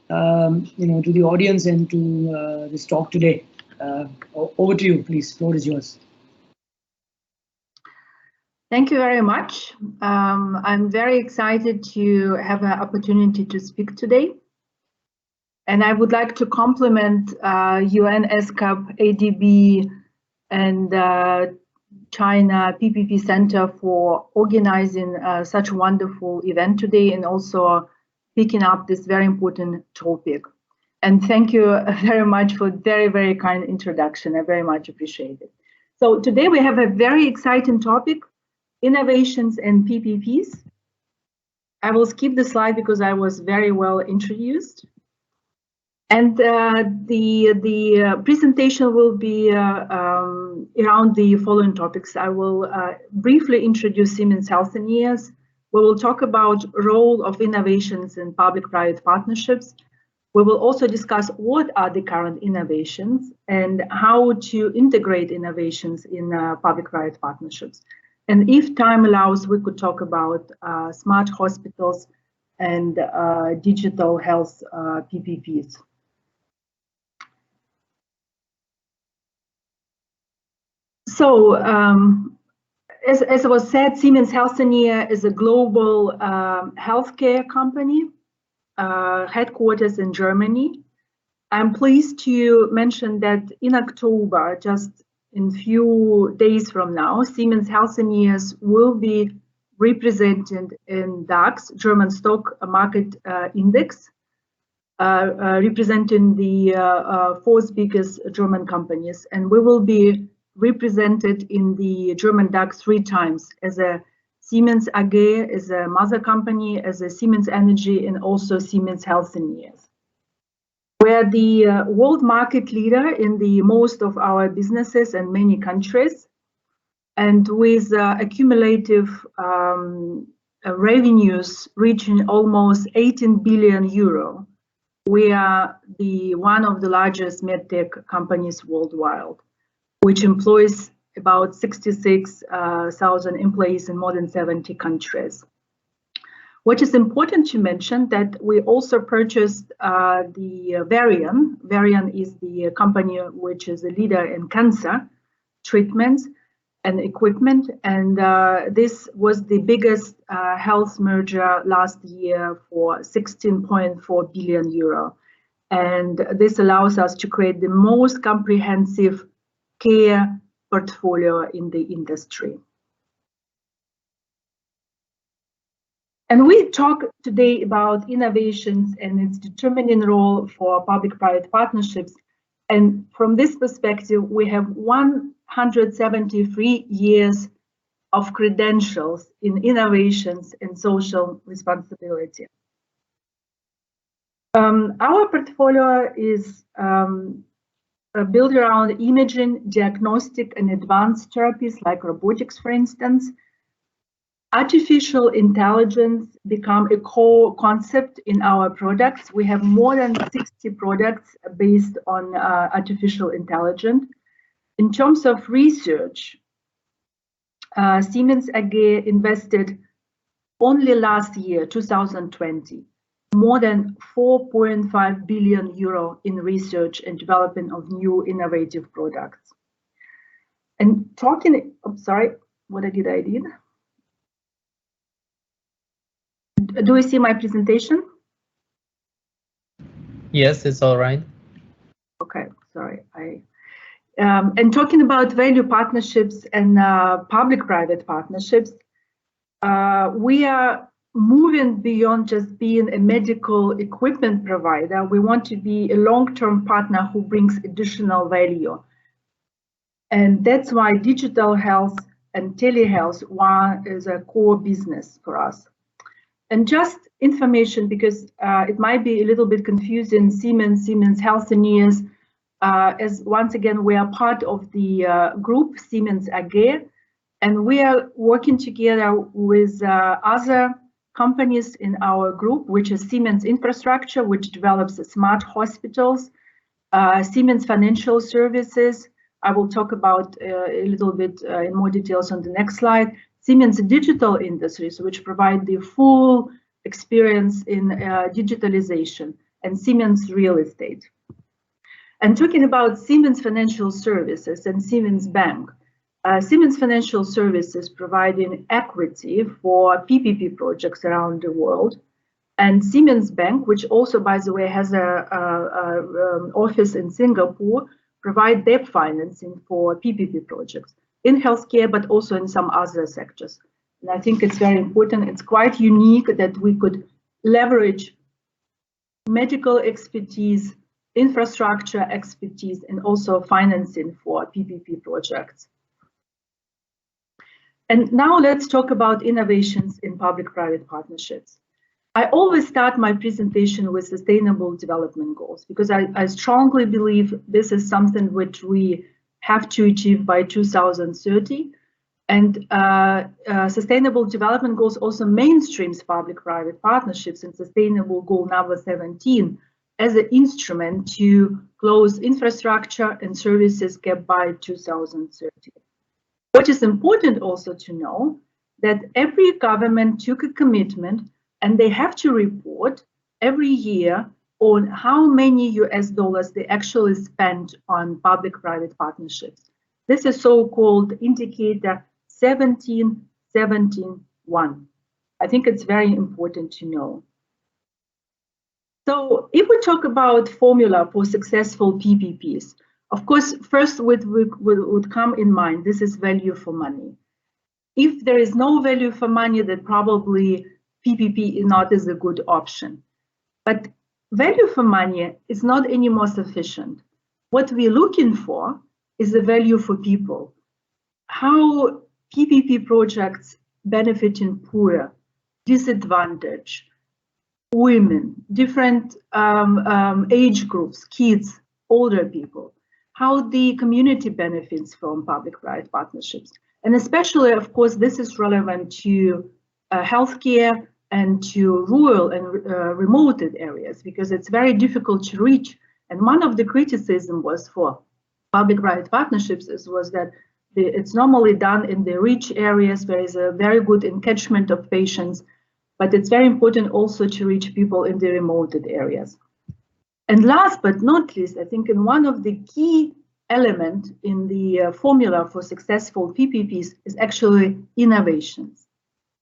to the audience and to this talk today. Over to you, please. Floor is yours. Thank you very much. I'm very excited to have an opportunity to speak today. And I would like to compliment UN ESCAP, ADB, and China PPP Center for organizing such a wonderful event today and also picking up this very important topic. And thank you very much for very, very kind introduction. I very much appreciate it. So today we have a very exciting topic, innovations and PPPs. I will skip the slide because I was very well introduced. And the presentation will be around the following topics. I will briefly introduce Siemens Healthineers. We will talk about role of innovations in public-private partnerships. We will also discuss what are the current innovations and how to integrate innovations in public-private partnerships. And if time allows, we could talk about smart hospitals and digital health PPPs. So, as was said, Siemens Healthineers is a global healthcare company, headquarters in Germany. I'm pleased to mention that in October, just in few days from now, Siemens Healthineers will be represented in DAX, German Stock Market Index, representing the fourth biggest German companies. And we will be represented in the German DAX 3 times as a Siemens AG, as a mother company, as a Siemens Energy, and also Siemens Healthineers. We're the world market leader in the most of our businesses in many countries, and with accumulative revenues reaching almost 18 billion euro, we are one of the largest medtech companies worldwide, which employs about 66,000 employees in more than 70 countries. What is important to mention that we also purchased the Varian. Varian is the company which is a leader in cancer treatments and equipment, and this was the biggest health merger last year for 16.4 billion euro. And this allows us to create the most comprehensive care portfolio in the industry. And we talk today about innovations and its determining role for public-private partnerships. And from this perspective, we have 173 years of credentials in innovations and social responsibility. Our portfolio is built around imaging, diagnostic, and advanced therapies like robotics, for instance. artificial intelligence become a core concept in our products. We have more than 60 products based on artificial intelligence. In terms of research, Siemens AG invested only last year, 2020, more than 4.5 billion euro in research and development of new innovative products. And talking, I'm sorry, what did I did? Do you see my presentation? Yes, it's all right. Okay, sorry. And talking about value partnerships and public-private partnerships, we are moving beyond just being a medical equipment provider. We want to be a long-term partner who brings additional value. And that's why digital health and telehealth is a core business for us. And just information, because it might be a little bit confusing, Siemens Healthineers, as once again, we are part of the group Siemens AG, and we are working together with other companies in our group, which is Siemens Infrastructure, which develops smart hospitals, Siemens Financial Services. I will talk about a little bit in more details on the next slide. Siemens Digital Industries, which provide the full experience in digitalization, and Siemens Real Estate. And talking about Siemens Financial Services and Siemens Bank, Siemens Financial Services providing equity for PPP projects around the world, and Siemens Bank, which also, by the way, has an office in Singapore, provide debt financing for PPP projects in healthcare, but also in some other sectors. And I think it's very important. It's quite unique that we could leverage medical expertise, infrastructure expertise, and also financing for PPP projects. And now let's talk about innovations in public-private partnerships. I always start my presentation with sustainable development goals, because I strongly believe this is something which we have to achieve by 2030. And sustainable development goals also mainstreams public-private partnerships, and sustainable goal number 17 as an instrument to close infrastructure and services gap by 2030. What is important also to know that every government took a commitment, and they have to report every year on how many US dollars they actually spent on public-private partnerships. This is so-called indicator 17-17-1. I think it's very important to know. So if we talk about formula for successful PPPs, of course, first what would come in mind, this is value for money. If there is no value for money, then probably PPP is not as a good option. But value for money is not any more sufficient. What we're looking for is the value for people. How PPP projects benefiting poor, disadvantaged, women, different age groups, kids, older people, how the community benefits from public-private partnerships. And especially, of course, this is relevant to healthcare and to rural and remote areas, because it's very difficult to reach. And one of the criticism was for public-private partnerships was that it's normally done in the rich areas where is a very good encatchment of patients, but it's very important also to reach people in the remote areas. And last but not least, I think in one of the key elements in the formula for successful PPPs is actually innovations.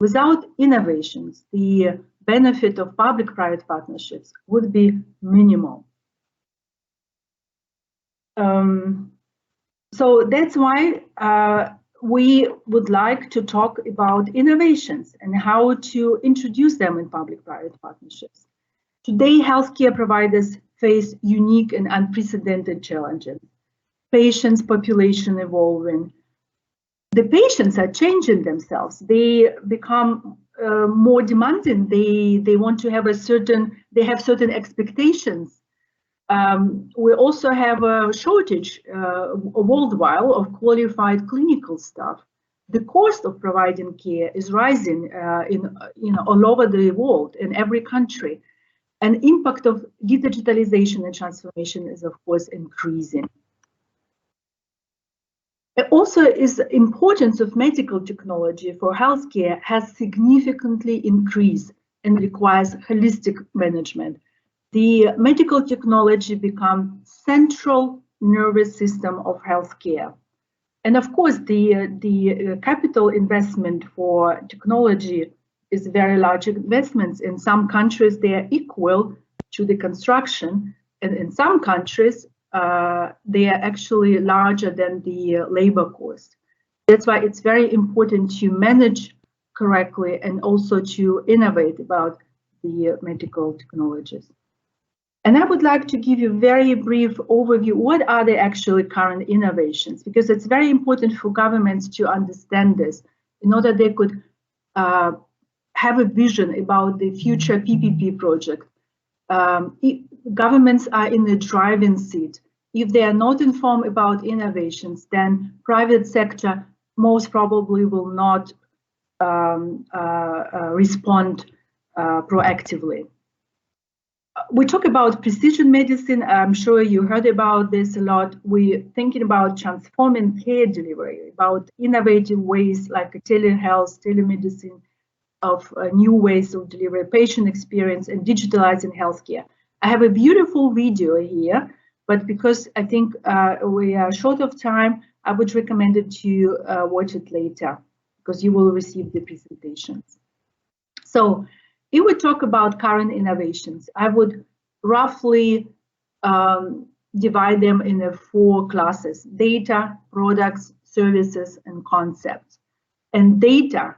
Without innovations, the benefit of public-private partnerships would be minimal. So that's why we would like to talk about innovations and how to introduce them in public-private partnerships. Today, healthcare providers face unique and unprecedented challenges. Patients' population evolving. The patients are changing themselves. They become more demanding. They want to have they have certain expectations. We also have a shortage worldwide of qualified clinical staff. the cost of providing care is rising all over the world in every country, and impact of digitalization and transformation is of course increasing. Also, is importance of medical technology for healthcare has significantly increased and requires holistic management. The medical technology become central nervous system of healthcare. And of course, the capital investment for technology is very large investments. In some countries, they are equal to the construction, and in some countries, they are actually larger than the labor cost. That's why it's very important to manage correctly and also to innovate about the medical technologies. And I would like to give you a very brief overview. What are the actually current innovations? Because it's very important for governments to understand this in order they could have a vision about the future PPP project. Governments are in the driving seat. If they are not informed about innovations, then private sector most probably will not respond proactively. We talk about precision medicine. I'm sure you heard about this a lot. We're thinking about transforming care delivery, about innovative ways like telehealth, telemedicine, of new ways of delivering patient experience and digitalizing healthcare. I have a beautiful video here, but because I think we are short of time, I would recommend it to watch it later because you will receive the presentations. So if we talk about current innovations, I would roughly divide them in 4 classes: data, products, services, and concepts. And data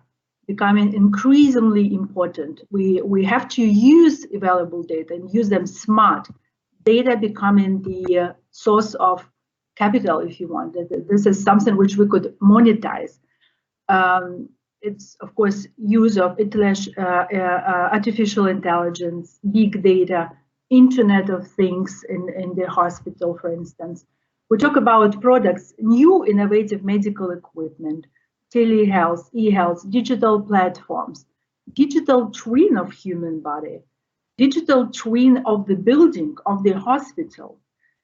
becoming increasingly important. We have to use available data and use them smart. Data becoming the source of capital, if you want. This is something which we could monetize. It's, of course, use of artificial intelligence, big data, Internet of Things in the hospital, for instance. We talk about products, new innovative medical equipment, telehealth, e-health, digital platforms, digital twin of human body, digital twin of the building, of the hospital,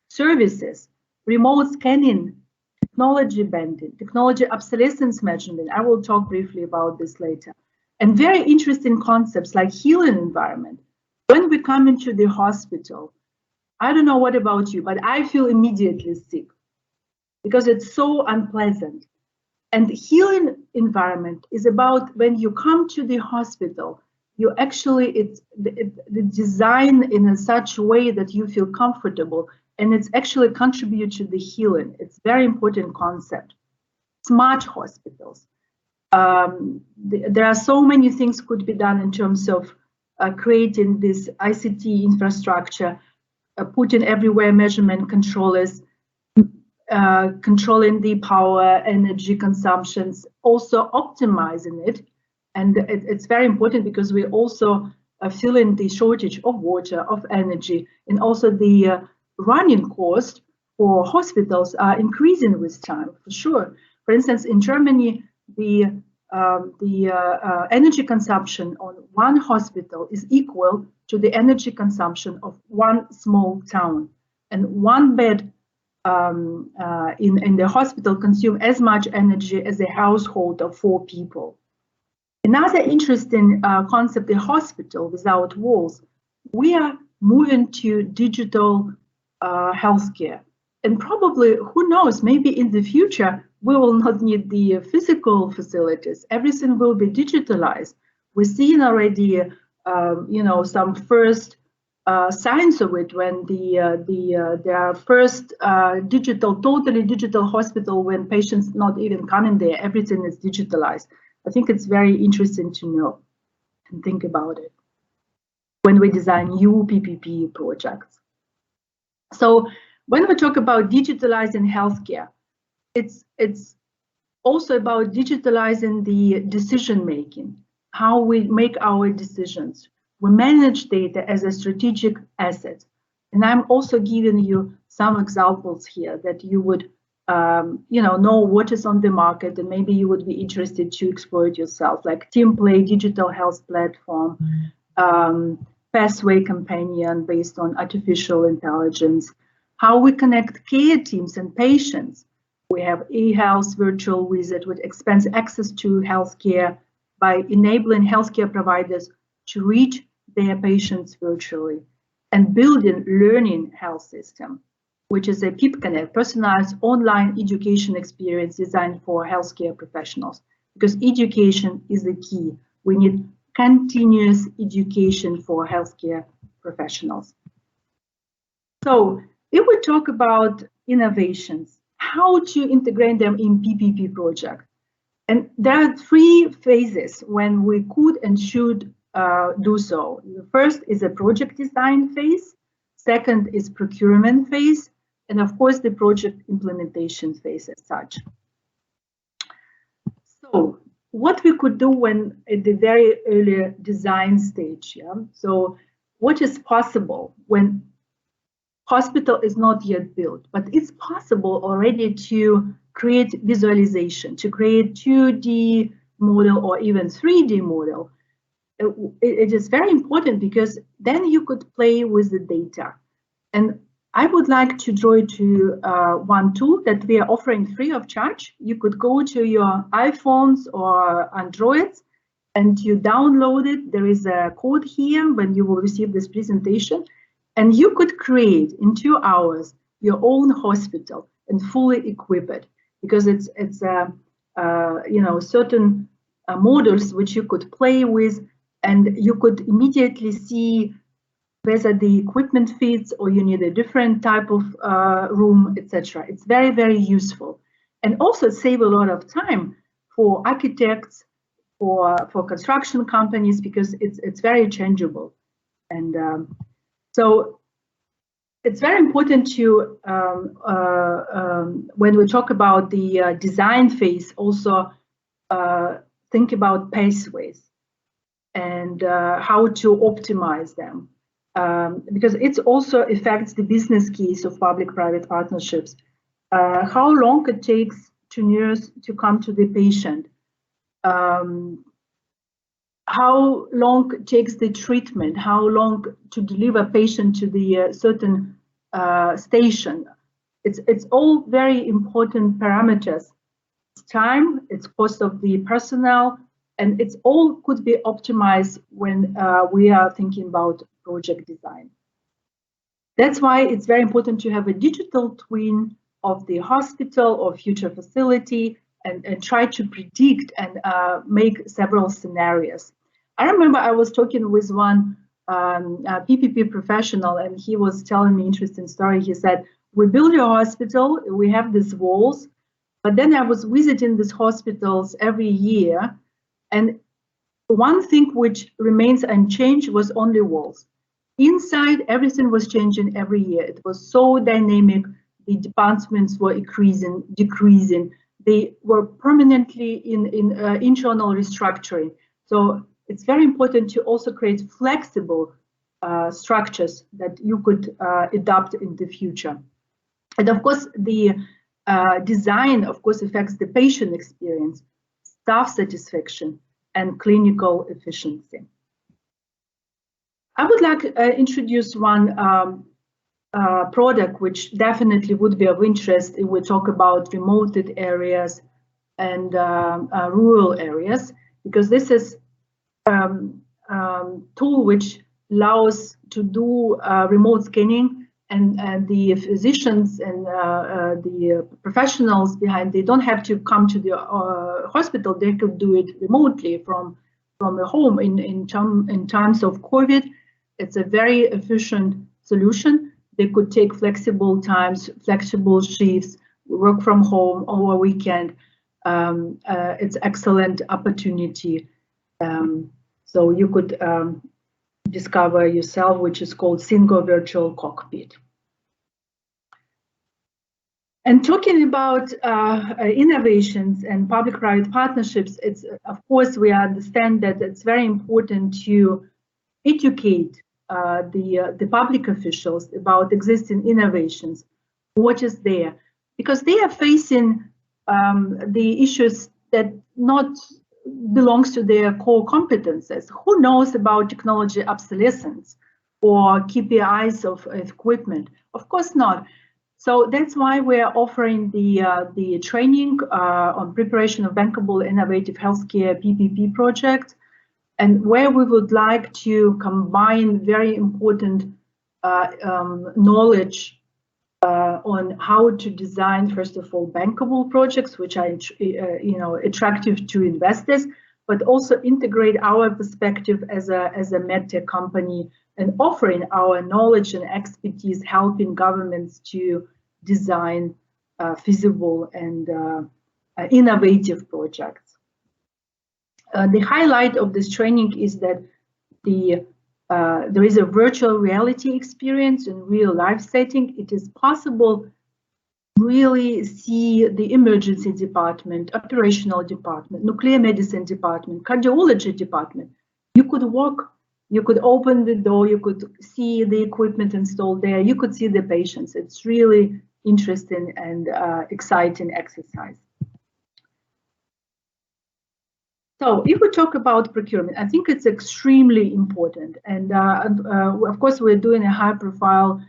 services, remote scanning, technology banding, technology obsolescence management. I will talk briefly about this later. And very interesting concepts like healing environment. When we come into the hospital, I don't know what about you, but I feel immediately sick because it's so unpleasant. And healing environment is about when you come to the hospital, you actually, it's the design in such a way that you feel comfortable, and it's actually contribute to the healing. It's very important concept. Smart hospitals. There are so many things could be done in terms of creating this ICT infrastructure, putting everywhere measurement controllers, controlling the power, energy consumptions, also optimizing it. And it's very important because we also feeling the shortage of water, of energy, and also the running cost for hospitals are increasing with time, for sure. For instance, in Germany, the energy consumption on one hospital is equal to the energy consumption of one small town, and one bed in the hospital consume as much energy as a household of 4 people. Another interesting concept, the hospital without walls. We are moving to digital healthcare, and probably, who knows, maybe in the future we will not need the physical facilities. Everything will be digitalized. We're seeing already, some first signs of it when there first totally digital hospital when patients not even coming there, everything is digitalized. I think it's very interesting to know and think about it when we design new PPP projects. So when we talk about digitalizing healthcare, it's also about digitalizing the decision making, how we make our decisions. We manage data as a strategic asset. And I'm also giving you some examples here that you would know what is on the market, and maybe you would be interested to explore it yourself, like TeamPlay, digital health platform, Pathway Companion based on artificial intelligence, how we connect care teams and patients. We have eHealth virtual visit, which expands access to healthcare by enabling healthcare providers to reach their patients virtually, and building learning health system, which is a PIP Connect, personalized online education experience designed for healthcare professionals, because education is the key. We need continuous education for healthcare professionals. So if we talk about innovations, how to integrate them in PPP project. And there are 3 phases when we could and should do so. The first is a project design phase. Second is procurement phase. And of course, the project implementation phase as such. So what we could do when at the very early design stage, yeah? So what is possible when hospital is not yet built, but it's possible already to create visualization, to create 2D model or even 3D model. It is very important because then you could play with the data. And I would like to draw you to one tool that we are offering free of charge. You could go to your iPhones or Androids and you download it. There is a code here when you will receive this presentation. And you could create in 2 hours your own hospital and fully equip it, because it's certain models which you could play with, and you could immediately see whether the equipment fits or you need a different type of room, etc. It's very, very useful, and also save a lot of time for architects, for construction companies, because it's very changeable. And so it's very important to, when we talk about the design phase, also think about pathways and how to optimize them, because it also affects the business case of public-private partnerships. How long it takes to nurse to come to the patient, how long it takes the treatment, how long to deliver patient to the certain station. It's all very important parameters. It's time, it's cost of the personnel, and it's all could be optimized when we are thinking about project design. That's why it's very important to have a digital twin of the hospital or future facility, and try to predict and make several scenarios. I remember I was talking with one PPP professional, and he was telling me an interesting story. He said, we build a hospital, we have these walls, but then I was visiting these hospitals every year, and one thing which remains unchanged was only walls. Inside, everything was changing every year. It was so dynamic. The departments were decreasing. They were permanently in internal restructuring. So it's very important to also create flexible structures that you could adapt in the future. And of course, the design, of course, affects the patient experience, staff satisfaction, and clinical efficiency. I would like to introduce one product which definitely would be of interest if we talk about remote areas and rural areas, because this is tool which allows to do remote scanning, and the physicians and the professionals behind, they don't have to come to the hospital. They could do it remotely from a home. In times of COVID, it's a very efficient solution. They could take flexible times, flexible shifts, work from home over a weekend. It's excellent opportunity. So you could discover yourself, which is called Single Virtual Cockpit. And talking about innovations and public-private partnerships, it's, of course, we understand that it's very important to educate the public officials about existing innovations, what is there. because they are facing the issues that not belongs to their core competences. Who knows about technology obsolescence or KPIs of equipment? Of course not. So that's why we're offering the training on preparation of bankable innovative healthcare PPP project, and where we would like to combine very important knowledge on how to design, first of all, bankable projects, which are attractive to investors, but also integrate our perspective as a medtech company and offering our knowledge and expertise, helping governments to design feasible and innovative projects. The highlight of this training is that there is a virtual reality experience in real life setting. It is possible really see the emergency department, operational department, nuclear medicine department, cardiology department. You could walk, you could open the door, you could see the equipment installed there, you could see the patients. It's really interesting and exciting exercise. So if we talk about procurement, I think it's extremely important. And of course, we're doing a high profile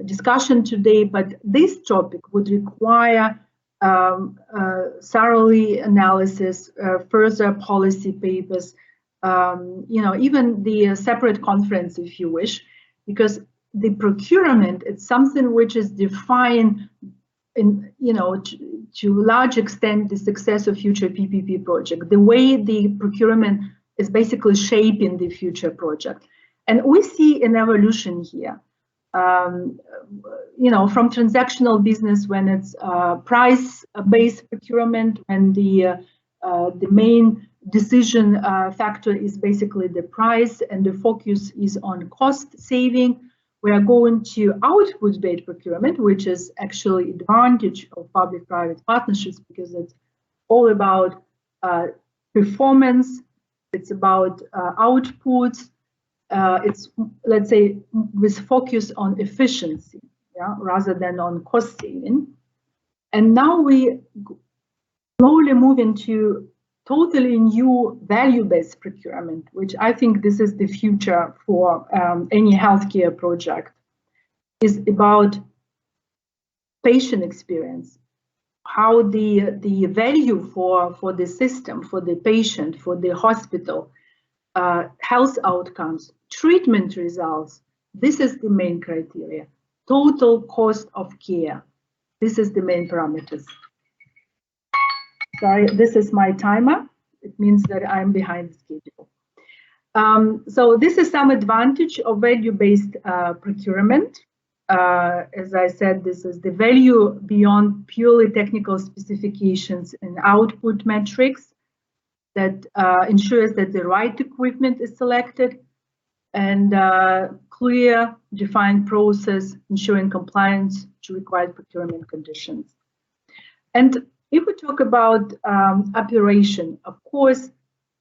discussion today, but this topic would require thoroughly analysis, further policy papers, even the separate conference, if you wish, because the procurement, it's something which is defined in, to a large extent, the success of future PPP project, the way the procurement is basically shaping the future project. And we see an evolution here, from transactional business, when it's price-based procurement, and the main decision factor is basically the price and the focus is on cost saving. We are going to output-based procurement, which is actually advantage of public-private partnerships, because it's all about performance, it's about output, it's, let's say, with focus on efficiency, rather than on cost saving. And now we slowly move into totally new value-based procurement, which I think this is the future for any healthcare project, is about patient experience, how the value for the system, for the patient, for the hospital, health outcomes, treatment results, this is the main criteria. Total cost of care, this is the main parameters. Sorry, this is my timer. It means that I'm behind the schedule. So this is some advantage of value-based procurement. As I said, this is the value beyond purely technical specifications and output metrics that ensures that the right equipment is selected, and clear, defined process ensuring compliance to required procurement conditions. And if we talk about operation, of course,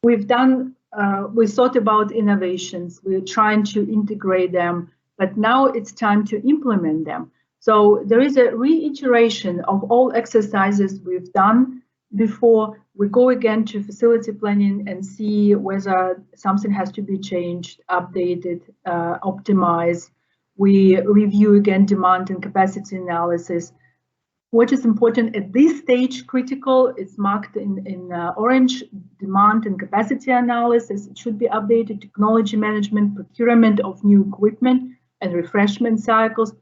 we thought about innovations, we're trying to integrate them, but now it's time to implement them. So there is a reiteration of all exercises we've done before. We go again to facility planning and see whether something has to be changed, updated, optimized. We review again demand and capacity analysis. What is important at this stage, critical, it's marked in orange, demand and capacity analysis. It should be updated, technology management, procurement of new equipment and refreshment cycles,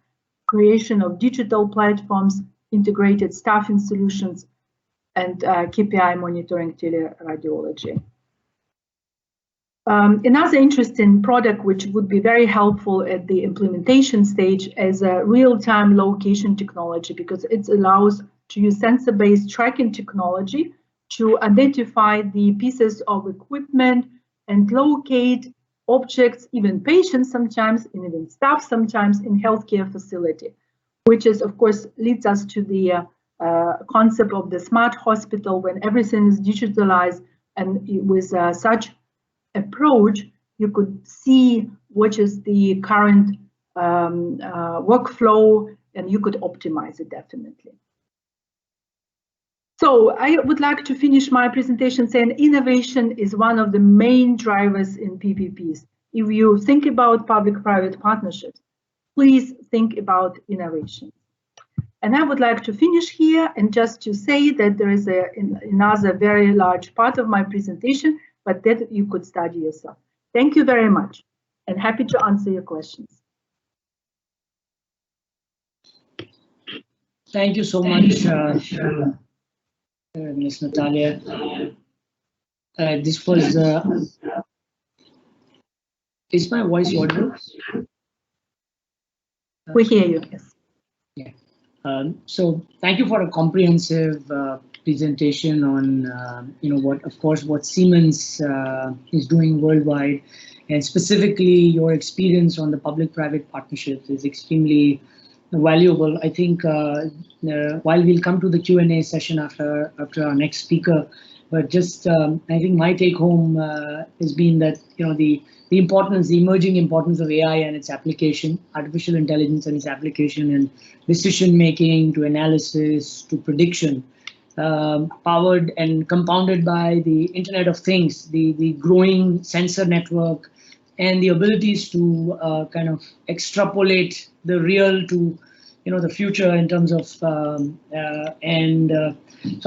creation of digital platforms, integrated staffing solutions, and KPI monitoring teleradiology. Another interesting product which would be very helpful at the implementation stage is a real-time location technology, because it allows to use sensor-based tracking technology to identify the pieces of equipment and locate objects, even patients sometimes, and even staff sometimes in healthcare facility, which is, of course, leads us to the concept of the smart hospital, when everything is digitalized, and with such approach, you could see what is the current workflow, and you could optimize it definitely. So I would like to finish my presentation saying innovation is one of the main drivers in PPPs. If you think about public-private partnerships, please think about innovation. And I would like to finish here and just to say that there is another very large part of my presentation, but that you could study yourself. Thank you very much and happy to answer your questions. Thank you so much, Ms. Natalia. This was, is my voice audible? We hear you, yes. Yeah. So thank you for a comprehensive presentation on, what Siemens is doing worldwide, and specifically your experience on the public-private partnerships is extremely valuable. I think while we'll come to the Q&A session after our next speaker, but just I think my take home has been that the emerging importance of AI and its application, artificial intelligence and its application in decision making to analysis to prediction, powered and compounded by the Internet of Things, the growing sensor network, and the abilities to kind of extrapolate the real to the future in terms of so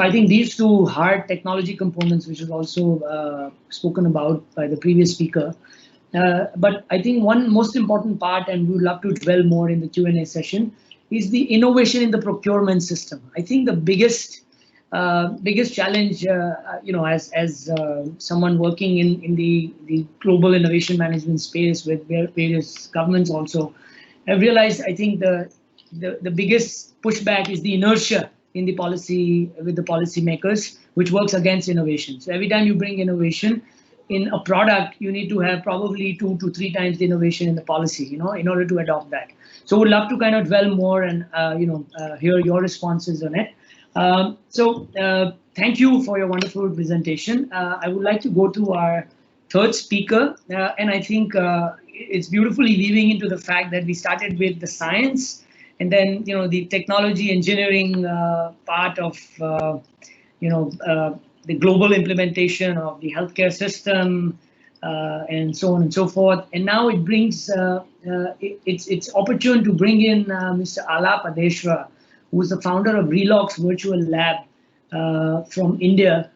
I think these two hard technology components, which is also spoken about by the previous speaker. But I think one most important part, and we would love to dwell more in the Q&A session, is the innovation in the procurement system. I think the biggest challenge, as someone working in the global innovation management space with various governments also, I've realized I think the biggest pushback is the inertia in the policy with the policymakers, which works against innovation. So every time you bring innovation in a product, you need to have probably 2 to 3 times the innovation in the policy, in order to adopt that. So we'd love to kind of dwell more and hear your responses on it. Thank you for your wonderful presentation. I would like to go to our third speaker, and I think it's beautifully weaving into the fact that we started with the science, and then the technology engineering part of the global implementation of the healthcare system, and so on and so forth. And now it brings it's opportune to bring in Mr. Alap Adeshwar, who is the founder of Relox Virtual Lab from India.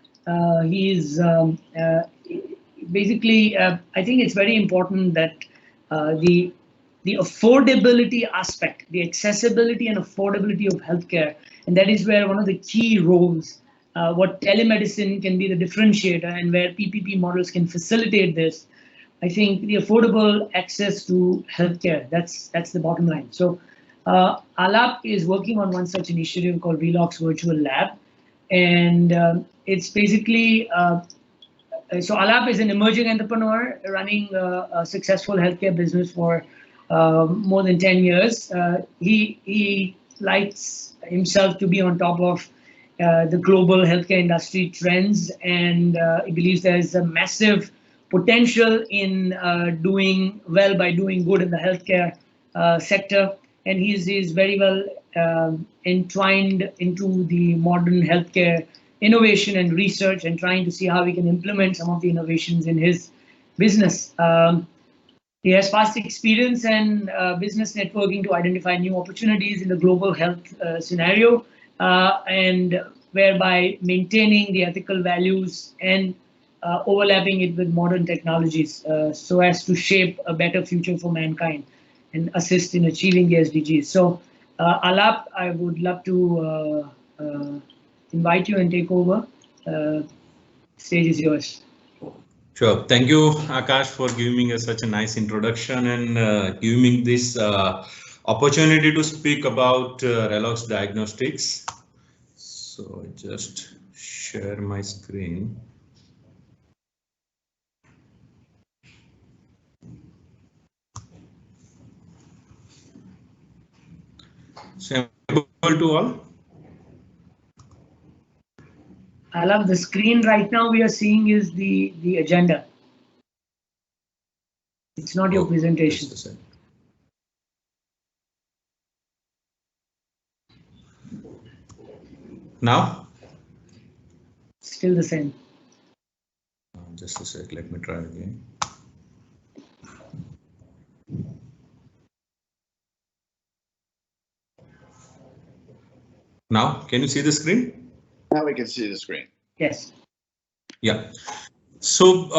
He is basically, I think it's very important that the affordability aspect, the accessibility and affordability of healthcare, and that is where one of the key roles, what telemedicine can be the differentiator, and where PPP models can facilitate this. I think the affordable access to healthcare, that's the bottom line. So Alap is working on one such initiative called Relox Virtual Lab, and it's basically so Alap is an emerging entrepreneur running a successful healthcare business for more than 10 years. He likes himself to be on top of the global healthcare industry trends, and he believes there is a massive potential in doing well by doing good in the healthcare sector, and he's very well entwined into the modern healthcare innovation and research, and trying to see how we can implement some of the innovations in his business. He has past experience and business networking to identify new opportunities in the global health scenario, and whereby maintaining the ethical values and overlapping it with modern technologies, so as to shape a better future for mankind and assist in achieving the SDGs. So Alap, I would love to invite you and take over. Stage is yours. Sure. Thank you, Akash, for giving me such a nice introduction and giving me this opportunity to speak about Relox Diagnostics. So just share my screen. So am I able to all? I love the screen right now we are seeing is the agenda. It's not your presentation. Now? Still the same. Just a sec, let me try again. Now, can you see the screen? Now we can see the screen. Yes. Yeah. So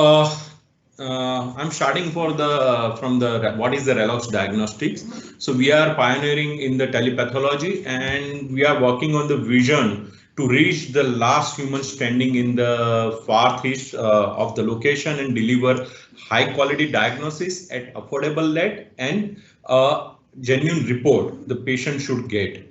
I'm starting from the what is the RELOX diagnostics. So we are pioneering in the telepathology, and we are working on the vision to reach the last human standing in the far east of the location and deliver high quality diagnosis at affordable rate and genuine report the patient should get.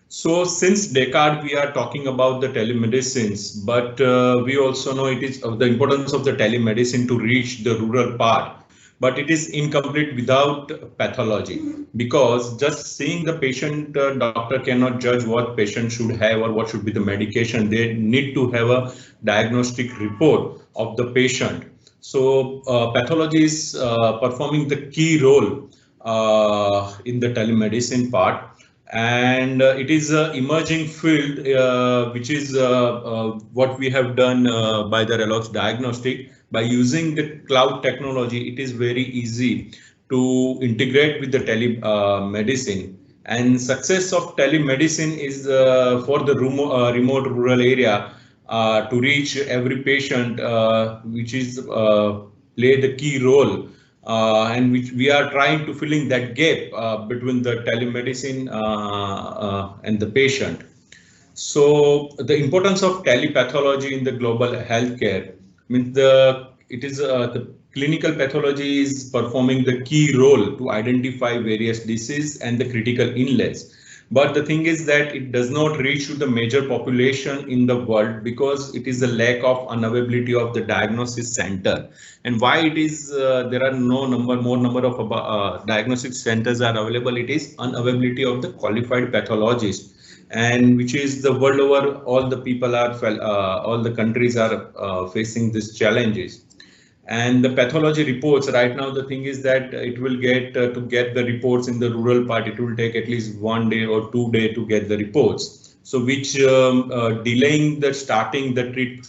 So since Descartes, we are talking about the telemedicines, but we also know it is of the importance of the telemedicine to reach the rural part, but it is incomplete without pathology, because just seeing the patient, doctor cannot judge what patient should have or what should be the medication. They need to have a diagnostic report of the patient. So pathology is performing the key role in the telemedicine part. And it is an emerging field, which is what we have done by the RELOX diagnostic. By using the cloud technology, it is very easy to integrate with the telemedicine. And success of telemedicine is for the remote rural area to reach every patient, which is play the key role. And which we are trying to filling that gap between the telemedicine and the patient. So the importance of telepathology in the global healthcare means the clinical pathology is performing the key role to identify various diseases and the critical illness. But the thing is that it does not reach to the major population in the world because it is a lack of unavailability of the diagnosis center. And why it is there are more number of diagnostic centers are available, it is unavailability of the qualified pathologist, and which is the world over, all the people are all the countries are facing these challenges. And the pathology reports right now, the thing is that it will get to get the reports in the rural part, it will take at least 1 day or 2 days to get the reports. So which delaying the starting the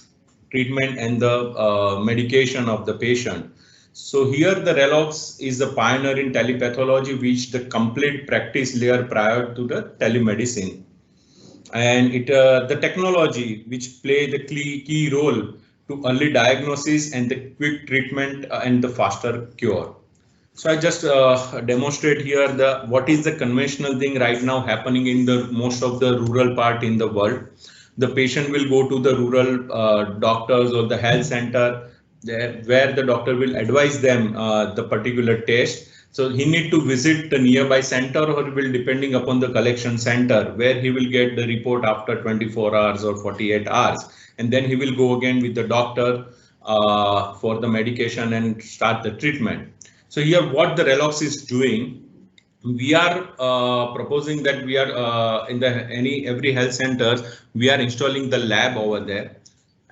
treatment and the medication of the patient. So here the RELOX is a pioneer in telepathology, which the complete practice layer prior to the telemedicine. And it the technology which play the key role to early diagnosis and the quick treatment and the faster cure. So I just demonstrate here what is the conventional thing right now happening in the most of the rural part in the world. The patient will go to the rural doctors or the health center where the doctor will advise them the particular test. So he need to visit the nearby center, or will depending upon the collection center where he will get the report after 24 hours or 48 hours. And then he will go again with the doctor for the medication and start the treatment. So here what the RELOX is doing, we are proposing that we are in every health center, we are installing the lab over there.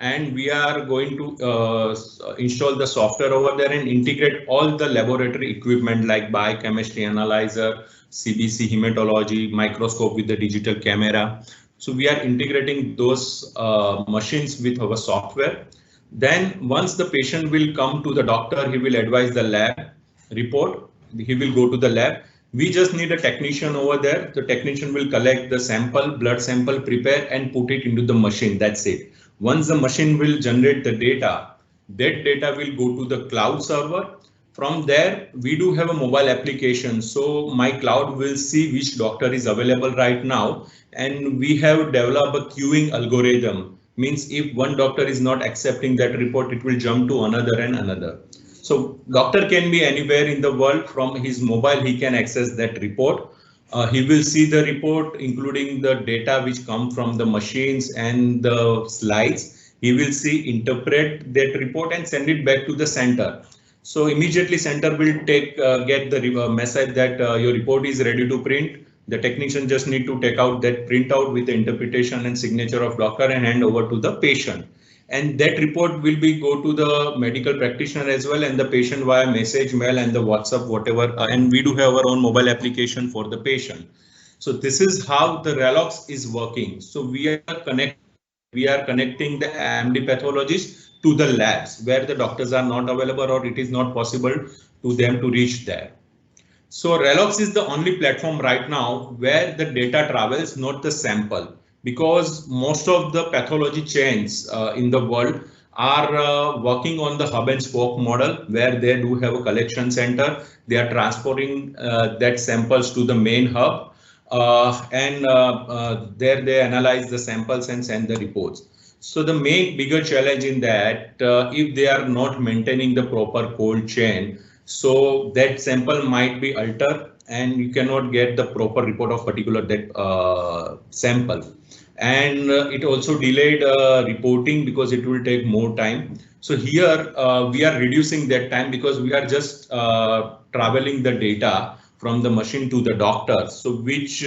And we are going to install the software over there and integrate all the laboratory equipment like biochemistry analyzer, CBC hematology, microscope with the digital camera. So we are integrating those machines with our software. Then once the patient will come to the doctor, he will advise the lab report. He will go to the lab. We just need a technician over there. The technician will collect the sample, blood sample, prepare and put it into the machine. That's it. Once the machine will generate the data, that data will go to the cloud server. From there, we do have a mobile application. So my cloud will see which doctor is available right now. And we have developed a queuing algorithm. Means if one doctor is not accepting that report, it will jump to another and another. So doctor can be anywhere in the world. From his mobile, he can access that report. He will see the report, including the data which come from the machines and the slides. He will see, interpret that report and send it back to the center. So immediately center will get the message that your report is ready to print. The technician just need to take out that printout with the interpretation and signature of doctor and hand over to the patient. And that report will go to the medical practitioner as well, and the patient via message, mail and the WhatsApp, whatever. And we do have our own mobile application for the patient. So this is how the RELOX is working. So we are connected We are connecting the MD pathologists to the labs where the doctors are not available or it is not possible to them to reach there. So Relox is the only platform right now where the data travels, not the sample, because most of the pathology chains in the world are working on the hub and spoke model where they do have a collection center. They are transporting that samples to the main hub and there they analyze the samples and send the reports. So the main bigger challenge in that, if they are not maintaining the proper cold chain, so that sample might be altered and you cannot get the proper report of particular that sample. And it also delayed reporting because it will take more time. So here we are reducing that time because we are just traveling the data from the machine to the doctor. So which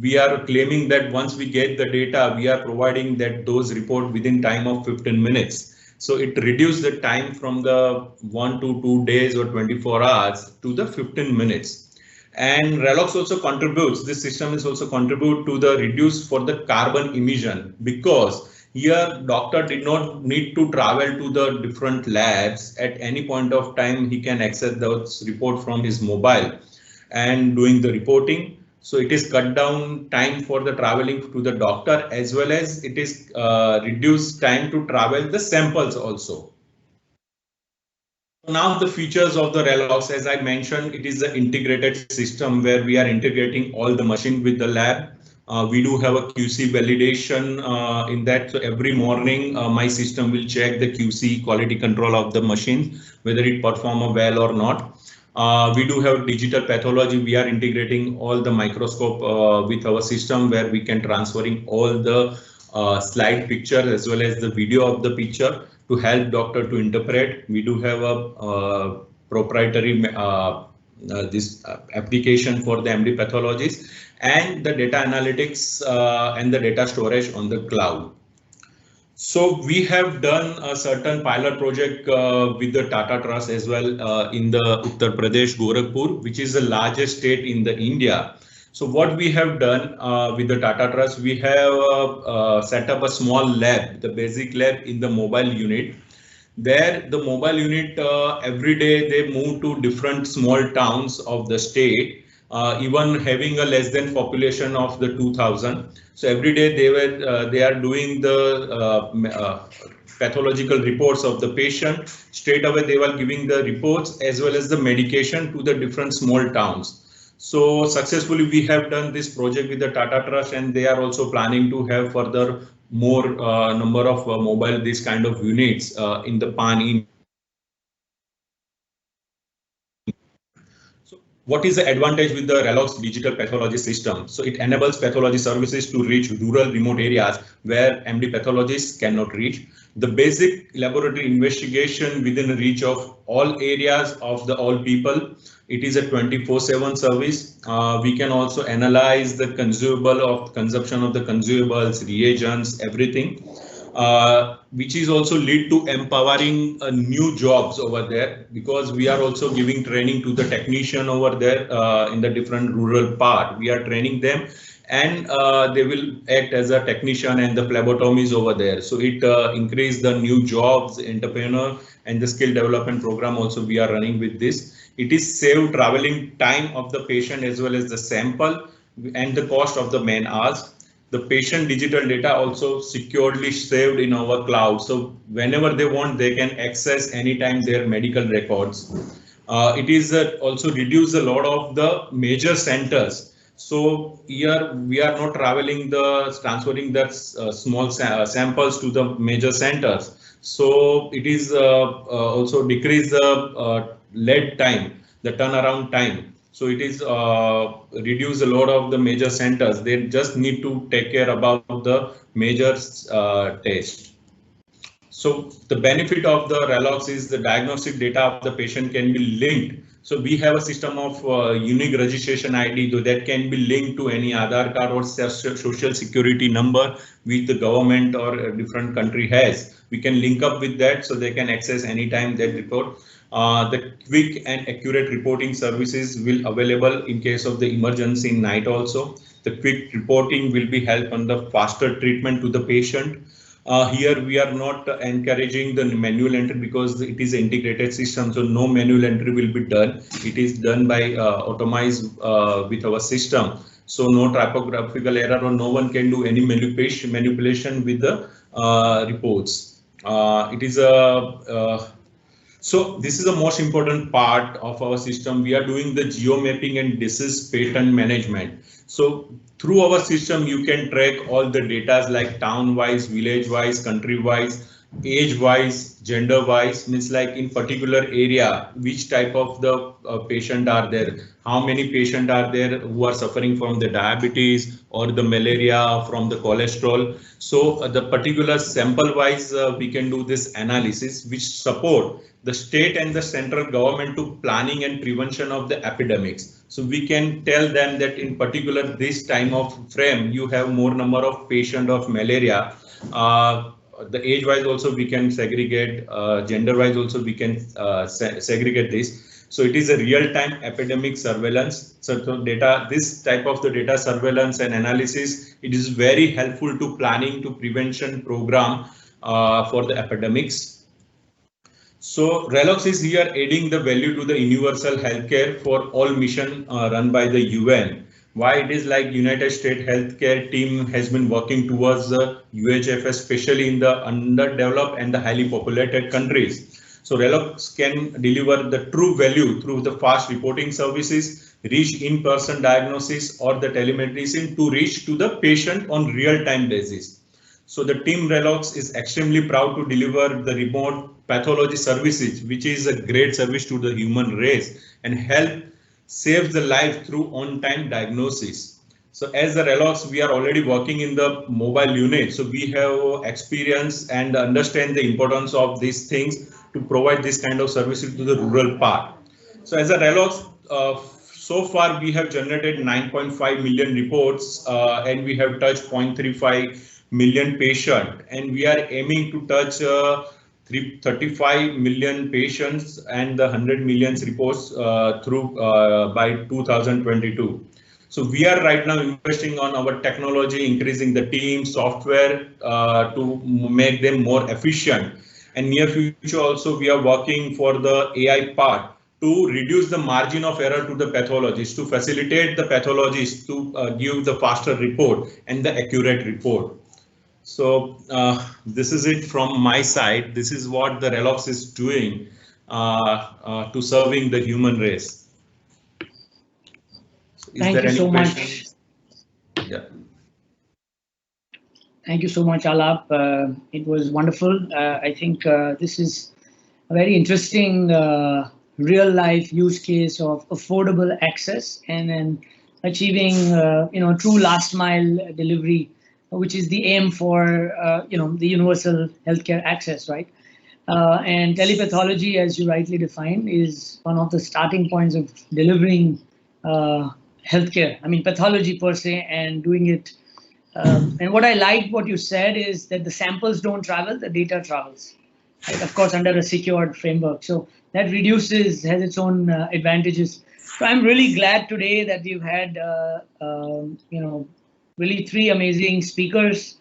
we are claiming that once we get the data, we are providing that those report within time of 15 minutes. So it reduced the time from the 1 to 2 days or 24 hours to the 15 minutes. And Relox also contributes, this system is also contribute to the reduce for the carbon emission, because here doctor did not need to travel to the different labs. At any point of time, he can access those report from his mobile and doing the reporting. So it is cut down time for the traveling to the doctor, as well as it is reduced time to travel the samples also. Now the features of the Relox, as I mentioned, it is an integrated system where we are integrating all the machine with the lab. We do have a QC validation in that. So every morning my system will check the QC quality control of the machine, whether it perform well or not. We do have digital pathology. We are integrating all the microscope with our system where we can transferring all the slide picture as well as the video of the picture to help doctor to interpret. We do have a proprietary this application for the MD pathologists and the data analytics and the data storage on the cloud. So we have done a certain pilot project with the Tata Trust as well in the Uttar Pradesh, Gorakhpur, which is the largest state in the India. So what we have done with the Tata Trust, we have set up a small lab, the basic lab in the mobile unit. There, the mobile unit every day they move to different small towns of the state, even having a less than population of the 2000. So every day they are doing the pathological reports of the patient. Straight away they were giving the reports as well as the medication to the different small towns. So successfully we have done this project with the Tata Trust, and they are also planning to have further more number of mobile this kind of units in the PAN. So what is the advantage with the Relox digital pathology system? So it enables pathology services to reach rural remote areas where MD pathologists cannot reach. The basic laboratory investigation within reach of all areas of the all people. It is a 24/7 service. We can also analyze the consumable of consumption of the consumables, reagents, everything, which is also lead to empowering new jobs over there, because we are also giving training to the technician over there in the different rural part. We are training them, and they will act as a technician and the phlebotomies over there. So it increase the new jobs, entrepreneur, and the skill development program also we are running with this. It is save traveling time of the patient as well as the sample and the cost of the man hours. The patient digital data also securely saved in our cloud. So whenever they want, they can access anytime their medical records. It is also reduce a lot of the major centers. So here we are not transferring the small samples to the major centers. So it is also decrease the lead time, the turnaround time. So it is reduce a lot of the major centers. They just need to take care about the major test. So the benefit of the Relox is the diagnostic data of the patient can be linked. So we have a system of unique registration ID that can be linked to any Aadhaar card or social security number which the government or a different country has. We can link up with that so they can access anytime that report. The quick and accurate reporting services will available in case of the emergency in night also. The quick reporting will be help on the faster treatment to the patient. Here we are not encouraging the manual entry because it is an integrated system, so no manual entry will be done. It is done by automized with our system. So no typographical error, or no one can do any manipulation with the reports. It is a so this is the most important part of our system. We are doing the geo mapping and disease pattern management. So through our system, you can track all the data like town wise, village wise, country wise, age wise, gender wise, means like in particular area, which type of the patient are there, how many patients are there who are suffering from the diabetes or the malaria, from the cholesterol. So the particular sample wise, we can do this analysis, which support the state and the central government to planning and prevention of the epidemics. So we can tell them that in particular this time of frame, you have more number of patient of malaria. The age wise also we can segregate, gender wise also we can segregate this. So it is a real time epidemic surveillance. So data, this type of the data surveillance and analysis, it is very helpful to planning to prevention program for the epidemics. So RELOX is here adding the value to the universal healthcare for all mission run by the UN. Why it is like United States healthcare team has been working towards the UHF, especially in the underdeveloped and the highly populated countries. So RELOX can deliver the true value through the fast reporting services, reach in-person diagnosis or the telemedicine to reach to the patient on real-time basis. So the team RELOX is extremely proud to deliver the remote pathology services, which is a great service to the human race and help save the life through on-time diagnosis. So as the RELOX, we are already working in the mobile unit. So we have experience and understand the importance of these things to provide this kind of services to the rural part. So as a RELOX, so far we have generated 9.5 million reports and we have touched 0.35 million patients, and we are aiming to touch 35 million patients and the 100 million reports through by 2022. So we are right now investing on our technology, increasing the team software to make them more efficient. And near future also we are working for the AI part to reduce the margin of error to the pathologists, to facilitate the pathologists to give the faster report and the accurate report. So this is it from my side. This is what the RELOX is doing to serving the human race. Thank you so much. Yeah. Thank you so much, Alap. It was wonderful. I think this is a very interesting real life use case of affordable access and then achieving true last mile delivery, which is the aim for the universal healthcare access, right? And telepathology, as you rightly defined, is one of the starting points of delivering healthcare. I mean, pathology per se, and doing it. And what I liked what you said is that the samples don't travel, the data travels, right? Of course, under a secured framework. So that has its own advantages. So I'm really glad today that we've had, really three amazing speakers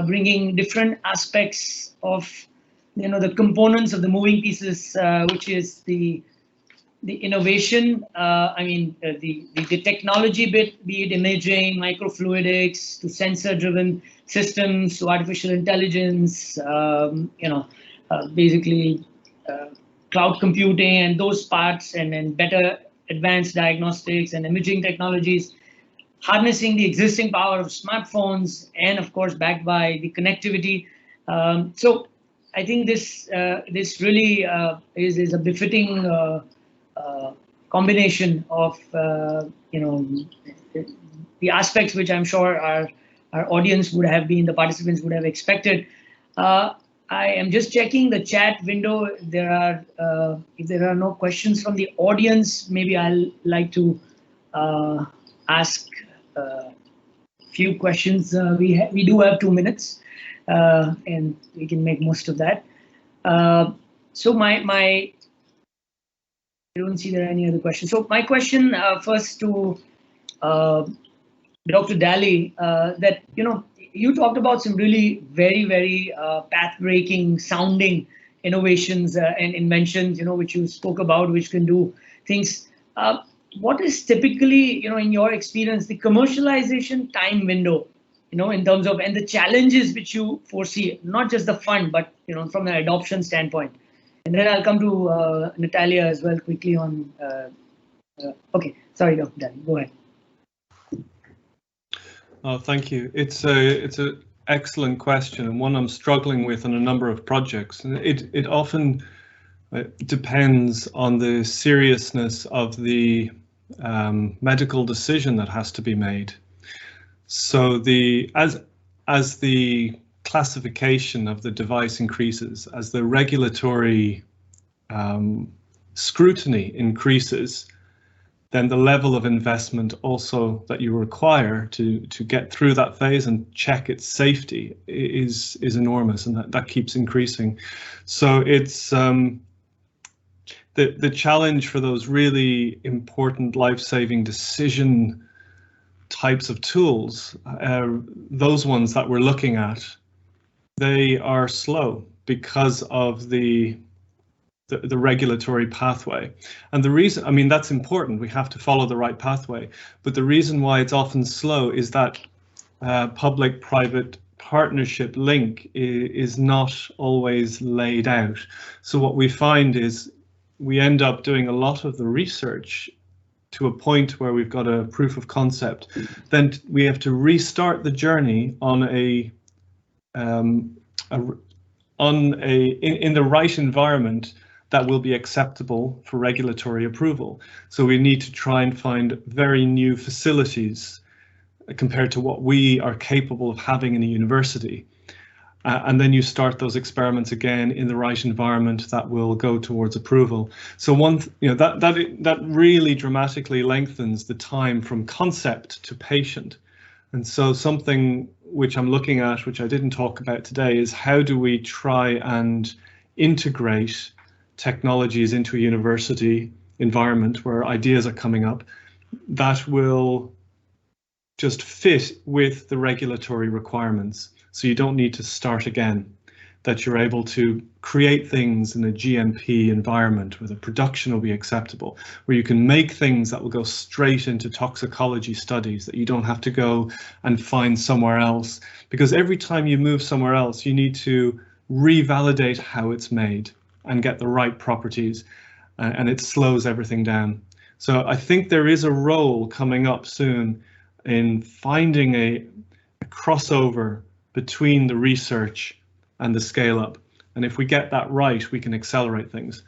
bringing different aspects of the components of the moving pieces, which is the innovation, the technology bit, be it imaging, microfluidics, to sensor-driven systems, to artificial intelligence, basically cloud computing and those parts, and then better advanced diagnostics and imaging technologies, harnessing the existing power of smartphones, and of course backed by the connectivity. So I think this really is a befitting combination of the aspects which I'm sure our audience would have been, the participants would have expected. I am just checking the chat window. If there are no questions from the audience, maybe I'll like to ask a few questions. We do have 2 minutes, and we can make most of that. So I don't see there are any other questions. So my question first to Dr. Daly, that, you talked about some really very path-breaking sounding innovations and inventions, which you spoke about, which can do things. What is typically, in your experience, the commercialization time window, in terms of, and the challenges which you foresee, not just the fund, but, from an adoption standpoint? And then I'll come to Natalia as well quickly on, okay, sorry, Dr. Daly, go ahead. Oh, thank you. It's an excellent question, and one I'm struggling with on a number of projects. And it often depends on the seriousness of the medical decision that has to be made. So as the classification of the device increases, as the regulatory scrutiny increases, then the level of investment also that you require to get through that phase and check its safety is enormous, and that keeps increasing. So it's the challenge for those really important life-saving decision types of tools, those ones that we're looking at, they are slow because of the regulatory pathway. And the reason, I mean, that's important, we have to follow the right pathway, but the reason why it's often slow is that public-private partnership link is not always laid out. So what we find is we end up doing a lot of the research to a point where we've got a proof of concept. Then we have to restart the journey on in the right environment that will be acceptable for regulatory approval. So we need to try and find very new facilities compared to what we are capable of having in a university. And then you start those experiments again in the right environment that will go towards approval. So that really dramatically lengthens the time from concept to patient. And so something which I'm looking at, which I didn't talk about today, is how do we try and integrate technologies into a university environment where ideas are coming up that will just fit with the regulatory requirements. So you don't need to start again, that you're able to create things in a GMP environment where the production will be acceptable, where you can make things that will go straight into toxicology studies, that you don't have to go and find somewhere else. Because every time you move somewhere else, you need to revalidate how it's made and get the right properties, and it slows everything down. So I think there is a role coming up soon in finding a crossover between the research and the scale up. And if we get that right, we can accelerate things.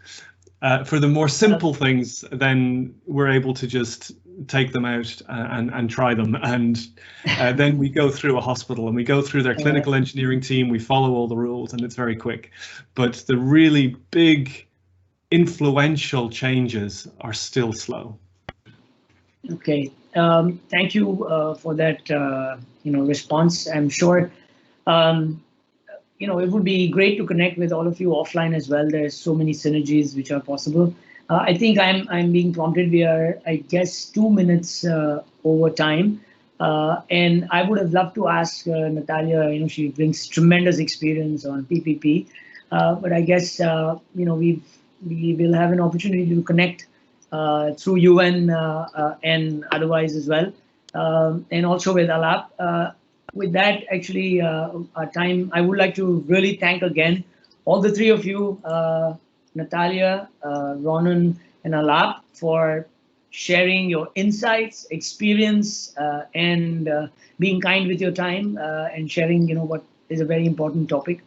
For the more simple things, then we're able to just take them out and try them. And then we go through a hospital and we go through their clinical engineering team, we follow all the rules, and it's very quick. But the really big influential changes are still slow. Okay, thank you for that response. I'm sure it would be great to connect with all of you offline as well. There's so many synergies which are possible. I think I'm being prompted. We are, I guess, 2 minutes over time, and I would have loved to ask Natalia. She brings tremendous experience on PPP, but I guess we will have an opportunity to connect through UN and otherwise as well, and also with Alap. With that, actually, our time, I would like to really thank again all the three of you, Natalia, Ronan, and Alap, for sharing your insights, experience, and being kind with your time, and sharing, what is a very important topic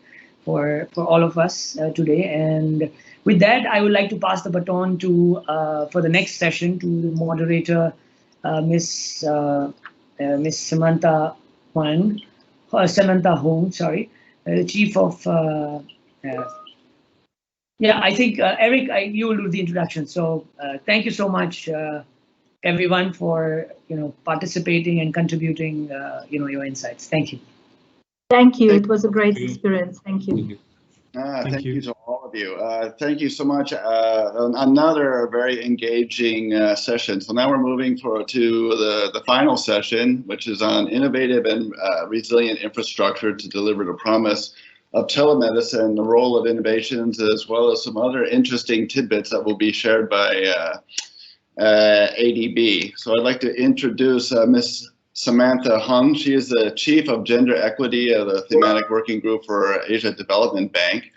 for all of us today. And with that, I would like to pass the baton to for the next session to the moderator, Miss Samantha Hong, sorry, Chief of. I think Eric, you will do the introduction. So thank you so much, everyone, for participating and contributing, your insights. Thank you. Thank you. It was a great experience. Thank you. Thank you to all of of you. Thank you so much. Another very engaging session. So now we're moving to the final session, which is on innovative and resilient infrastructure to deliver the promise of telemedicine, the role of innovations, as well as some other interesting tidbits that will be shared by ADB. So I'd like to introduce Ms. Samantha Hung. She is the Chief of Gender Equity of the Thematic Working Group for Asia Development Bank.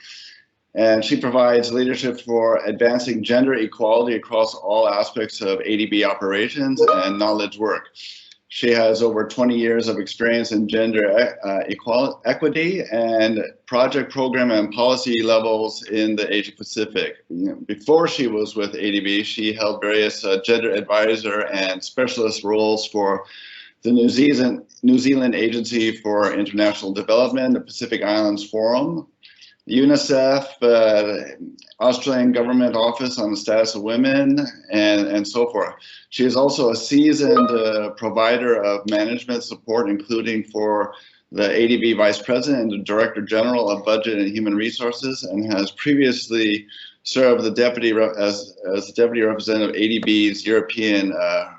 And she provides leadership for advancing gender equality across all aspects of ADB operations and knowledge work. She has over 20 years of experience in gender equity and project, program, and policy levels in the Asia Pacific. Before she was with ADB, she held various gender advisor and specialist roles for the New Zealand Agency for International Development, the Pacific Islands Forum, UNICEF, Australian Government Office on the Status of Women, and so forth. She is also a seasoned provider of management support, including for the ADB Vice President and Director General of Budget and Human Resources, and has previously served as the Deputy Representative of ADB's European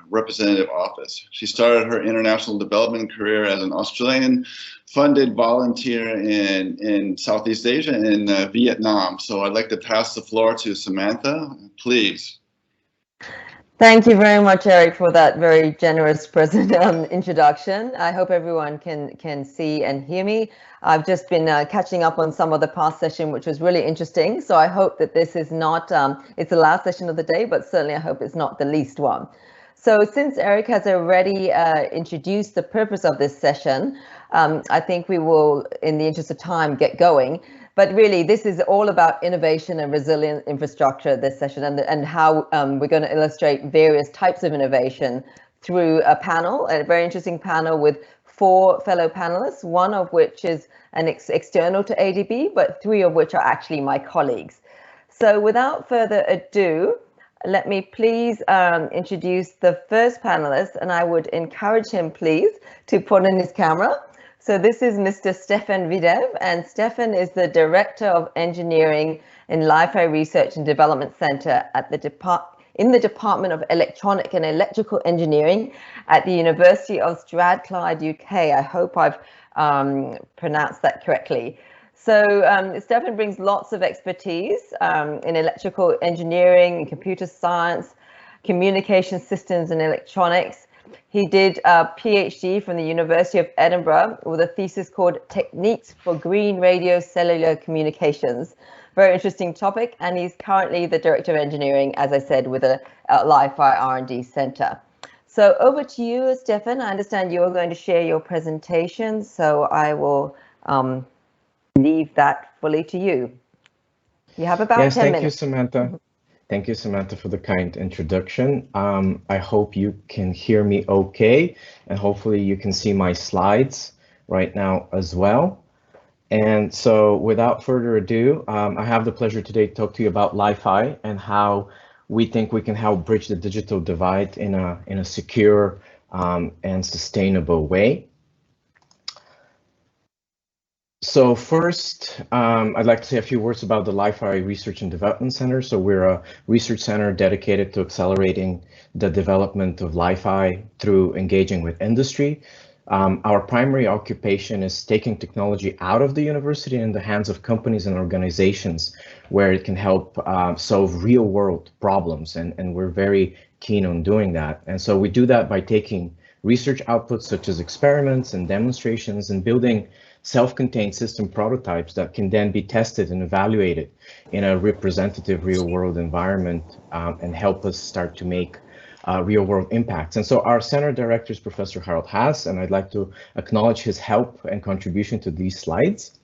Representative Office. She started her international development career as an Australian-funded volunteer in Southeast Asia and Vietnam. So I'd like to pass the floor to Samantha, please. Thank you very much, Eric, for that very generous present introduction. I hope everyone can see and hear me. I've just been catching up on some of the past session, which was really interesting. So I hope that this is not, it's the last session of the day, but certainly I hope it's not the least one. So since Eric has already introduced the purpose of this session, I think we will, in the interest of time, get going. But really, this is all about innovation and resilient infrastructure, this session, and how we're going to illustrate various types of innovation through a panel, a very interesting panel with 4 fellow panelists, one of which is an external to ADB, but 3 of which are actually my colleagues. So without further ado, let me please introduce the first panelist, and I would encourage him, please, to put in his camera. So this is Mr. Stefan Videv, and Stefan is the Director of Engineering in Li-Fi Research and Development Center at in the Department of Electronic and Electrical Engineering at the University of Strathclyde, UK. I hope I've pronounced that correctly. So Stefan brings lots of expertise in electrical engineering and computer science, communication systems and electronics. He did a PhD from the University of Edinburgh with a thesis called Techniques for Green Radio Cellular Communications. Very interesting topic, and he's currently the Director of Engineering, as I said, with a Li-Fi R&D Center. So over to you, Stefan. I understand you're going to share your presentation, so I will leave that fully to you. You have about 10 minutes. Thank you, Samantha. Thank you, Samantha, for the kind introduction. I hope you can hear me okay, and hopefully you can see my slides right now as well. And so without further ado, I have the pleasure today to talk to you about Li-Fi and how we think we can help bridge the digital divide in a secure and sustainable way. So first, I'd like to say a few words about the Li-Fi Research and Development Center. So we're a research center dedicated to accelerating the development of Li-Fi through engaging with industry. Our primary occupation is taking technology out of the university in the hands of companies and organizations where it can help solve real world problems. And we're very keen on doing that. And so we do that by taking research outputs such as experiments and demonstrations and building self-contained system prototypes that can then be tested and evaluated in a representative real-world environment and help us start to make real-world impacts. And so our center director is Professor Harold Haas, and I'd like to acknowledge his help and contribution to these slides.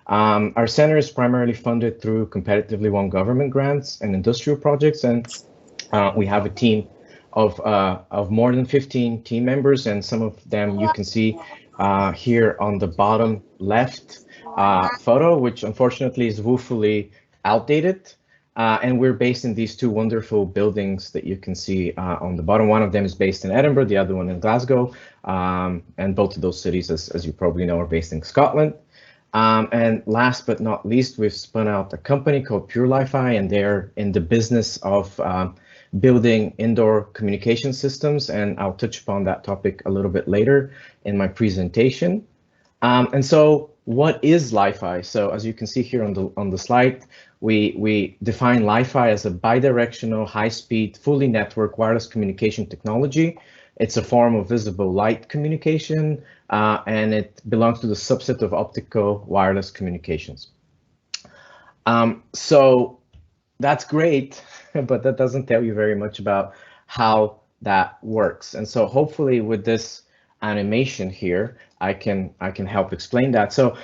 Our center is primarily funded through competitively won government grants and industrial projects, and we have a team of more than 15 team members, and some of them you can see here on the bottom left photo, which unfortunately is woefully outdated. And we're based in these 2 wonderful buildings that you can see on the bottom. One of them is based in Edinburgh, the other one in Glasgow. And both of those cities, as you probably know, are based in Scotland. And last but not least, we've spun out a company called Pure Li-Fi, and they're in the business of building indoor communication systems. And I'll touch upon that topic a little bit later in my presentation. And so what is Li-Fi? So as you can see here on the slide, we define Li-Fi as a bidirectional, high-speed, fully networked wireless communication technology. It's a form of visible light communication, and it belongs to the subset of optical wireless communications. So that's great, but that doesn't tell you very much about how that works. And so hopefully with this animation here, I can help explain that. So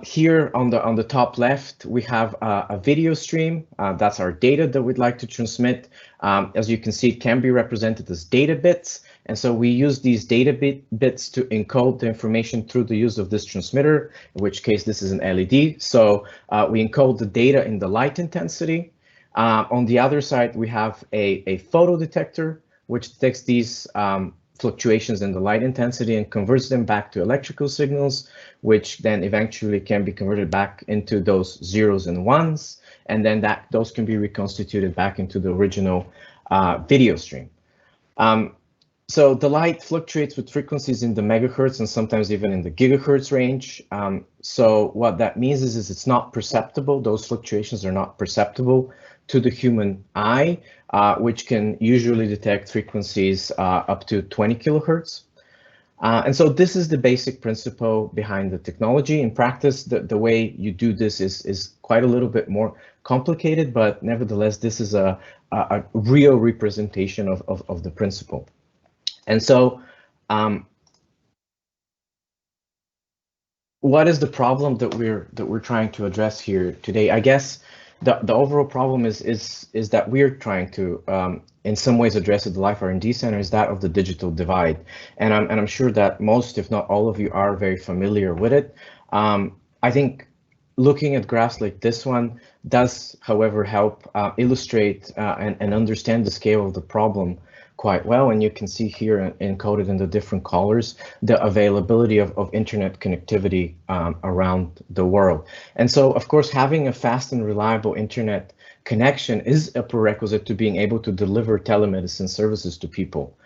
here on the top left, we have a video stream. That's our data that we'd like to transmit. As you can see, it can be represented as data bits. And so we use these data bits to encode the information through the use of this transmitter, in which case this is an LED. So we encode the data in the light intensity. On the other side, we have a photo detector, which detects these fluctuations in the light intensity and converts them back to electrical signals, which then eventually can be converted back into those zeros and ones, and then those can be reconstituted back into the original video stream. So the light fluctuates with frequencies in the megahertz and sometimes even in the gigahertz range. So what that means is it's not perceptible. Those fluctuations are not perceptible to the human eye, which can usually detect frequencies up to 20 kilohertz. And so this is the basic principle behind the technology. In practice, the way you do this is quite a little bit more complicated, but nevertheless, this is a real representation of the principle. And so what is the problem that we're trying to address here today? I guess the overall problem is that we're trying to in some ways address at the Life R&D Center is that of the digital divide. And I'm sure that most, if not all of you, are very familiar with it. I think looking at graphs like this one does, however, help illustrate and understand the scale of the problem quite well. And you can see here encoded in the different colors, the availability of internet connectivity around the world. And so, of course, having a fast and reliable internet connection is a prerequisite to being able to deliver telemedicine services to people.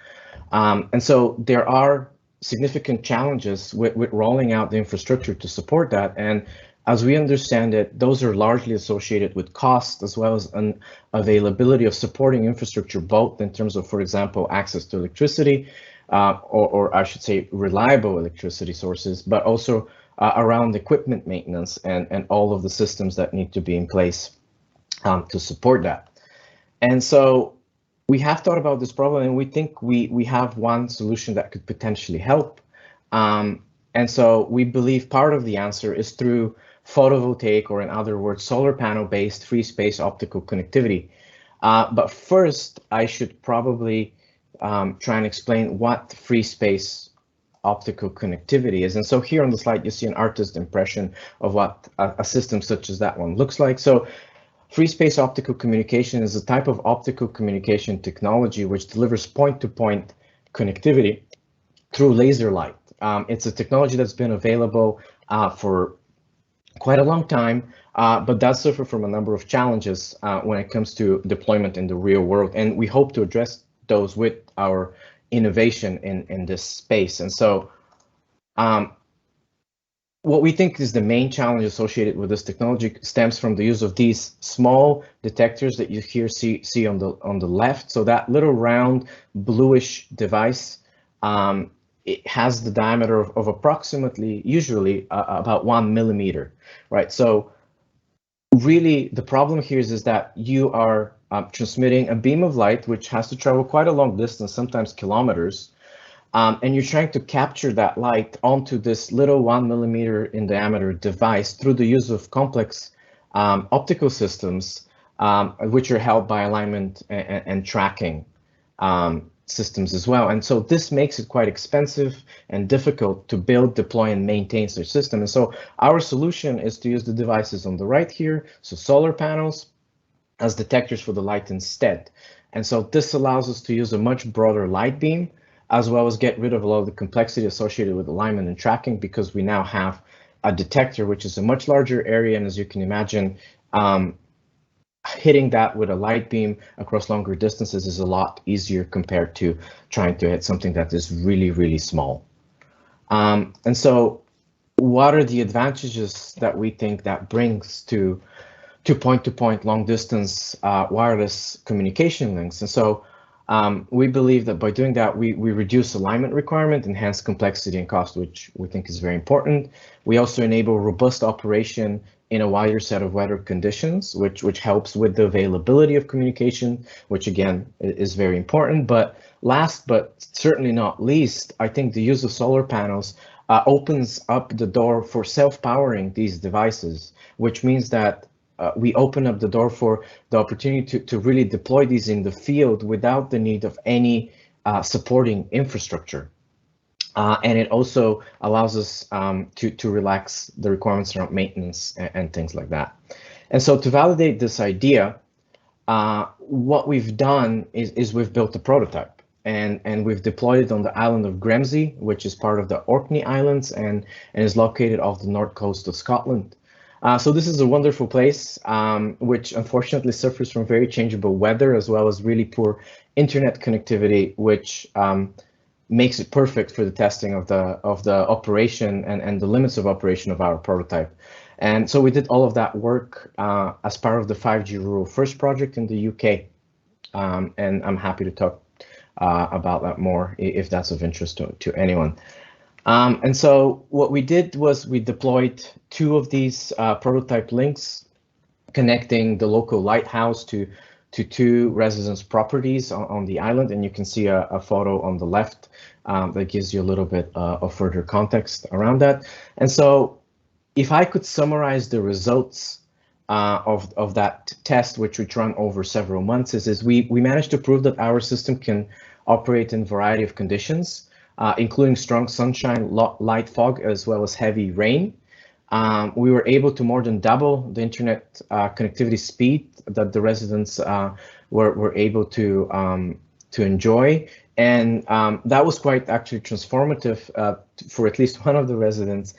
And so there are significant challenges with rolling out the infrastructure to support that. And as we understand it, those are largely associated with cost as well as an availability of supporting infrastructure, both in terms of, for example, access to electricity, or I should say reliable electricity sources, but also around equipment maintenance and all of the systems that need to be in place to support that. And so we have thought about this problem, and we think we have one solution that could potentially help. And so we believe part of the answer is through photovoltaic, or in other words, solar panel based free space optical connectivity. But first, I should probably try and explain what free space optical connectivity is. And so here on the slide, you see an artist's impression of what a system such as that one looks like. So free space optical communication is a type of optical communication technology which delivers point-to-point connectivity through laser light. It's a technology that's been available for quite a long time, but does suffer from a number of challenges when it comes to deployment in the real world. And we hope to address those with our innovation in this space. And so what we think is the main challenge associated with this technology stems from the use of these small detectors that you here see on the left. So that little round bluish device, it has the diameter of approximately, usually about 1 millimeter, right? So really the problem here is that you are transmitting a beam of light which has to travel quite a long distance, sometimes kilometers, and you're trying to capture that light onto this little 1 millimeter in diameter device through the use of complex optical systems, which are held by alignment and tracking systems as well. And so this makes it quite expensive and difficult to build, deploy, and maintain such system. And so our solution is to use the devices on the right here, so solar panels, as detectors for the light instead. And so this allows us to use a much broader light beam, as well as get rid of a lot of the complexity associated with alignment and tracking, because we now have a detector, which is a much larger area, and as you can imagine, hitting that with a light beam across longer distances is a lot easier compared to trying to hit something that is really, really small. And so what are the advantages that we think that brings to point-to-point long-distance wireless communication links? And so we believe that by doing that, we reduce alignment requirement, enhance complexity and cost, which we think is very important. We also enable robust operation in a wider set of weather conditions, which helps with the availability of communication, which again is very important. But last but certainly not least, I think the use of solar panels opens up the door for self-powering these devices, which means that we open up the door for the opportunity to really deploy these in the field without the need of any supporting infrastructure. And it also allows us to relax the requirements around maintenance and things like that. And so to validate this idea, what we've done is we've built a prototype. And we've deployed it on the island of Grimsby, which is part of the Orkney Islands and is located off the north coast of Scotland. So this is a wonderful place, which unfortunately suffers from very changeable weather as well as really poor internet connectivity, which makes it perfect for the testing of the operation and the limits of operation of our prototype. And so we did all of that work as part of the 5G Rural First project in the UK. And I'm happy to talk about that more if that's of interest to anyone. And so what we did was we deployed 2 of these prototype links connecting the local lighthouse to 2 residence properties on the island. And you can see a photo on the left that gives you a little bit of further context around that. And so if I could summarize the results of that test, which we run over several months, is we managed to prove that our system can operate in a variety of conditions, including strong sunshine, light fog, as well as heavy rain. We were able to more than double the internet connectivity speed that the residents were able to enjoy. And that was quite actually transformative for at least one of the residents,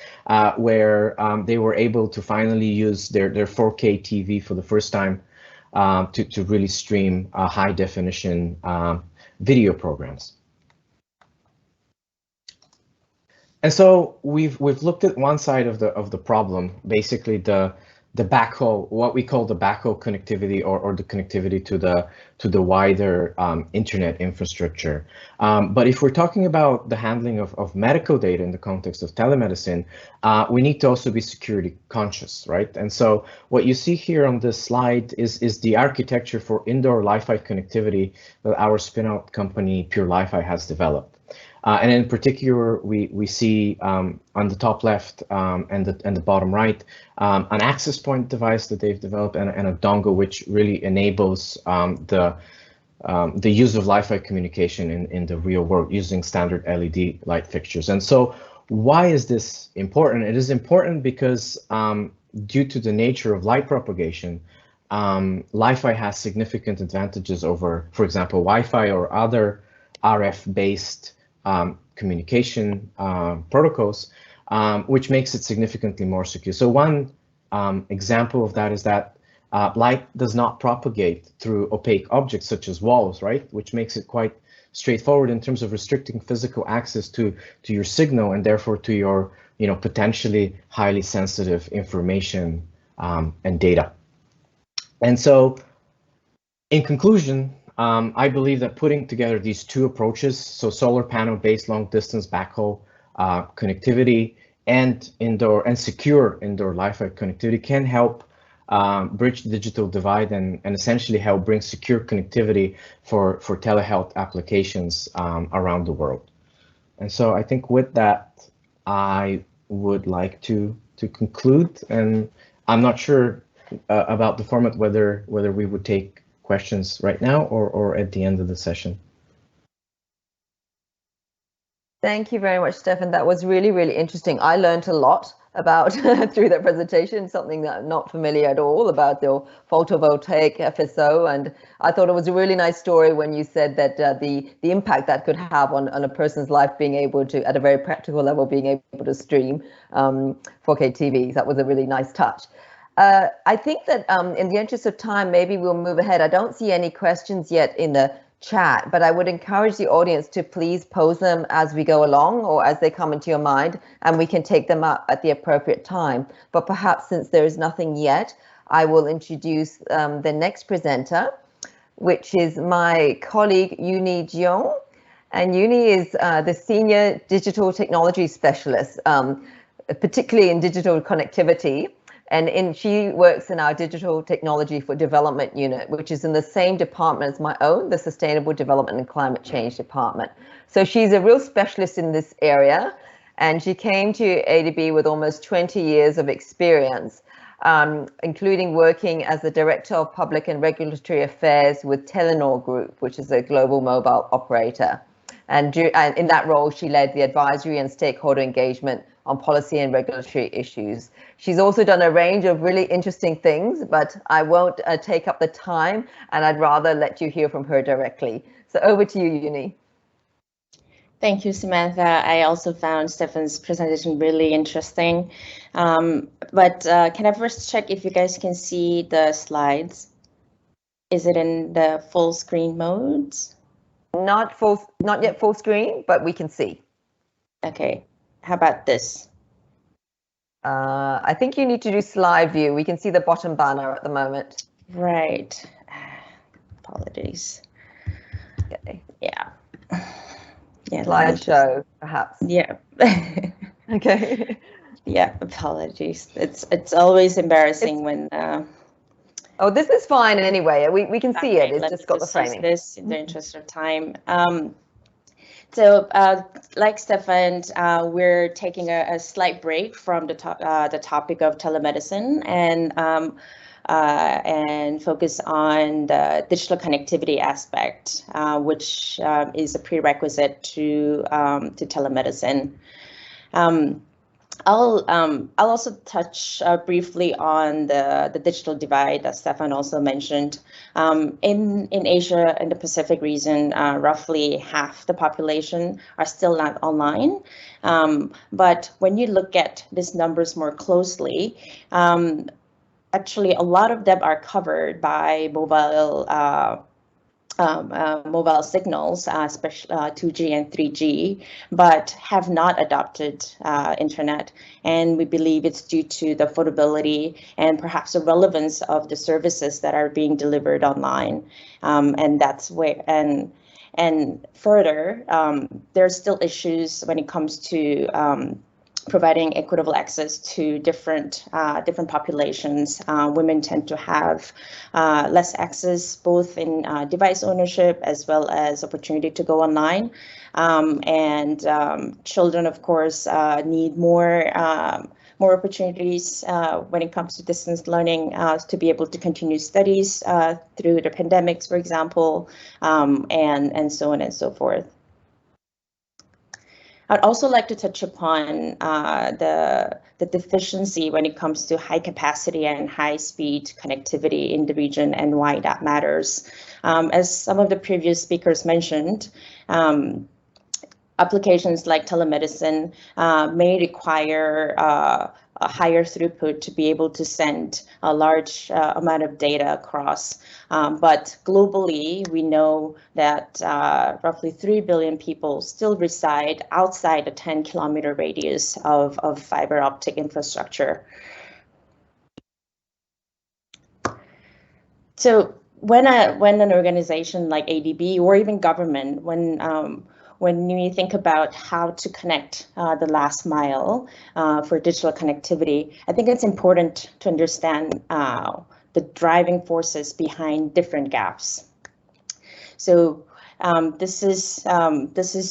where they were able to finally use their 4K TV for the first time to really stream high definition video programs. And so we've looked at one side of the problem, basically the backhaul, what we call the backhaul connectivity or the connectivity to the wider internet infrastructure. But if we're talking about the handling of medical data in the context of telemedicine, we need to also be security conscious, right? And so what you see here on this slide is the architecture for indoor Li-Fi connectivity that our spin-out company Pure Li-Fi has developed. And in particular, we see on the top left and the bottom right an access point device that they've developed and a dongle which really enables the use of Li-Fi communication in the real world using standard LED light fixtures. And so why is this important? It is important because due to the nature of light propagation, Li-Fi has significant advantages over, for example, Wi-Fi or other RF-based communication protocols, which makes it significantly more secure. So one example of that is that light does not propagate through opaque objects such as walls, right? Which makes it quite straightforward in terms of restricting physical access to your signal and therefore to your, potentially highly sensitive information and data. And so in conclusion, I believe that putting together these 2 approaches, so solar panel based long distance backhaul connectivity and secure indoor Li-Fi connectivity can help bridge the digital divide and essentially help bring secure connectivity for telehealth applications around the world. And so I think with that, I would like to conclude, and I'm not sure about the format, whether we would take questions right now or at the end of the session. Thank you very much, Stefan. That was really, really interesting. I learned a lot about through that presentation, something that I'm not familiar at all about the photovoltaic FSO. And I thought it was a really nice story when you said that the impact that could have on a person's life, being able to, at a very practical level, being able to stream 4K TV. That was a really nice touch. I think that in the interest of time, maybe we'll move ahead. I don't see any questions yet in the chat, but I would encourage the audience to please pose them as we go along or as they come into your mind, and we can take them up at the appropriate time. But perhaps since there is nothing yet, I will introduce the next presenter, which is my colleague, Uni Jiong. And Uni is the Senior Digital Technology Specialist, particularly in digital connectivity. And she works in our Digital Technology for Development unit, which is in the same department as my own, the Sustainable Development and Climate Change department. So she's a real specialist in this area, and she came to ADB with almost 20 years of experience, including working as the Director of Public and Regulatory Affairs with Telenor Group, which is a global mobile operator. And in that role, she led the advisory and stakeholder engagement on policy and regulatory issues. She's also done a range of really interesting things, but I won't take up the time, and I'd rather let you hear from her directly. So over to you, Uni. Thank you, Samantha. I also found Stefan's presentation really interesting. But can I first check if you guys can see the slides? Is it in the full screen mode? Not yet full screen, but we can see. Okay. How about this? I think you need to do slide view. We can see the bottom banner at the moment. Right. Apologies. Okay. Yeah. Yeah. Slideshow, perhaps. Yeah. Okay. Yeah. Apologies. It's always embarrassing when. Oh, this is fine anyway. We can see okay, it. It's just got the framing. This in the interest of time. So, like Stefan, we're taking a slight break from the topic of telemedicine and focus on the digital connectivity aspect, which is a prerequisite to telemedicine. I'll also touch briefly on the digital divide that Stefan also mentioned. In Asia and the Pacific region, roughly half the population are still not online. But when you look at these numbers more closely, actually a lot of them are covered by mobile signals, especially 2G and 3G, but have not adopted internet. And we believe it's due to the affordability and perhaps the relevance of the services that are being delivered online. And that's where, and further, there's still issues when it comes to providing equitable access to different populations. Women tend to have less access, both in device ownership as well as opportunity to go online. And children, of course, need more opportunities when it comes to distance learning to be able to continue studies through the pandemics, for example, and so on and so forth. I'd also like to touch upon the deficiency when it comes to high capacity and high speed connectivity in the region and why that matters. As some of the previous speakers mentioned, applications like telemedicine may require a higher throughput to be able to send a large amount of data across. But globally, we know that roughly 3 billion people still reside outside a 10-kilometer radius of fiber optic infrastructure. So when an organization like ADB or even government, when you think about how to connect the last mile for digital connectivity, I think it's important to understand the driving forces behind different gaps. So this is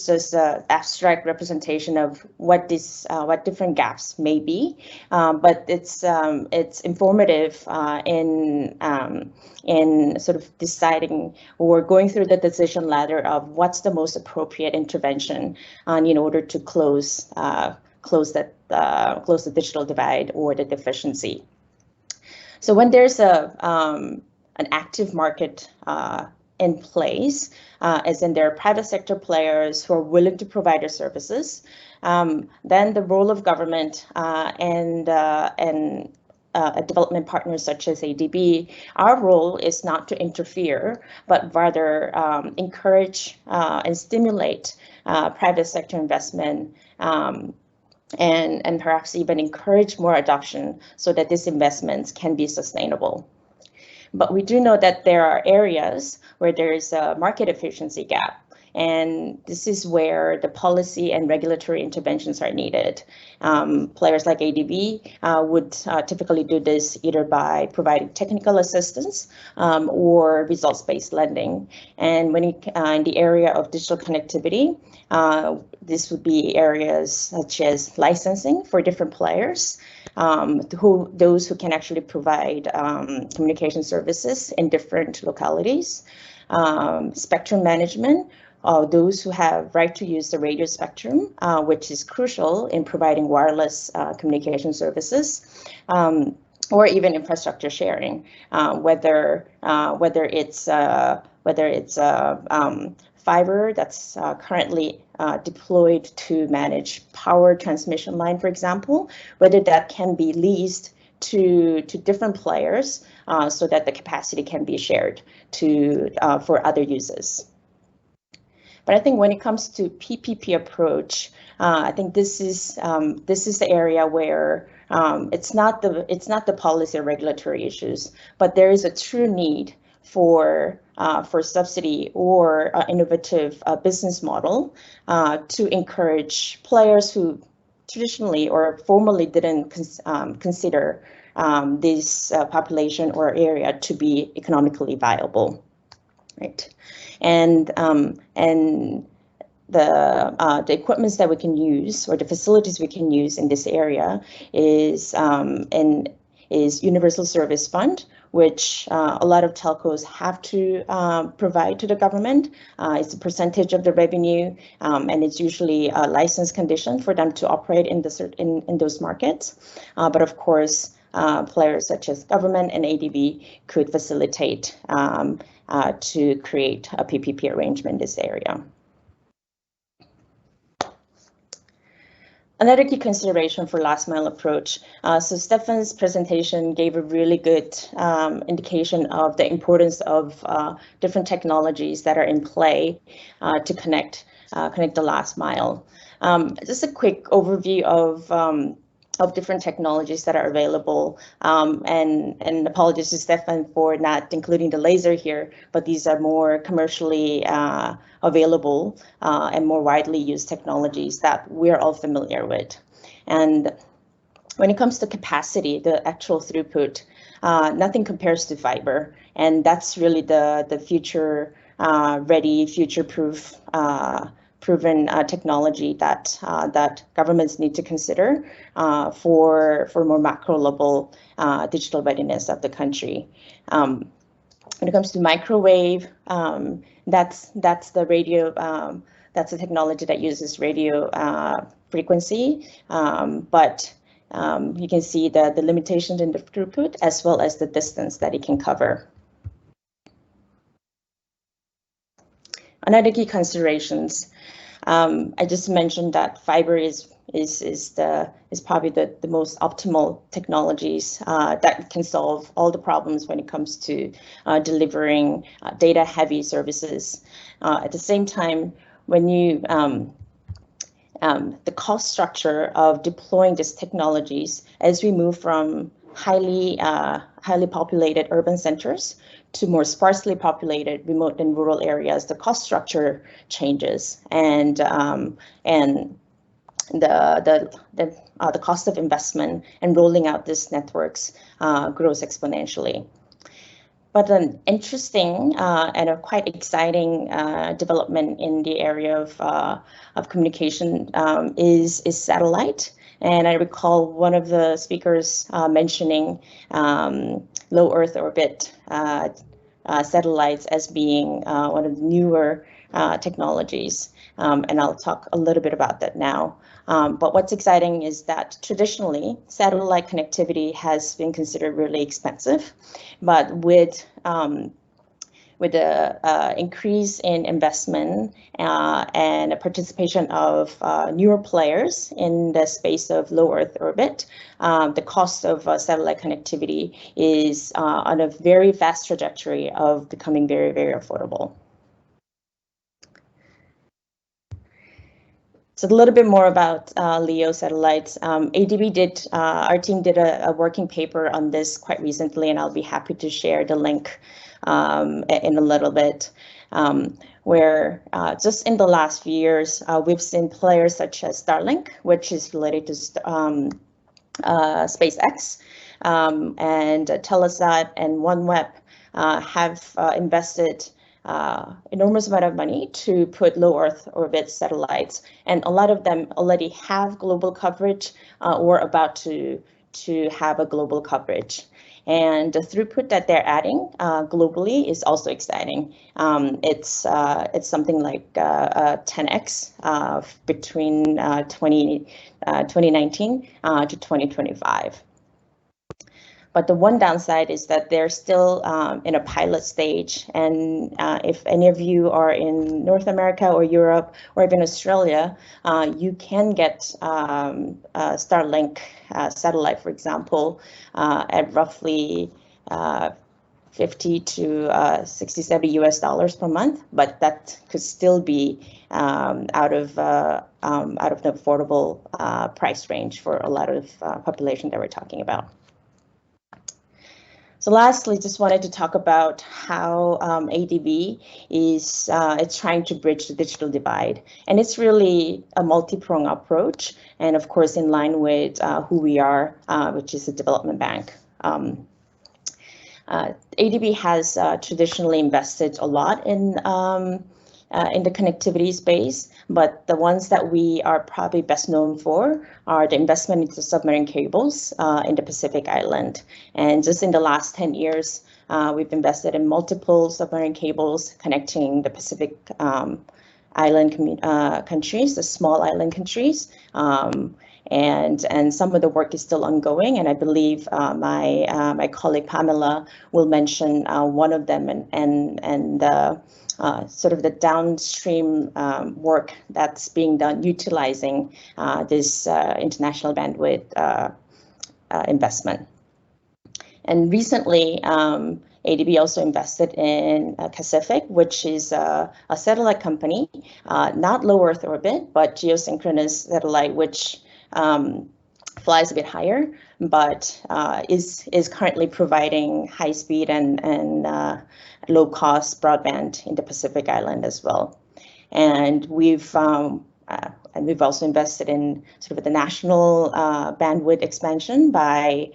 just an abstract representation of what different gaps may be, but it's informative in sort of deciding or going through the decision ladder of what's the most appropriate intervention in order to close close the digital divide or the deficiency. So when there's an active market in place, as in there are private sector players who are willing to provide their services, then the role of government and development partners such as ADB, our role is not to interfere, but rather encourage and stimulate private sector investment, and perhaps even encourage more adoption so that these investments can be sustainable. But we do know that there are areas where there is a market efficiency gap. And this is where the policy and regulatory interventions are needed. Players like ADB would typically do this either by providing technical assistance or results-based lending. And when in the area of digital connectivity, this would be areas such as licensing for different players, those who can actually provide communication services in different localities, spectrum management, those who have right to use the radio spectrum, which is crucial in providing wireless communication services, or even infrastructure sharing, whether it's fiber that's currently deployed to manage power transmission line, for example, whether that can be leased to different players so that the capacity can be shared for other uses. But I think when it comes to PPP approach, I think this is the area where it's not the policy or regulatory issues, but there is a true need for subsidy or innovative business model to encourage players who traditionally or formally didn't consider this population or area to be economically viable, right? And the equipments that we can use or the facilities we can use in this area is Universal Service Fund, which a lot of telcos have to provide to the government. It's a percentage of the revenue, and it's usually a license condition for them to operate in those markets. But of course, players such as government and ADB could facilitate to create a PPP arrangement in this area. Another key consideration for last mile approach. So Stefan's presentation gave a really good indication of the importance of different technologies that are in play to connect the last mile. Just a quick overview of different technologies that are available, and apologies to Stefan for not including the laser here, but these are more commercially available and more widely used technologies that we're all familiar with. And when it comes to capacity, the actual throughput, nothing compares to fiber, and that's really the future ready, future-proof proven technology that governments need to consider for more macro level digital readiness of the country. When it comes to microwave, that's the radio. That's the technology that uses radio frequency, but you can see the limitations in the throughput as well as the distance that it can cover. Another key considerations. I just mentioned that fiber is probably the most optimal technologies that can solve all the problems when it comes to delivering data-heavy services. At the same time, when you the cost structure of deploying these technologies as we move from highly populated urban centers to more sparsely populated remote and rural areas, the cost structure changes, and the cost of investment and rolling out these networks grows exponentially. But an interesting and a quite exciting development in the area of communication is satellite. And I recall one of the speakers mentioning low Earth orbit satellites as being one of the newer technologies. And I'll talk a little bit about that now. But what's exciting is that traditionally, satellite connectivity has been considered really expensive, but with the increase in investment and a participation of newer players in the space of low Earth orbit, the cost of satellite connectivity is on a very fast trajectory of becoming very, very affordable. So a little bit more about LEO satellites. ADB did, our team did a working paper on this quite recently, and I'll be happy to share the link in a little bit, where just in the last few years, we've seen players such as Starlink, which is related to SpaceX, and Telesat and OneWeb have invested enormous amount of money to put low Earth orbit satellites, and a lot of them already have global coverage or about to have a global coverage. And the throughput that they're adding globally is also exciting. It's something like 10x between 2019 to 2025. But the one downside is that they're still in a pilot stage. And if any of you are in North America or Europe or even Australia, you can get Starlink satellite, for example, at roughly 50 to 60, 70 US dollars per month. But that could still be out of the affordable price range for a lot of population that we're talking about. So lastly, just wanted to talk about how ADB is it's trying to bridge the digital divide. And it's really a multi-pronged approach, and of course in line with who we are, which is a development bank. ADB has traditionally invested a lot in the connectivity space, but the ones that we are probably best known for are the investment into submarine cables in the Pacific Island. And just in the last 10 years, we've invested in multiple submarine cables connecting the Pacific island countries, the small island countries. And some of the work is still ongoing, and I believe my colleague Pamela will mention one of them and sort of the downstream work that's being done utilizing this international bandwidth investment. And recently, ADB also invested in Pacific, which is a satellite company, not low Earth orbit, but geosynchronous satellite, which flies a bit higher, but is currently providing high speed and low cost broadband in the Pacific Island as well. And we've also invested in sort of the national bandwidth expansion by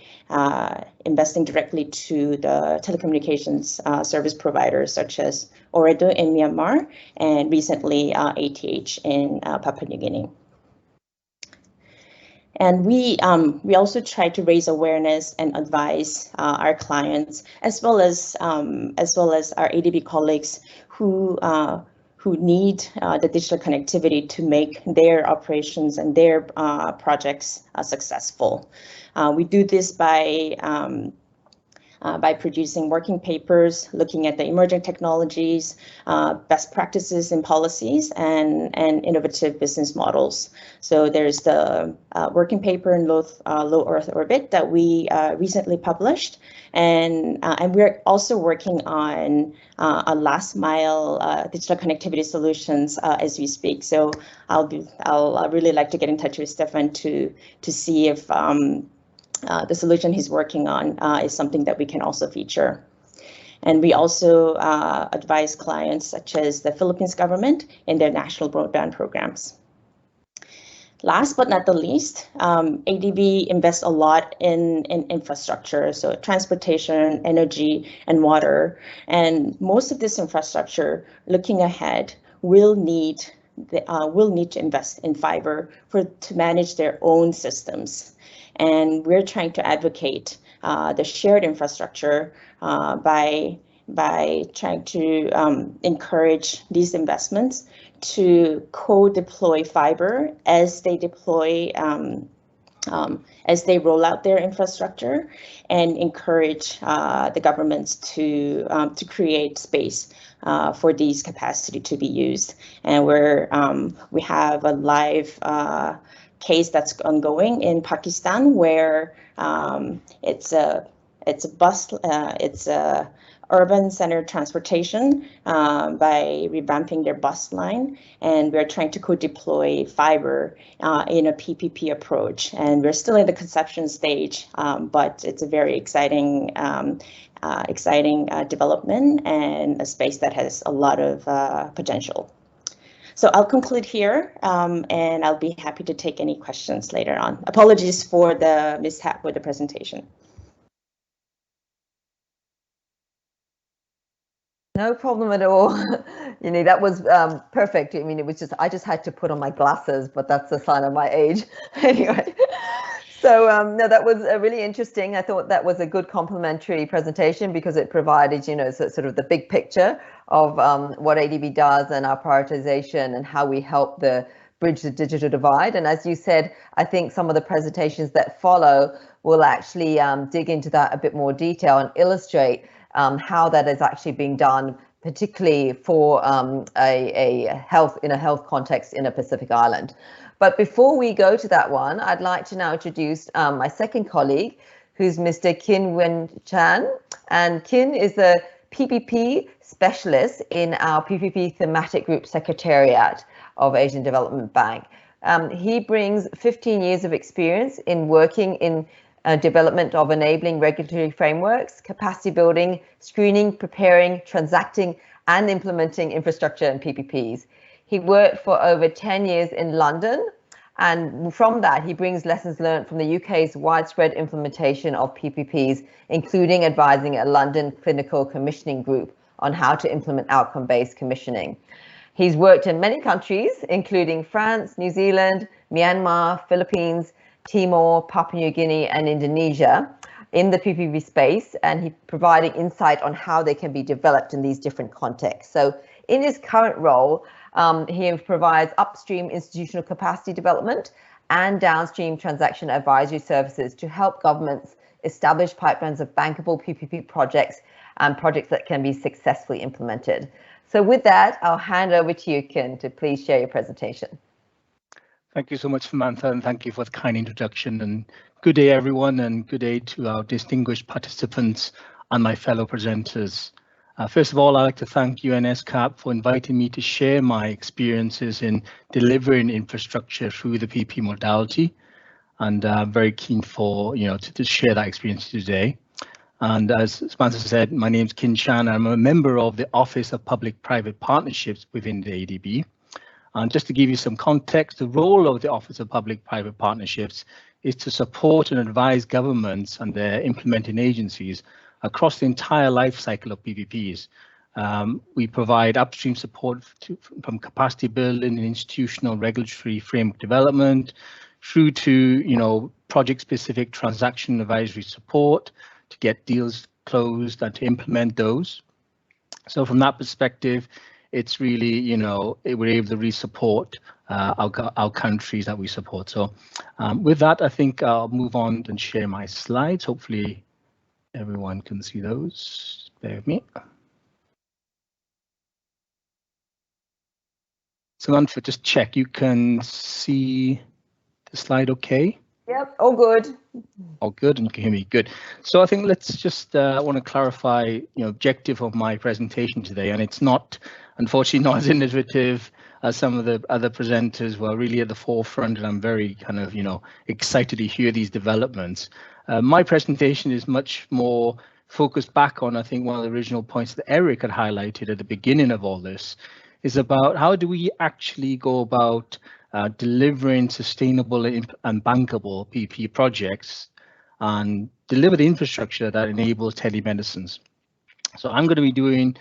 investing directly to the telecommunications service providers such as Ooredoo in Myanmar and recently ATH in Papua New Guinea. And we also try to raise awareness and advise our clients as well as our ADB colleagues who need the digital connectivity to make their operations and their projects successful. We do this by producing working papers, looking at the emerging technologies, best practices and policies, and innovative business models. So there's the working paper in low Earth orbit that we recently published, and we're also working on a last mile digital connectivity solutions as we speak. So I'll really like to get in touch with Stefan to see if the solution he's working on is something that we can also feature. And we also advise clients such as the Philippines government in their national broadband programs. Last but not the least, ADB invests a lot in infrastructure, so transportation, energy, and water. And most of this infrastructure, looking ahead, will need to invest in fiber to manage their own systems. And we're trying to advocate the shared infrastructure by by trying to encourage these investments to co-deploy fiber as they deploy as they roll out their infrastructure, and encourage the governments to create space for these capacity to be used. And we have a live case that's ongoing in Pakistan where it's a urban center transportation by revamping their bus line, and we're trying to co-deploy fiber in a PPP approach. And we're still in the conception stage, but it's a very exciting development and a space that has a lot of potential. So I'll conclude here, and I'll be happy to take any questions later on. Apologies for the mishap with the presentation. No problem at all. You know, that was perfect. I mean, it was just, I just had to put on my glasses, but that's a sign of my age. Anyway, so no, that was really interesting. I thought that was a good complementary presentation because it provided, you know, sort of the big picture of what ADB does and our prioritization and how we help bridge the digital divide. And as you said, I think some of the presentations that follow will actually dig into that a bit more detail and illustrate how that is actually being done, particularly for a health context in a Pacific island. But before we go to that one, I'd like to now introduce my second colleague, who's Mr. Kin Wen Chan. And Kin is the PPP specialist in our PPP Thematic Group Secretariat of Asian Development Bank. He brings 15 years of experience in working in development of enabling regulatory frameworks, capacity building, screening, preparing, transacting, and implementing infrastructure and PPPs. He worked for over 10 years in London, and from that, he brings lessons learned from the UK's widespread implementation of PPPs, including advising a London clinical commissioning group on how to implement outcome-based commissioning. He's worked in many countries, including France, New Zealand, Myanmar, Philippines, Timor, Papua New Guinea, and Indonesia in the PPP space, and he providing insight on how they can be developed in these different contexts. So in his current role, he provides upstream institutional capacity development and downstream transaction advisory services to help governments establish pipelines of bankable PPP projects and projects that can be successfully implemented. So with that, I'll hand over to you, Kin, to please share your presentation. Thank you so much, Samantha, and thank you for the kind introduction. And good day, everyone, and good day to our distinguished participants and my fellow presenters. First of all, I'd like to thank ESCAP for inviting me to share my experiences in delivering infrastructure through the PPP modality. And I'm very keen for, to share that experience today. And as Samantha said, my name is Kin Chan. I'm a member of the Office of Public-Private Partnerships within the ADB. And just to give you some context, the role of the Office of Public-Private Partnerships is to support and advise governments and their implementing agencies across the entire life cycle of PPPs. We provide upstream support from capacity building and institutional regulatory framework development through to project-specific transaction advisory support to get deals closed and to implement those. So from that perspective, it's really, we're able to really support our countries that we support. So with that, I think I'll move on and share my slides. Hopefully everyone can see those. Bear with me. Samantha, just check, you can see the slide okay? Yep, all good. Oh, good, and you can hear me, good. So I think let's just want to clarify, objective of my presentation today, and it's not, unfortunately, not as innovative as some of the other presenters who are really at the forefront, and I'm very kind of, excited to hear these developments. My presentation is much more focused back on, I think, one of the original points that Eric had highlighted at the beginning of all this, is about how do we actually go about delivering sustainable and bankable PPP projects and deliver the infrastructure that enables telemedicines. So I'm going to be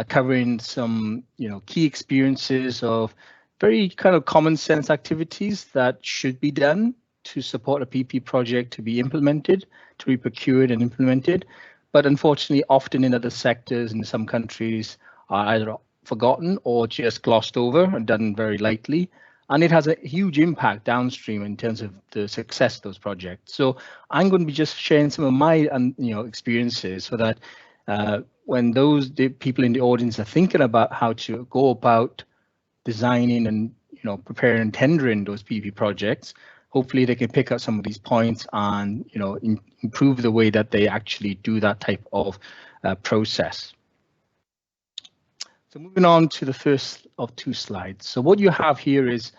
covering some key experiences of very kind of common sense activities that should be done to support a PPP project to be implemented, to be procured and implemented, but unfortunately often in other sectors in some countries are either forgotten or just glossed over and done very lightly. And it has a huge impact downstream in terms of the success of those projects. So I'm going to be just sharing some of my experiences so that when the people in the audience are thinking about how to go about designing and preparing and tendering those PPP projects, hopefully they can pick up some of these points and improve the way that they actually do that type of process. So moving on to the first of two slides. So what you have here is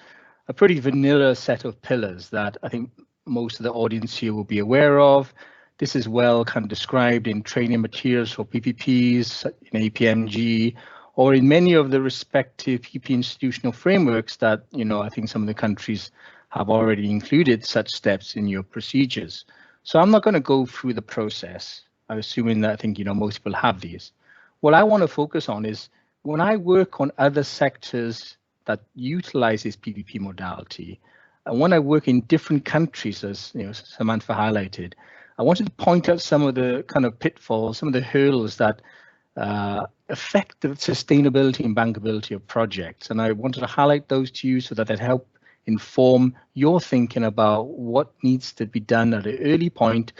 a pretty vanilla set of pillars that I think most of the audience here will be aware of. This is well kind of described in training materials for PPPs, in APMG, or in many of the respective PPP institutional frameworks that I think some of the countries have already included such steps in your procedures. So I'm not going to go through the process. I'm assuming that I think most people have these. What I want to focus on is when I work on other sectors that utilize this PPP modality, and when I work in different countries, as Samantha highlighted, I wanted to point out some of the kind of pitfalls, some of the hurdles that affect the sustainability and bankability of projects. And I wanted to highlight those to you so that they help inform your thinking about what needs to be done at an early point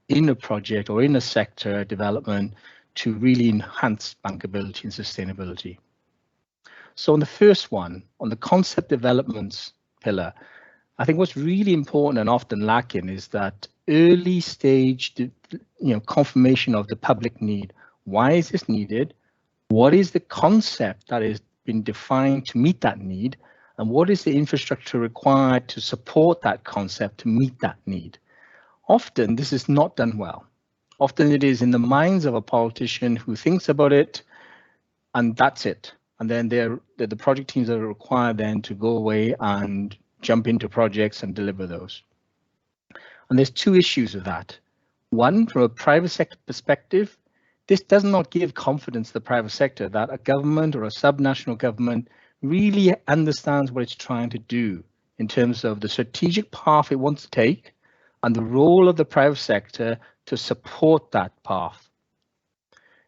in a project or in a sector development to really enhance bankability and sustainability. So on the first one, on the concept developments pillar, I think what's really important and often lacking is that early stage, confirmation of the public need. Why is this needed? What is the concept that has been defined to meet that need? And what is the infrastructure required to support that concept to meet that need? Often this is not done well. Often it is in the minds of a politician who thinks about it, and that's it. And then the project teams are required then to go away and jump into projects and deliver those. And there's two issues with that. One, from a private sector perspective, this does not give confidence to the private sector that a government or a subnational government really understands what it's trying to do in terms of the strategic path it wants to take and the role of the private sector to support that path.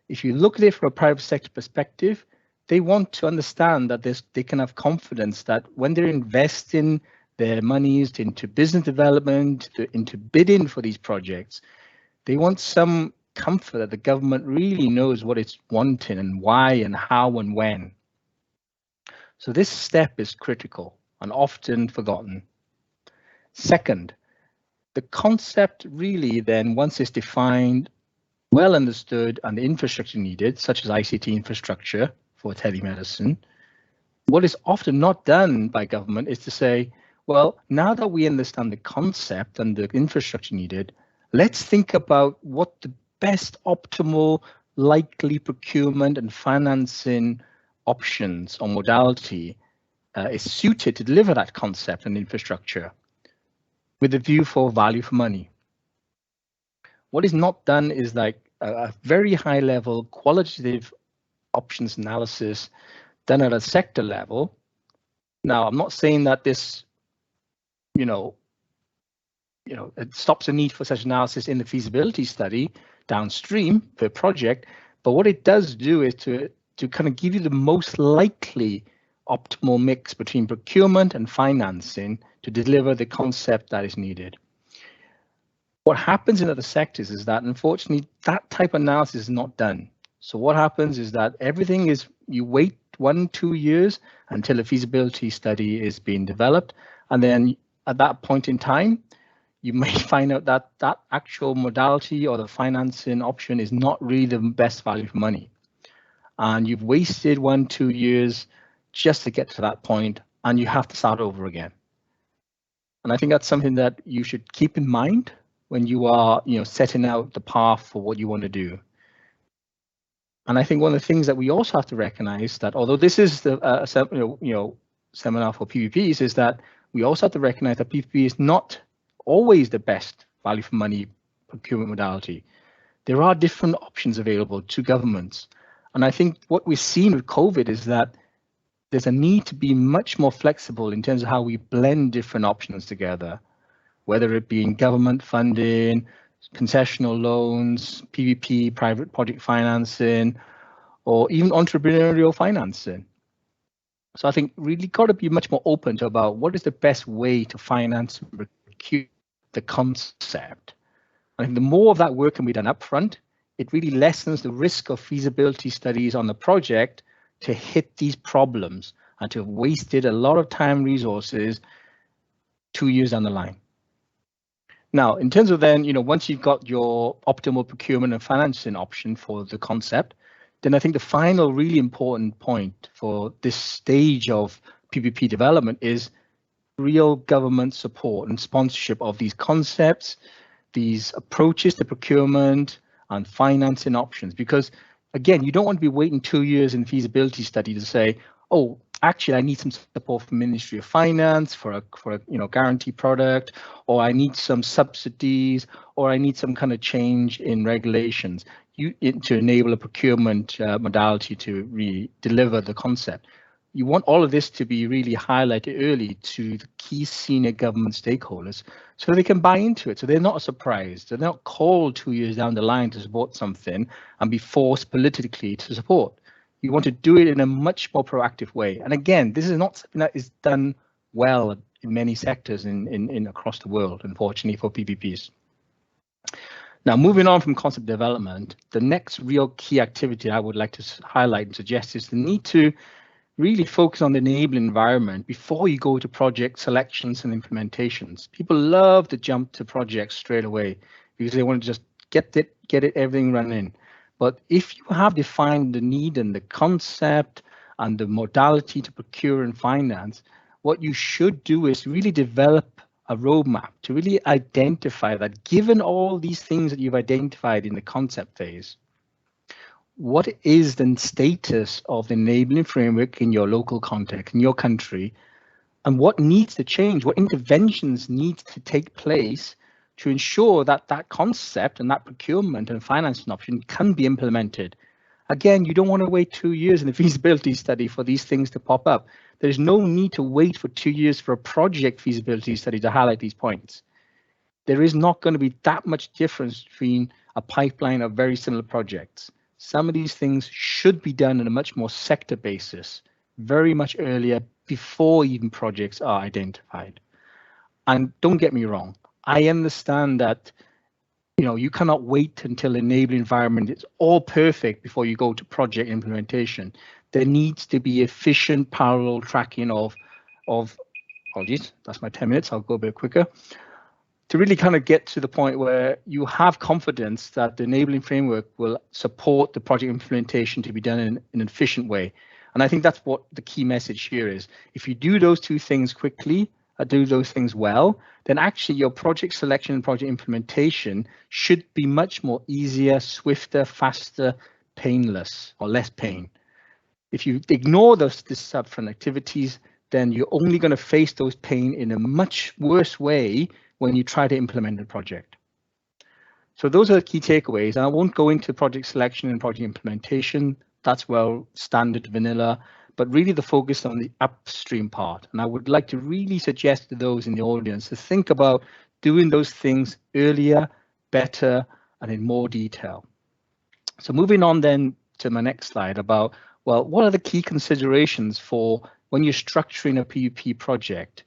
If you look at it from a private sector perspective, they want to understand that they can have confidence that when they're investing their monies into business development, into bidding for these projects, they want some comfort that the government really knows what it's wanting and why and how and when. So this step is critical and often forgotten. Second, the concept really then, once it's defined, well understood, and the infrastructure needed, such as ICT infrastructure for telemedicine, what is often not done by government is to say, well, now that we understand the concept and the infrastructure needed, let's think about what the best optimal likely procurement and financing options or modality is suited to deliver that concept and infrastructure with a view for value for money. What is not done is like a very high level qualitative options analysis done at a sector level. Now, I'm not saying that this, it stops the need for such analysis in the feasibility study downstream per project, but what it does do is to kind of give you the most likely optimal mix between procurement and financing to deliver the concept that is needed. What happens in other sectors is that, unfortunately, that type of analysis is not done. So what happens is that everything is, you wait 1-2 years until a feasibility study is being developed, and then at that point in time, you may find out that that actual modality or the financing option is not really the best value for money. And you've wasted 1-2 years just to get to that point, and you have to start over again. And I think that's something that you should keep in mind when you are, setting out the path for what you want to do. And I think one of the things that we also have to recognize that, although this is the seminar for PPPs, is that we also have to recognize that PPP is not always the best value for money procurement modality. There are different options available to governments. And I think what we've seen with COVID is that there's a need to be much more flexible in terms of how we blend different options together, whether it be in government funding, concessional loans, PPP, private project financing, or even entrepreneurial financing. So I think really got to be much more open to about what is the best way to finance and procure the concept. I think the more of that work can be done upfront, it really lessens the risk of feasibility studies on the project to hit these problems and to have wasted a lot of time, resources 2 years down the line. Now, in terms of then, once you've got your optimal procurement and financing option for the concept, then I think the final really important point for this stage of PPP development is real government support and sponsorship of these concepts, these approaches to procurement and financing options. Because again, you don't want to be waiting 2 years in feasibility study to say, oh, actually, I need some support from Ministry of Finance for a guarantee product, or I need some subsidies, or I need some kind of change in regulations to enable a procurement modality to really deliver the concept. You want all of this to be really highlighted early to the key senior government stakeholders so they can buy into it. So they're not surprised. They're not called 2 years down the line to support something and be forced politically to support. You want to do it in a much more proactive way. And again, this is not something that is done well in many sectors in across the world, unfortunately, for PPPs. Now, moving on from concept development, the next real key activity I would like to highlight and suggest is the need to really focus on the enabling environment before you go to project selections and implementations. People love to jump to projects straight away because they want to just get it everything running. But if you have defined the need and the concept and the modality to procure and finance, what you should do is really develop a roadmap to really identify that, given all these things that you've identified in the concept phase, what is the status of the enabling framework in your local context, in your country, and what needs to change, what interventions need to take place to ensure that that concept and that procurement and financing option can be implemented. Again, you don't want to wait 2 years in the feasibility study for these things to pop up. There's no need to wait for 2 years for a project feasibility study to highlight these points. There is not going to be that much difference between a pipeline of very similar projects. Some of these things should be done on a much more sector basis, very much earlier, before even projects are identified. And don't get me wrong, I understand that you cannot wait until enabling environment is all perfect before you go to project implementation. There needs to be efficient parallel tracking of apologies, that's my 10 minutes, I'll go a bit quicker, to really kind of get to the point where you have confidence that the enabling framework will support the project implementation to be done in an efficient way. And I think that's what the key message here is. If you do those two things quickly, do those things well, then actually your project selection and project implementation should be much more easier, swifter, faster, painless, or less pain. If you ignore these upfront activities, then you're only going to face those pain in a much worse way when you try to implement the project. So those are the key takeaways. And I won't go into project selection and project implementation. That's well standard vanilla, but really the focus on the upstream part. And I would like to really suggest to those in the audience to think about doing those things earlier, better, and in more detail. So moving on then to my next slide about, well, what are the key considerations for when you're structuring a PPP project?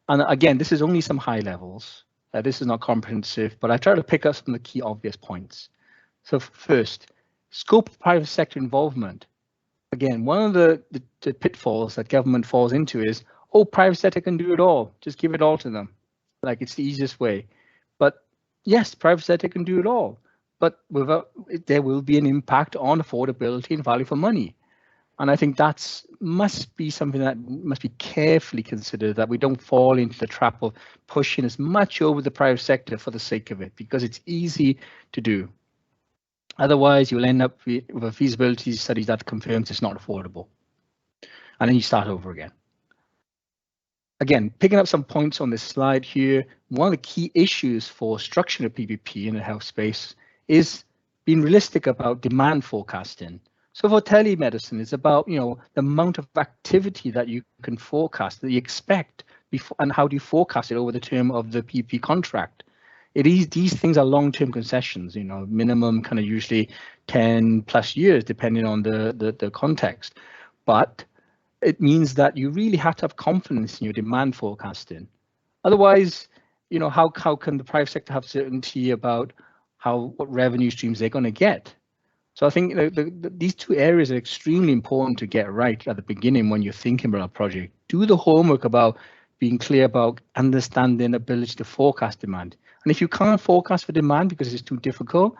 And again, this is only some high levels. This is not comprehensive, but I try to pick up some of the key obvious points. So first, scope of private sector involvement. Again, one of the pitfalls that government falls into is, oh, private sector can do it all. Just give it all to them. Like it's the easiest way. But yes, private sector can do it all. But there will be an impact on affordability and value for money. And I think that must be something that must be carefully considered, that we don't fall into the trap of pushing as much over the private sector for the sake of it, because it's easy to do. Otherwise, you'll end up with a feasibility study that confirms it's not affordable. And then you start over again. Again, picking up some points on this slide here, one of the key issues for structuring a PPP in the health space is being realistic about demand forecasting. So for telemedicine, it's about the amount of activity that you can forecast, that you expect, before, and how do you forecast it over the term of the PPP contract. These things are long-term concessions, you know, minimum kind of usually 10+ years, depending on the context. But it means that you really have to have confidence in your demand forecasting. Otherwise, you know, how can the private sector have certainty about what revenue streams they're going to get? So I think, you know, these two areas are extremely important to get right at the beginning when you're thinking about a project. Do the homework about being clear about understanding ability to forecast demand. And if you can't forecast for demand because it's too difficult,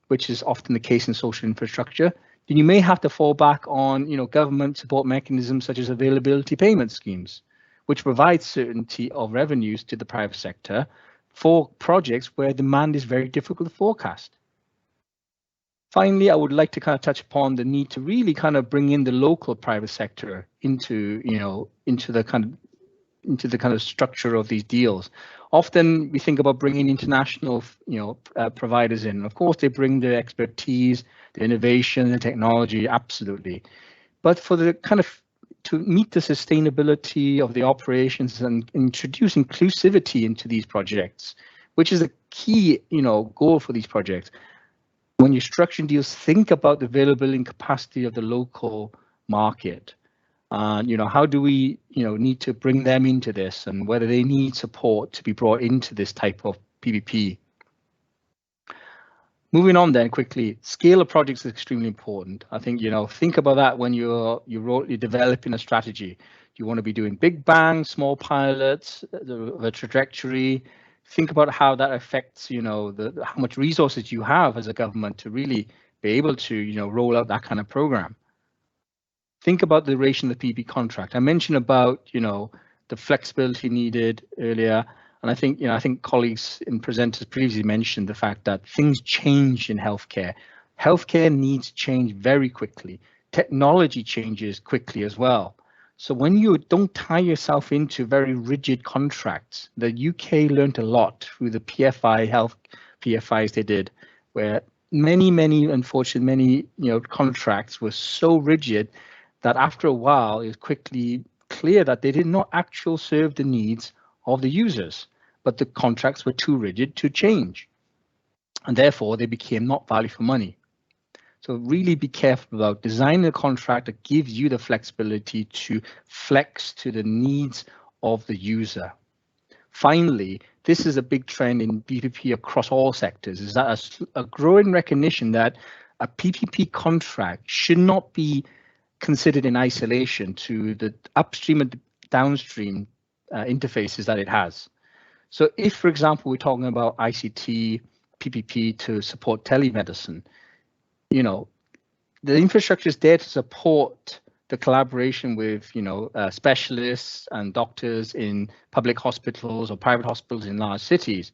which is often the case in social infrastructure, then you may have to fall back on, you know, government support mechanisms such as availability payment schemes, which provide certainty of revenues to the private sector for projects where demand is very difficult to forecast. Finally, I would like to kind of touch upon the need to really kind of bring in the local private sector into, you know, into the kind of structure of these deals. Often we think about bringing international, you know, providers in. Of course, they bring their expertise, the innovation, the technology, absolutely. But for the kind of to meet the sustainability of the operations and introduce inclusivity into these projects, which is a key, you know, goal for these projects. When you're structuring deals, think about the availability and capacity of the local market. You know, how do we, you know, need to bring them into this, and whether they need support to be brought into this type of PPP. Moving on then quickly, scale of projects is extremely important. I think, you know, think about that when you're developing a strategy. You want to be doing big bang, small pilots, the trajectory. Think about how that affects, you know, how much resources you have as a government to really be able to, you know, roll out that kind of program. Think about the duration of the PPP contract. I mentioned about, you know, the flexibility needed earlier. And I think, you know, I think colleagues and presenters previously mentioned the fact that things change in healthcare. Healthcare needs change very quickly. Technology changes quickly as well. So when you don't tie yourself into very rigid contracts, the UK learned a lot through the PFI health PFIs they did, where many, unfortunately, you know, contracts were so rigid that after a while, it was quickly clear that they did not actually serve the needs of the users, but the contracts were too rigid to change. And therefore, they became not value for money. So really be careful about designing a contract that gives you the flexibility to flex to the needs of the user. Finally, this is a big trend in PPP across all sectors, is that a growing recognition that a PPP contract should not be considered in isolation to the upstream and downstream interfaces that it has. So if, for example, we're talking about ICT, PPP to support telemedicine, you know, the infrastructure is there to support the collaboration with, you know, specialists and doctors in public hospitals or private hospitals in large cities.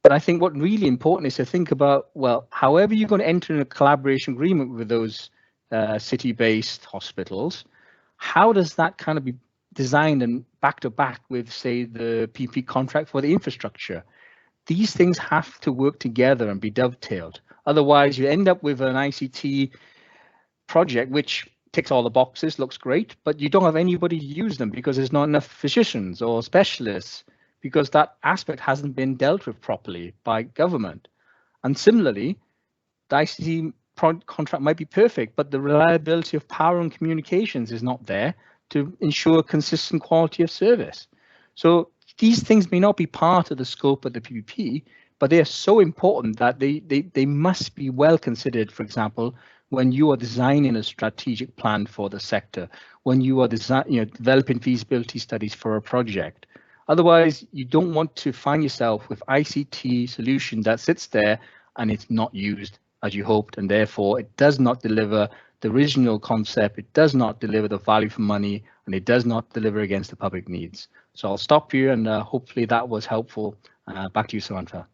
But I think what really important is to think about, well, however you're going to enter in a collaboration agreement with those city-based hospitals, how does that kind of be designed and back to back with, say, the PPP contract for the infrastructure? These things have to work together and be dovetailed. Otherwise, you end up with an ICT project which ticks all the boxes, looks great, but you don't have anybody to use them because there's not enough physicians or specialists, because that aspect hasn't been dealt with properly by government. And similarly, the ICT contract might be perfect, but the reliability of power and communications is not there to ensure consistent quality of service. So these things may not be part of the scope of the PPP, but they are so important that they must be well considered, for example, when you are designing a strategic plan for the sector, when you are developing feasibility studies for a project. Otherwise, you don't want to find yourself with ICT solution that sits there and it's not used as you hoped, and therefore it does not deliver the original concept, it does not deliver the value for money, and it does not deliver against the public needs. So I'll stop here, and hopefully that was helpful. Back to you, Samantha.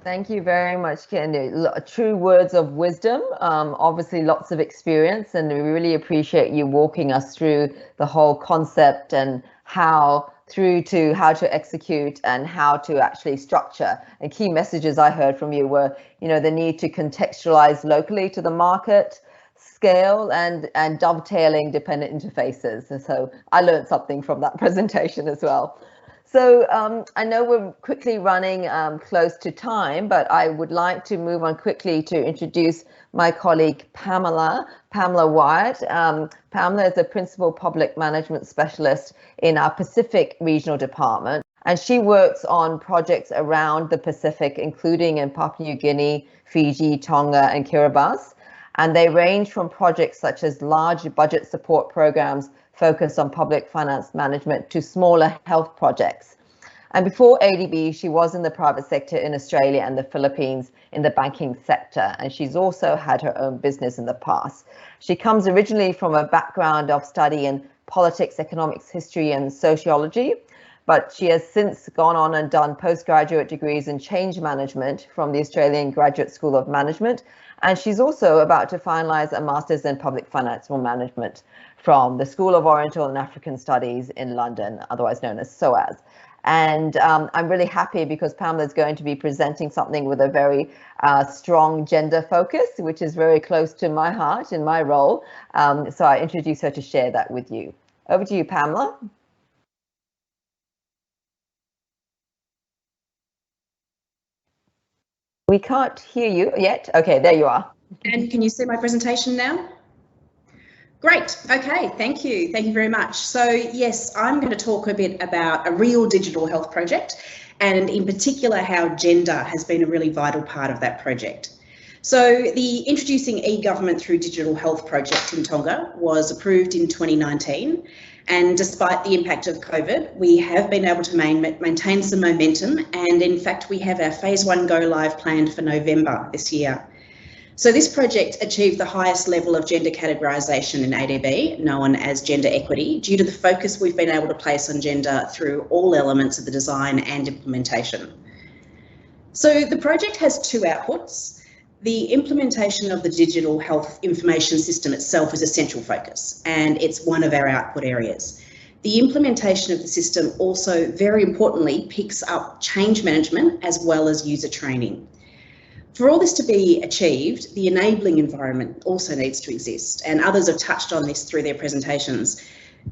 Thank you very much, Ken. True words of wisdom, obviously lots of experience, and we really appreciate you walking us through the whole concept and how through to how to execute and how to actually structure. And key messages I heard from you were, you know, the need to contextualize locally to the market, scale, and dovetailing dependent interfaces. And so I learned something from that presentation as well. So I know we're quickly running close to time, but I would like to move on quickly to introduce my colleague Pamela Wyatt. Pamela is a Principal Public Management Specialist in our Pacific Regional Department, and she works on projects around the Pacific, including in Papua New Guinea, Fiji, Tonga, and Kiribati. And they range from projects such as large budget support programs focused on public finance management to smaller health projects. And before ADB, she was in the private sector in Australia and the Philippines in the banking sector, and she's also had her own business in the past. She comes originally from a background of study in politics, economics, history, and sociology, but she has since gone on and done postgraduate degrees in change management from the Australian Graduate School of Management, and she's also about to finalise a Master's in Public Financial Management from the School of Oriental and African Studies in London, otherwise known as SOAS. And I'm really happy because Pamela is going to be presenting something with a very strong gender focus, which is very close to my heart in my role. So I introduce her to share that with you. Over to you, Pamela. We can't hear you yet. Okay, there you are. And can you see my presentation now? Great. Okay, thank you. Thank you very much. So yes, I'm going to talk a bit about a real digital health project, and in particular how gender has been a really vital part of that project. So the Introducing e-Government through Digital Health project in Tonga was approved in 2019. And despite the impact of COVID, we have been able to maintain some momentum. And in fact, we have our phase 1 go live planned for November this year. So this project achieved the highest level of gender categorisation in ADB, known as gender equity, due to the focus we've been able to place on gender through all elements of the design and implementation. So the project has two outputs. The implementation of the digital health information system itself is a central focus, and it's one of our output areas. The implementation of the system also, very importantly, picks up change management as well as user training. For all this to be achieved, the enabling environment also needs to exist, and others have touched on this through their presentations.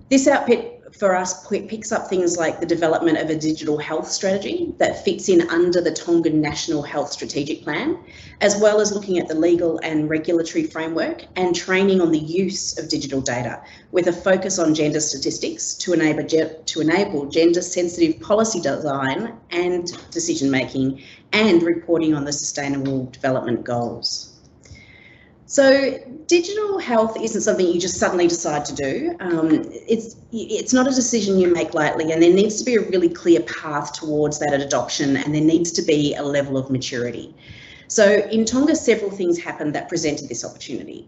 This output for us picks up things like the development of a digital health strategy that fits in under the Tongan National Health Strategic Plan, as well as looking at the legal and regulatory framework and training on the use of digital data, with a focus on gender statistics to enable gender-sensitive policy design and decision-making and reporting on the Sustainable Development Goals. So digital health isn't something you just suddenly decide to do. It's not a decision you make lightly, and there needs to be a really clear path towards that adoption, and there needs to be a level of maturity. So in Tonga, several things happened that presented this opportunity.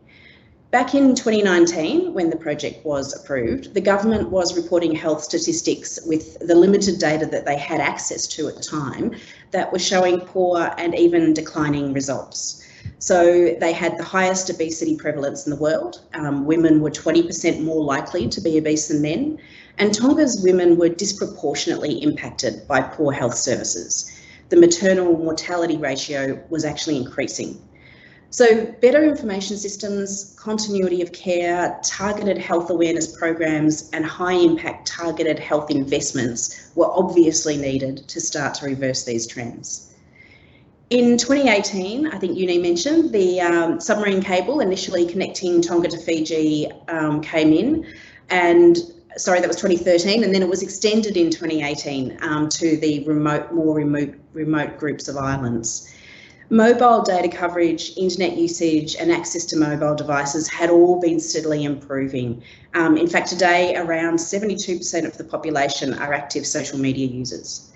Back in 2019, when the project was approved, the government was reporting health statistics with the limited data that they had access to at the time that was showing poor and even declining results. So they had the highest obesity prevalence in the world. Women were 20% more likely to be obese than men, and Tonga's women were disproportionately impacted by poor health services. The maternal mortality ratio was actually increasing. So better information systems, continuity of care, targeted health awareness programs, and high impact targeted health investments were obviously needed to start to reverse these trends. In 2018, I think Uni mentioned, the submarine cable initially connecting Tonga to Fiji came in, and sorry, that was 2013, and then it was extended in 2018 to the more remote groups of islands. Mobile data coverage, internet usage and access to mobile devices had all been steadily improving. In fact, today around 72% of the population are active social media users.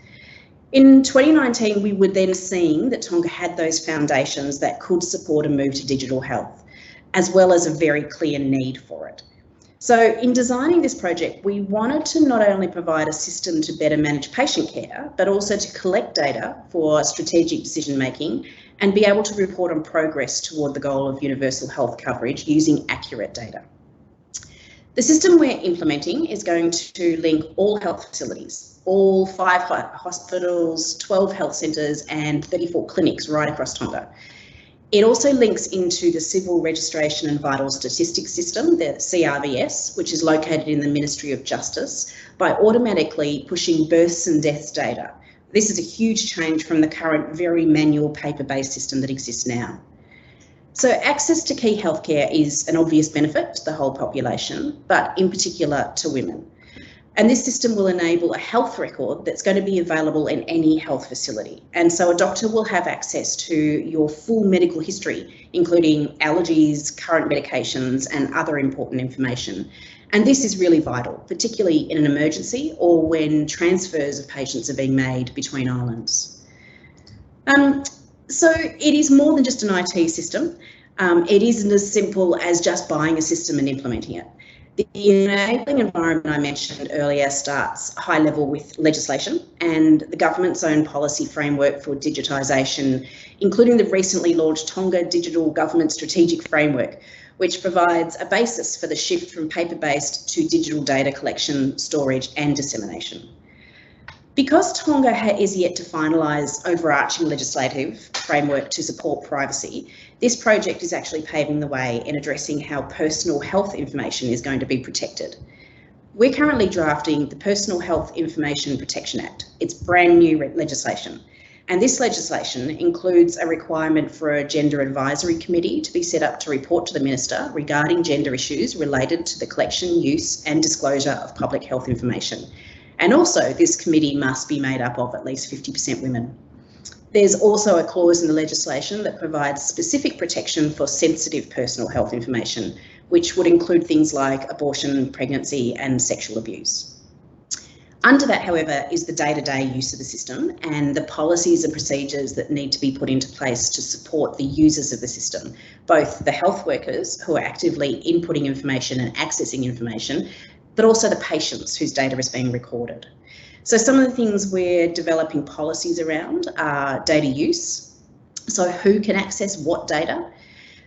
In 2019, we were then seeing that Tonga had those foundations that could support a move to digital health, as well as a very clear need for it. So in designing this project, we wanted to not only provide a system to better manage patient care, but also to collect data for strategic decision making and be able to report on progress toward the goal of universal health coverage using accurate data. The system we're implementing is going to link all health facilities, all 5 hospitals, 12 health centres and 34 clinics right across Tonga. It also links into the Civil Registration and Vital Statistics System, the CRVS, which is located in the Ministry of Justice, by automatically pushing births and deaths data. This is a huge change from the current very manual paper-based system that exists now. So access to key healthcare is an obvious benefit to the whole population, but in particular to women. And this system will enable a health record that's going to be available in any health facility. And so a doctor will have access to your full medical history, including allergies, current medications, and other important information. And this is really vital, particularly in an emergency or when transfers of patients are being made between islands. So it is more than just an IT system. It isn't as simple as just buying a system and implementing it. The enabling environment I mentioned earlier starts high level with legislation and the government's own policy framework for digitisation, including the recently launched Tonga Digital Government Strategic Framework, which provides a basis for the shift from paper-based to digital data collection, storage and dissemination. Because Tonga is yet to finalise overarching legislative framework to support privacy, this project is actually paving the way in addressing how personal health information is going to be protected. We're currently drafting the Personal Health Information Protection Act. It's brand new legislation. And this legislation includes a requirement for a gender advisory committee to be set up to report to the Minister regarding gender issues related to the collection, use and disclosure of public health information. And also this committee must be made up of at least 50% women. There's also a clause in the legislation that provides specific protection for sensitive personal health information, which would include things like abortion, pregnancy and sexual abuse. Under that, however, is the day-to-day use of the system and the policies and procedures that need to be put into place to support the users of the system, both the health workers who are actively inputting information and accessing information, but also the patients whose data is being recorded. So some of the things we're developing policies around are data use. So who can access what data?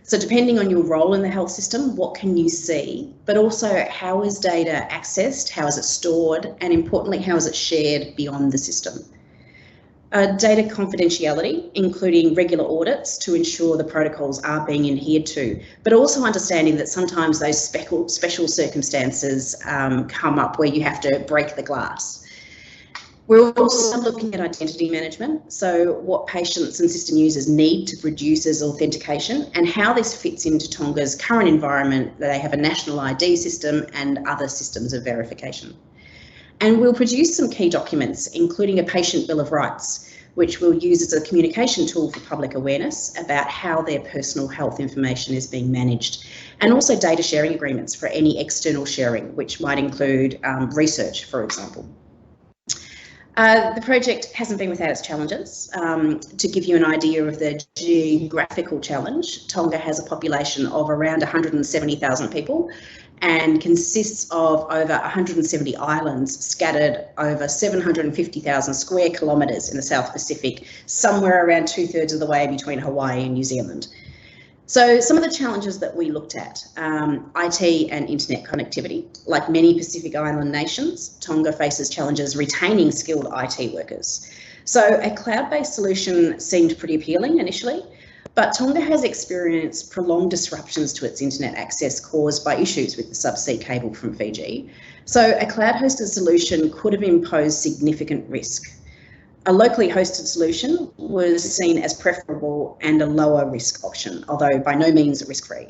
So depending on your role in the health system, what can you see? But also how is data accessed? How is it stored? And importantly, how is it shared beyond the system? Data confidentiality, including regular audits to ensure the protocols are being adhered to, but also understanding that sometimes those special circumstances come up where you have to break the glass. We're also looking at identity management, so what patients and system users need to produce as authentication and how this fits into Tonga's current environment, that they have a national ID system and other systems of verification. And we'll produce some key documents, including a patient bill of rights, which we'll use as a communication tool for public awareness about how their personal health information is being managed, and also data sharing agreements for any external sharing, which might include research, for example. The project hasn't been without its challenges. To give you an idea of the geographical challenge, Tonga has a population of around 170,000 people and consists of over 170 islands scattered over 750,000 square kilometres in the South Pacific, somewhere around 2/3 of the way between Hawaii and New Zealand. So some of the challenges that we looked at, IT and internet connectivity. Like many Pacific Island nations, Tonga faces challenges retaining skilled IT workers. So a cloud-based solution seemed pretty appealing initially, but Tonga has experienced prolonged disruptions to its internet access caused by issues with the subsea cable from Fiji. So a cloud-hosted solution could have imposed significant risk. A locally hosted solution was seen as preferable and a lower risk option, although by no means risk-free.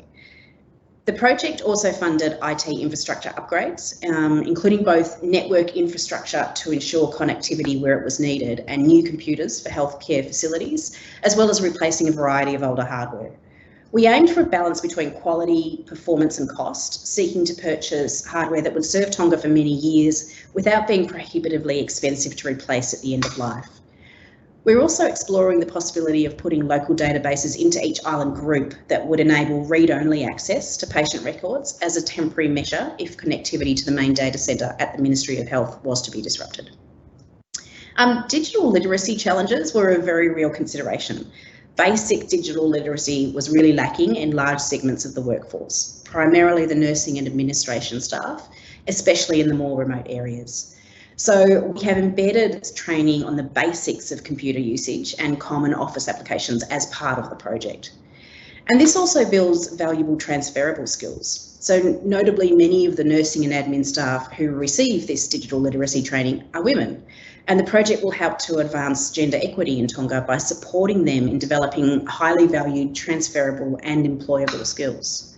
The project also funded IT infrastructure upgrades, including both network infrastructure to ensure connectivity where it was needed and new computers for healthcare facilities, as well as replacing a variety of older hardware. We aimed for a balance between quality, performance and cost, seeking to purchase hardware that would serve Tonga for many years without being prohibitively expensive to replace at the end of life. We're also exploring the possibility of putting local databases into each island group that would enable read-only access to patient records as a temporary measure if connectivity to the main data centre at the Ministry of Health was to be disrupted. Digital literacy challenges were a very real consideration. Basic digital literacy was really lacking in large segments of the workforce, primarily the nursing and administration staff, especially in the more remote areas. So we have embedded training on the basics of computer usage and common office applications as part of the project. And this also builds valuable transferable skills. So notably, many of the nursing and admin staff who receive this digital literacy training are women. And the project will help to advance gender equity in Tonga by supporting them in developing highly valued, transferable and employable skills.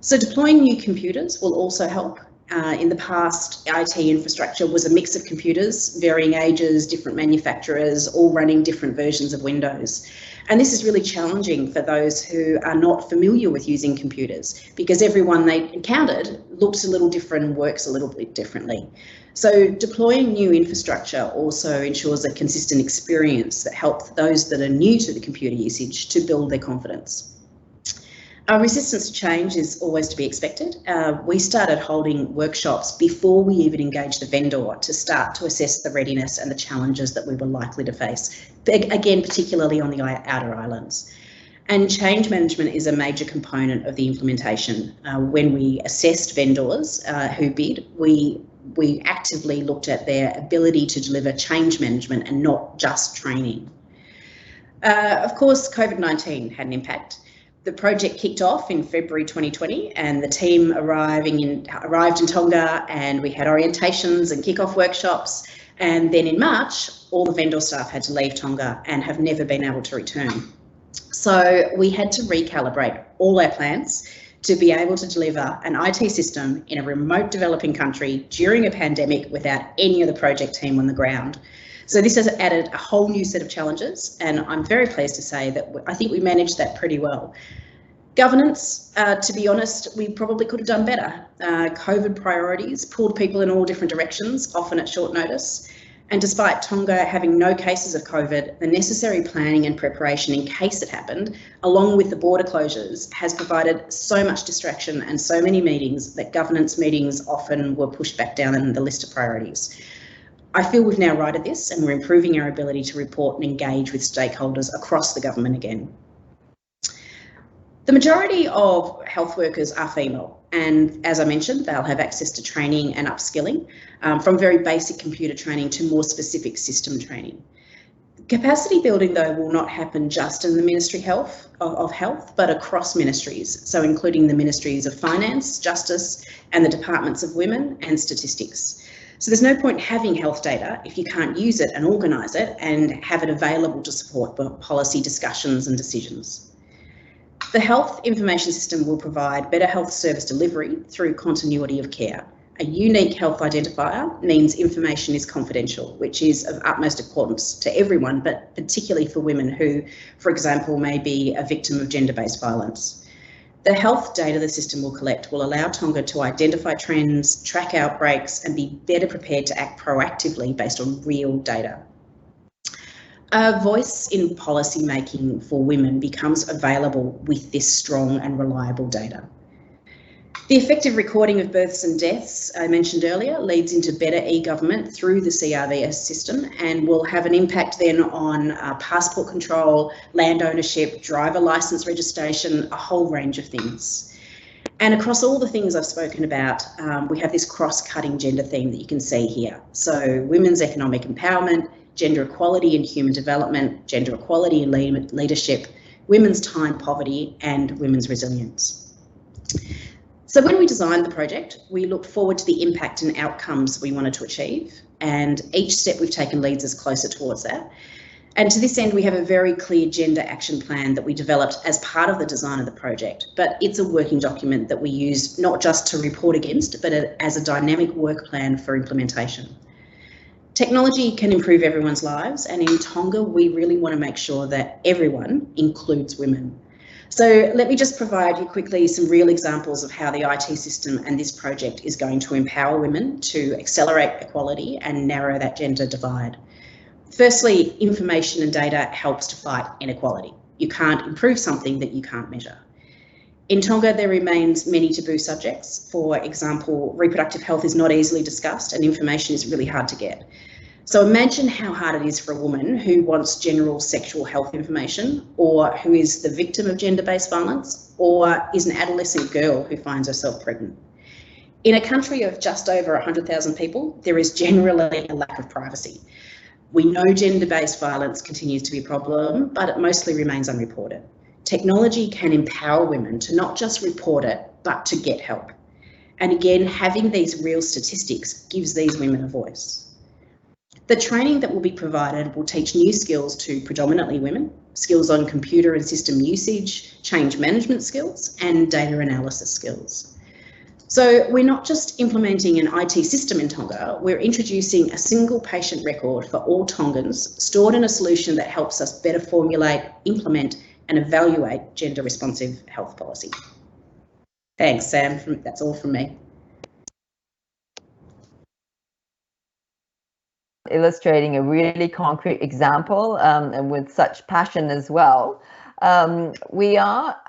So deploying new computers will also help. In the past, IT infrastructure was a mix of computers, varying ages, different manufacturers, all running different versions of Windows. And this is really challenging for those who are not familiar with using computers, because everyone they encountered looks a little different and works a little bit differently. So deploying new infrastructure also ensures a consistent experience that helps those that are new to the computer usage to build their confidence. Resistance to change is always to be expected. We started holding workshops before we even engaged the vendor to start to assess the readiness and the challenges that we were likely to face, again, particularly on the outer islands. And change management is a major component of the implementation. When we assessed vendors who bid, we actively looked at their ability to deliver change management and not just training. Of course, COVID-19 had an impact. The project kicked off in February 2020 and the team arrived in Tonga, and we had orientations and kick-off workshops. And then in March, all the vendor staff had to leave Tonga and have never been able to return. So we had to recalibrate all our plans to be able to deliver an IT system in a remote developing country during a pandemic without any of the project team on the ground. So this has added a whole new set of challenges, and I'm very pleased to say that I think we managed that pretty well. Governance, to be honest, we probably could have done better. COVID priorities pulled people in all different directions, often at short notice. And despite Tonga having no cases of COVID, the necessary planning and preparation in case it happened, along with the border closures, has provided so much distraction and so many meetings that governance meetings often were pushed back down in the list of priorities. I feel we've now righted this and we're improving our ability to report and engage with stakeholders across the government again. The majority of health workers are female, and as I mentioned, they'll have access to training and upskilling, from very basic computer training to more specific system training. Capacity building, though, will not happen just in the Ministry of Health, but across ministries, so including the Ministries of Finance, Justice, and the Departments of Women and Statistics. So there's no point having health data if you can't use it and organise it and have it available to support policy discussions and decisions. The health information system will provide better health service delivery through continuity of care. A unique health identifier means information is confidential, which is of utmost importance to everyone, but particularly for women who, for example, may be a victim of gender-based violence. The health data the system will collect will allow Tonga to identify trends, track outbreaks, and be better prepared to act proactively based on real data. A voice in policy making for women becomes available with this strong and reliable data. The effective recording of births and deaths I mentioned earlier leads into better e-government through the CRVS system and will have an impact then on passport control, land ownership, driver licence registration, a whole range of things. And across all the things I've spoken about, we have this cross-cutting gender theme that you can see here. So women's economic empowerment, gender equality in human development, gender equality in leadership, women's time poverty, and women's resilience. So when we designed the project, we looked forward to the impact and outcomes we wanted to achieve, and each step we've taken leads us closer towards that. And to this end, we have a very clear gender action plan that we developed as part of the design of the project, but it's a working document that we use not just to report against, but as a dynamic work plan for implementation. Technology can improve everyone's lives, and in Tonga, we really want to make sure that everyone includes women. So let me just provide you quickly some real examples of how the IT system and this project is going to empower women to accelerate equality and narrow that gender divide. Firstly, information and data helps to fight inequality. You can't improve something that you can't measure. In Tonga, there remains many taboo subjects. For example, reproductive health is not easily discussed and information is really hard to get. So imagine how hard it is for a woman who wants general sexual health information, or who is the victim of gender-based violence, or is an adolescent girl who finds herself pregnant. In a country of just over 100,000 people, there is generally a lack of privacy. We know gender-based violence continues to be a problem, but it mostly remains unreported. Technology can empower women to not just report it, but to get help. And again, having these real statistics gives these women a voice. The training that will be provided will teach new skills to predominantly women, skills on computer and system usage, change management skills, and data analysis skills. So we're not just implementing an IT system in Tonga, we're introducing a single patient record for all Tongans, stored in a solution that helps us better formulate, implement, and evaluate gender responsive health policy. Thanks, Sam. That's all from me. Illustrating a really concrete example and with such passion as well. We are,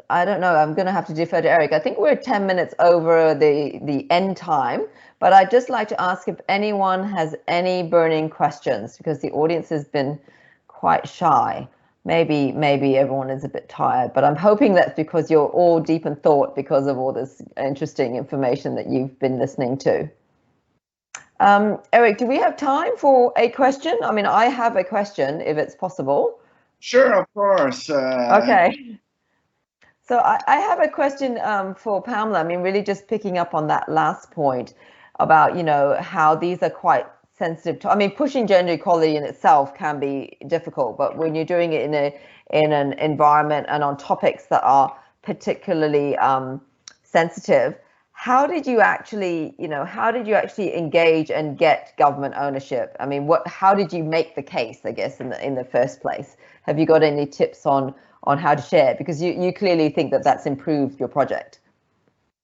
I don't know, I'm going to have to defer to Eric. I think we're 10 minutes over the end time, but I'd just like to ask if anyone has any burning questions, because the audience has been quite shy. Maybe everyone is a bit tired, but I'm hoping that's because you're all deep in thought because of all this interesting information that you've been listening to. Eric, do we have time for a question? I mean, I have a question, if it's possible. Sure, of course. Okay. So I have a question for Pamela. I mean, really just picking up on that last point about, you know, how these are quite sensitive. I mean, pushing gender equality in itself can be difficult, but when you're doing it in an environment and on topics that are particularly sensitive, how did you actually engage and get government ownership? I mean, how did you make the case, I guess, in the first place? Have you got any tips on how to share? Because you clearly think that that's improved your project.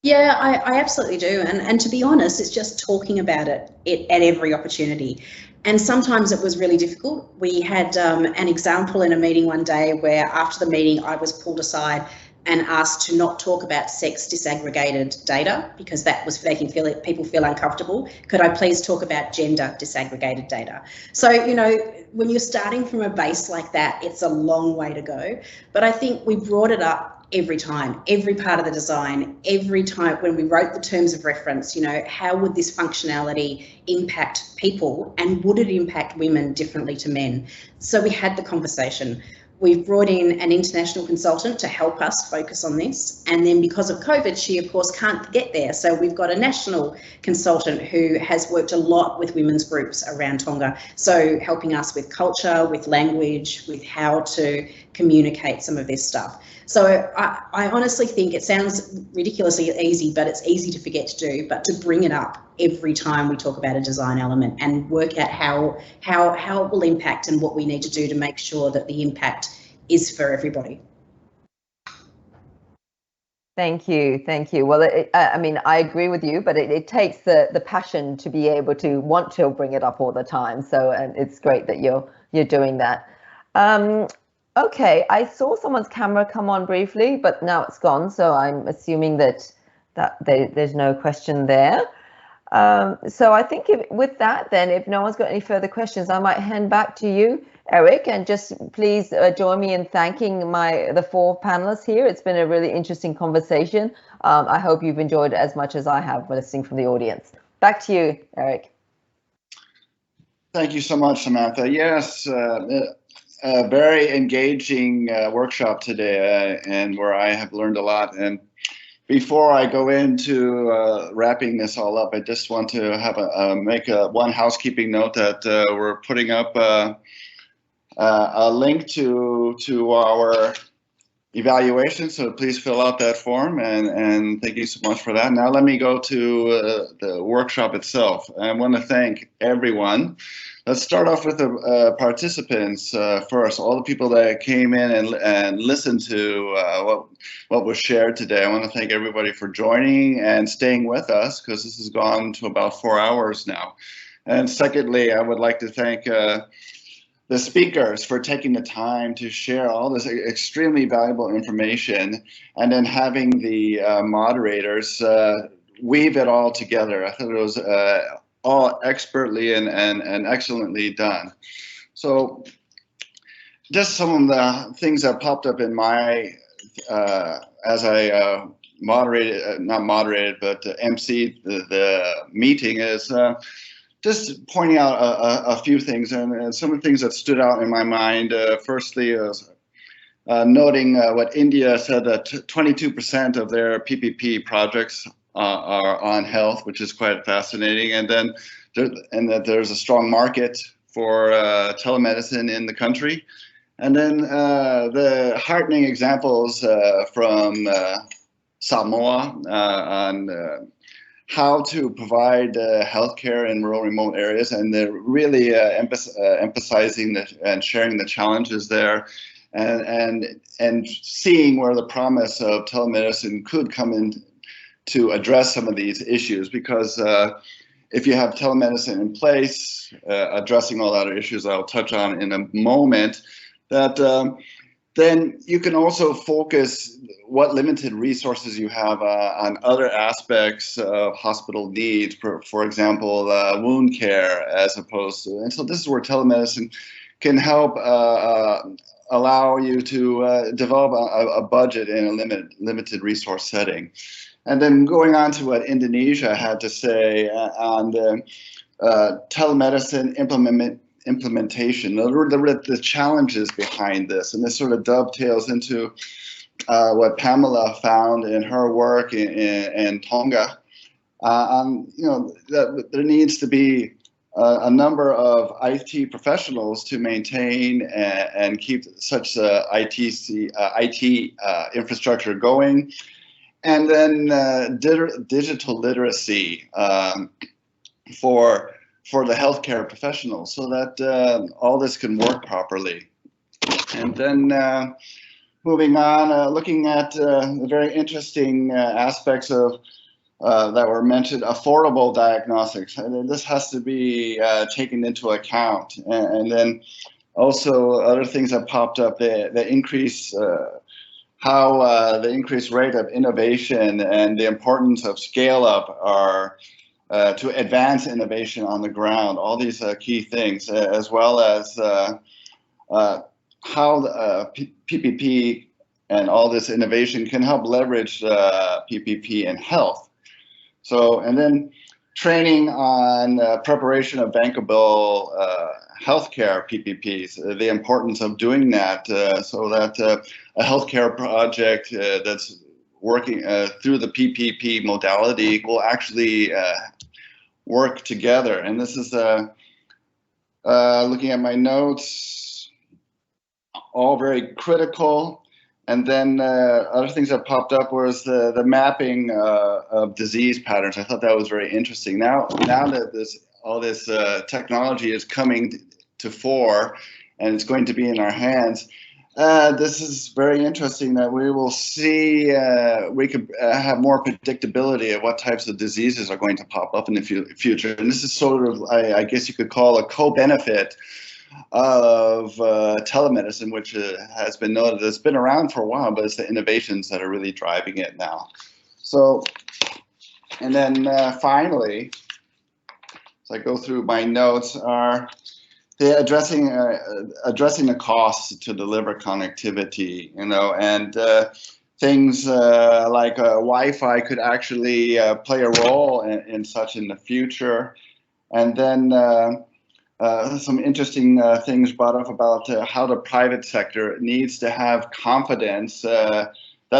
Yeah, I absolutely do. And to be honest, it's just talking about it at every opportunity. And sometimes it was really difficult. We had an example in a meeting one day where after the meeting I was pulled aside and asked to not talk about sex disaggregated data because that was making people feel uncomfortable. Could I please talk about gender disaggregated data? So, you know, when you're starting from a base like that, it's a long way to go. But I think we brought it up every time, every part of the design, every time when we wrote the terms of reference, you know, how would this functionality impact people and would it impact women differently to men? So we had the conversation. We've brought in an international consultant to help us focus on this. And then because of COVID, she of course can't get there. So we've got a national consultant who has worked a lot with women's groups around Tonga. So helping us with culture, with language, with how to communicate some of this stuff. So I honestly think it sounds ridiculously easy, but it's easy to forget to do, but to bring it up every time we talk about a design element and work out how it will impact and what we need to do to make sure that the impact is for everybody. Thank you. Well, I mean, I agree with you, but it takes the passion to be able to want to bring it up all the time. So it's great that you're doing that. Okay, I saw someone's camera come on briefly, but now it's gone. So I'm assuming that there's no question there. So I think with that, then, if no one's got any further questions, I might hand back to you, Eric, and just please join me in thanking the four panelists here. It's been a really interesting conversation. I hope you've enjoyed it as much as I have listening from the audience. Back to you, Eric. Thank you so much, Samantha. Yes, a very engaging workshop today, and where I have learned a lot. And before I go into wrapping this all up, I just want to have make one housekeeping note that we're putting up a link to our evaluation. So please fill out that form, and thank you so much for that. Now let me go to the workshop itself. I want to thank everyone. Let's start off with the participants first. All the people that came in and listened to what was shared today. I want to thank everybody for joining and staying with us, because this has gone to about 4 hours now. And secondly, I would like to thank the speakers for taking the time to share all this extremely valuable information, and then having the moderators weave it all together. I thought it was all expertly and excellently done. So just some of the things that popped up in my, as I not moderated, but emceed the meeting, is just pointing out a few things, and some of the things that stood out in my mind. Firstly, is noting what India said, that 22% of their PPP projects are on health, which is quite fascinating, and then that there's a strong market for telemedicine in the country. And then the heartening examples from Samoa on how to provide healthcare in rural remote areas, and they're really emphasizing and sharing the challenges there, and seeing where the promise of telemedicine could come in to address some of these issues, because if you have telemedicine in place, addressing all other issues I'll touch on in a moment, that then you can also focus what limited resources you have on other aspects of hospital needs, for example, wound care, as opposed to, and so this is where telemedicine can help allow you to develop a budget in a limited resource setting. And then going on to what Indonesia had to say on the telemedicine implementation, the challenges behind this, and this sort of dovetails into what Pamela found in her work in Tonga. That there needs to be a number of IT professionals to maintain and keep such IT infrastructure going, and then digital literacy for the healthcare professionals, so that all this can work properly. And then moving on, looking at the very interesting aspects of that were mentioned, affordable diagnostics. And this has to be taken into account. And then also other things that popped up, the increase, how the increased rate of innovation and the importance of scale up are to advance innovation on the ground, all these key things, as well as how PPP and all this innovation can help leverage PPP in health. So, and then training on preparation of bankable healthcare PPPs, the importance of doing that so that a healthcare project that's working through the PPP modality will actually work together. And this is looking at my notes, all very critical. And then other things that popped up was the mapping of disease patterns. I thought that was very interesting. Now that all this technology is coming to fore and it's going to be in our hands, this is very interesting that we will see, we could have more predictability of what types of diseases are going to pop up in the future. And this is sort of, I guess you could call a co-benefit of telemedicine, which has been noted. It's been around for a while, but it's the innovations that are really driving it now. So, and then finally, as I go through my notes, are the addressing the costs to deliver connectivity, and things like Wi-Fi could actually play a role in such in the future. And then some interesting things brought up about how the private sector needs to have confidence that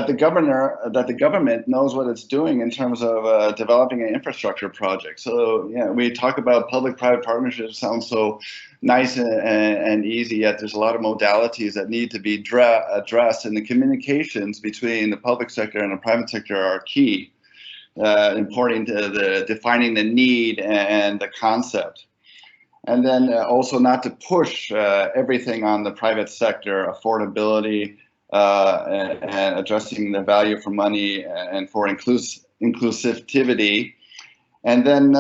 the government knows what it's doing in terms of developing an infrastructure project. So we talk about public-private partnerships, sounds so nice and easy, yet there's a lot of modalities that need to be addressed, and the communications between the public sector and the private sector are key, important to defining the need and the concept. And then also not to push everything on the private sector, affordability, and addressing the value for money and for inclusivity. And then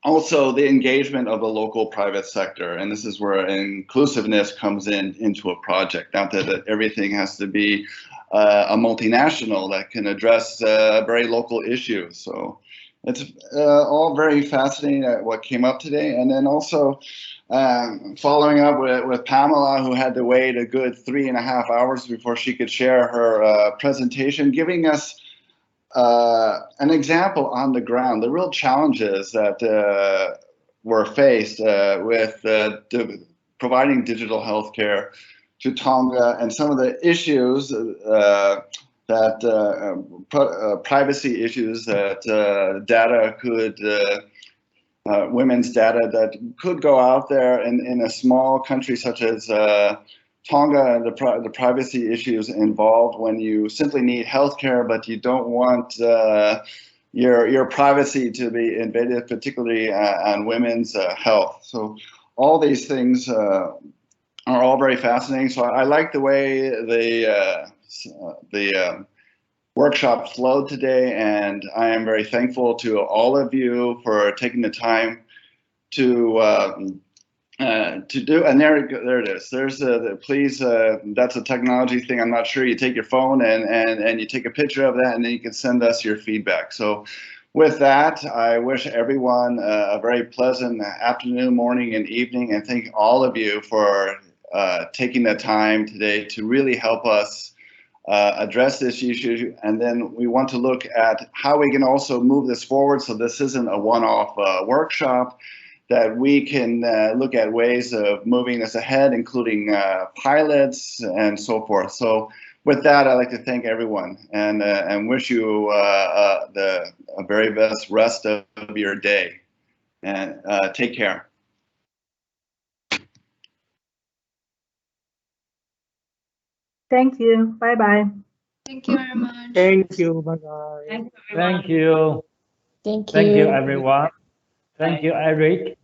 also the engagement of the local private sector. And this is where inclusiveness comes into a project. Not that everything has to be a multinational that can address very local issues. So it's all very fascinating what came up today. And then also following up with Pamela, who had to wait a good 3.5 hours before she could share her presentation, giving us an example on the ground, the real challenges that were faced with providing digital healthcare to Tonga and some of the issues privacy issues that data could, women's data that could go out there in a small country such as Tonga, and the privacy issues involved when you simply need healthcare, but you don't want your privacy to be invaded, particularly on women's health. So all these things are all very fascinating. So I like the way the workshop flowed today, and I am very thankful to all of you for taking the time to do. And there it is. There's please. That's a technology thing. I'm not sure. You take your phone and you take a picture of that, and then you can send us your feedback. So with that, I wish everyone a very pleasant afternoon, morning, and evening, and thank all of you for taking the time today to really help us address this issue. And then we want to look at how we can also move this forward, so this isn't a one-off workshop, that we can look at ways of moving this ahead, including pilots and so forth. So with that, I'd like to thank everyone and wish you the very best rest of your day, and take care. Thank you. Bye-bye. Thank you very much. Thank you. Bye-bye. Thank you, everyone. Thank you. Thank you. Thank you, everyone. Thank you, Eric.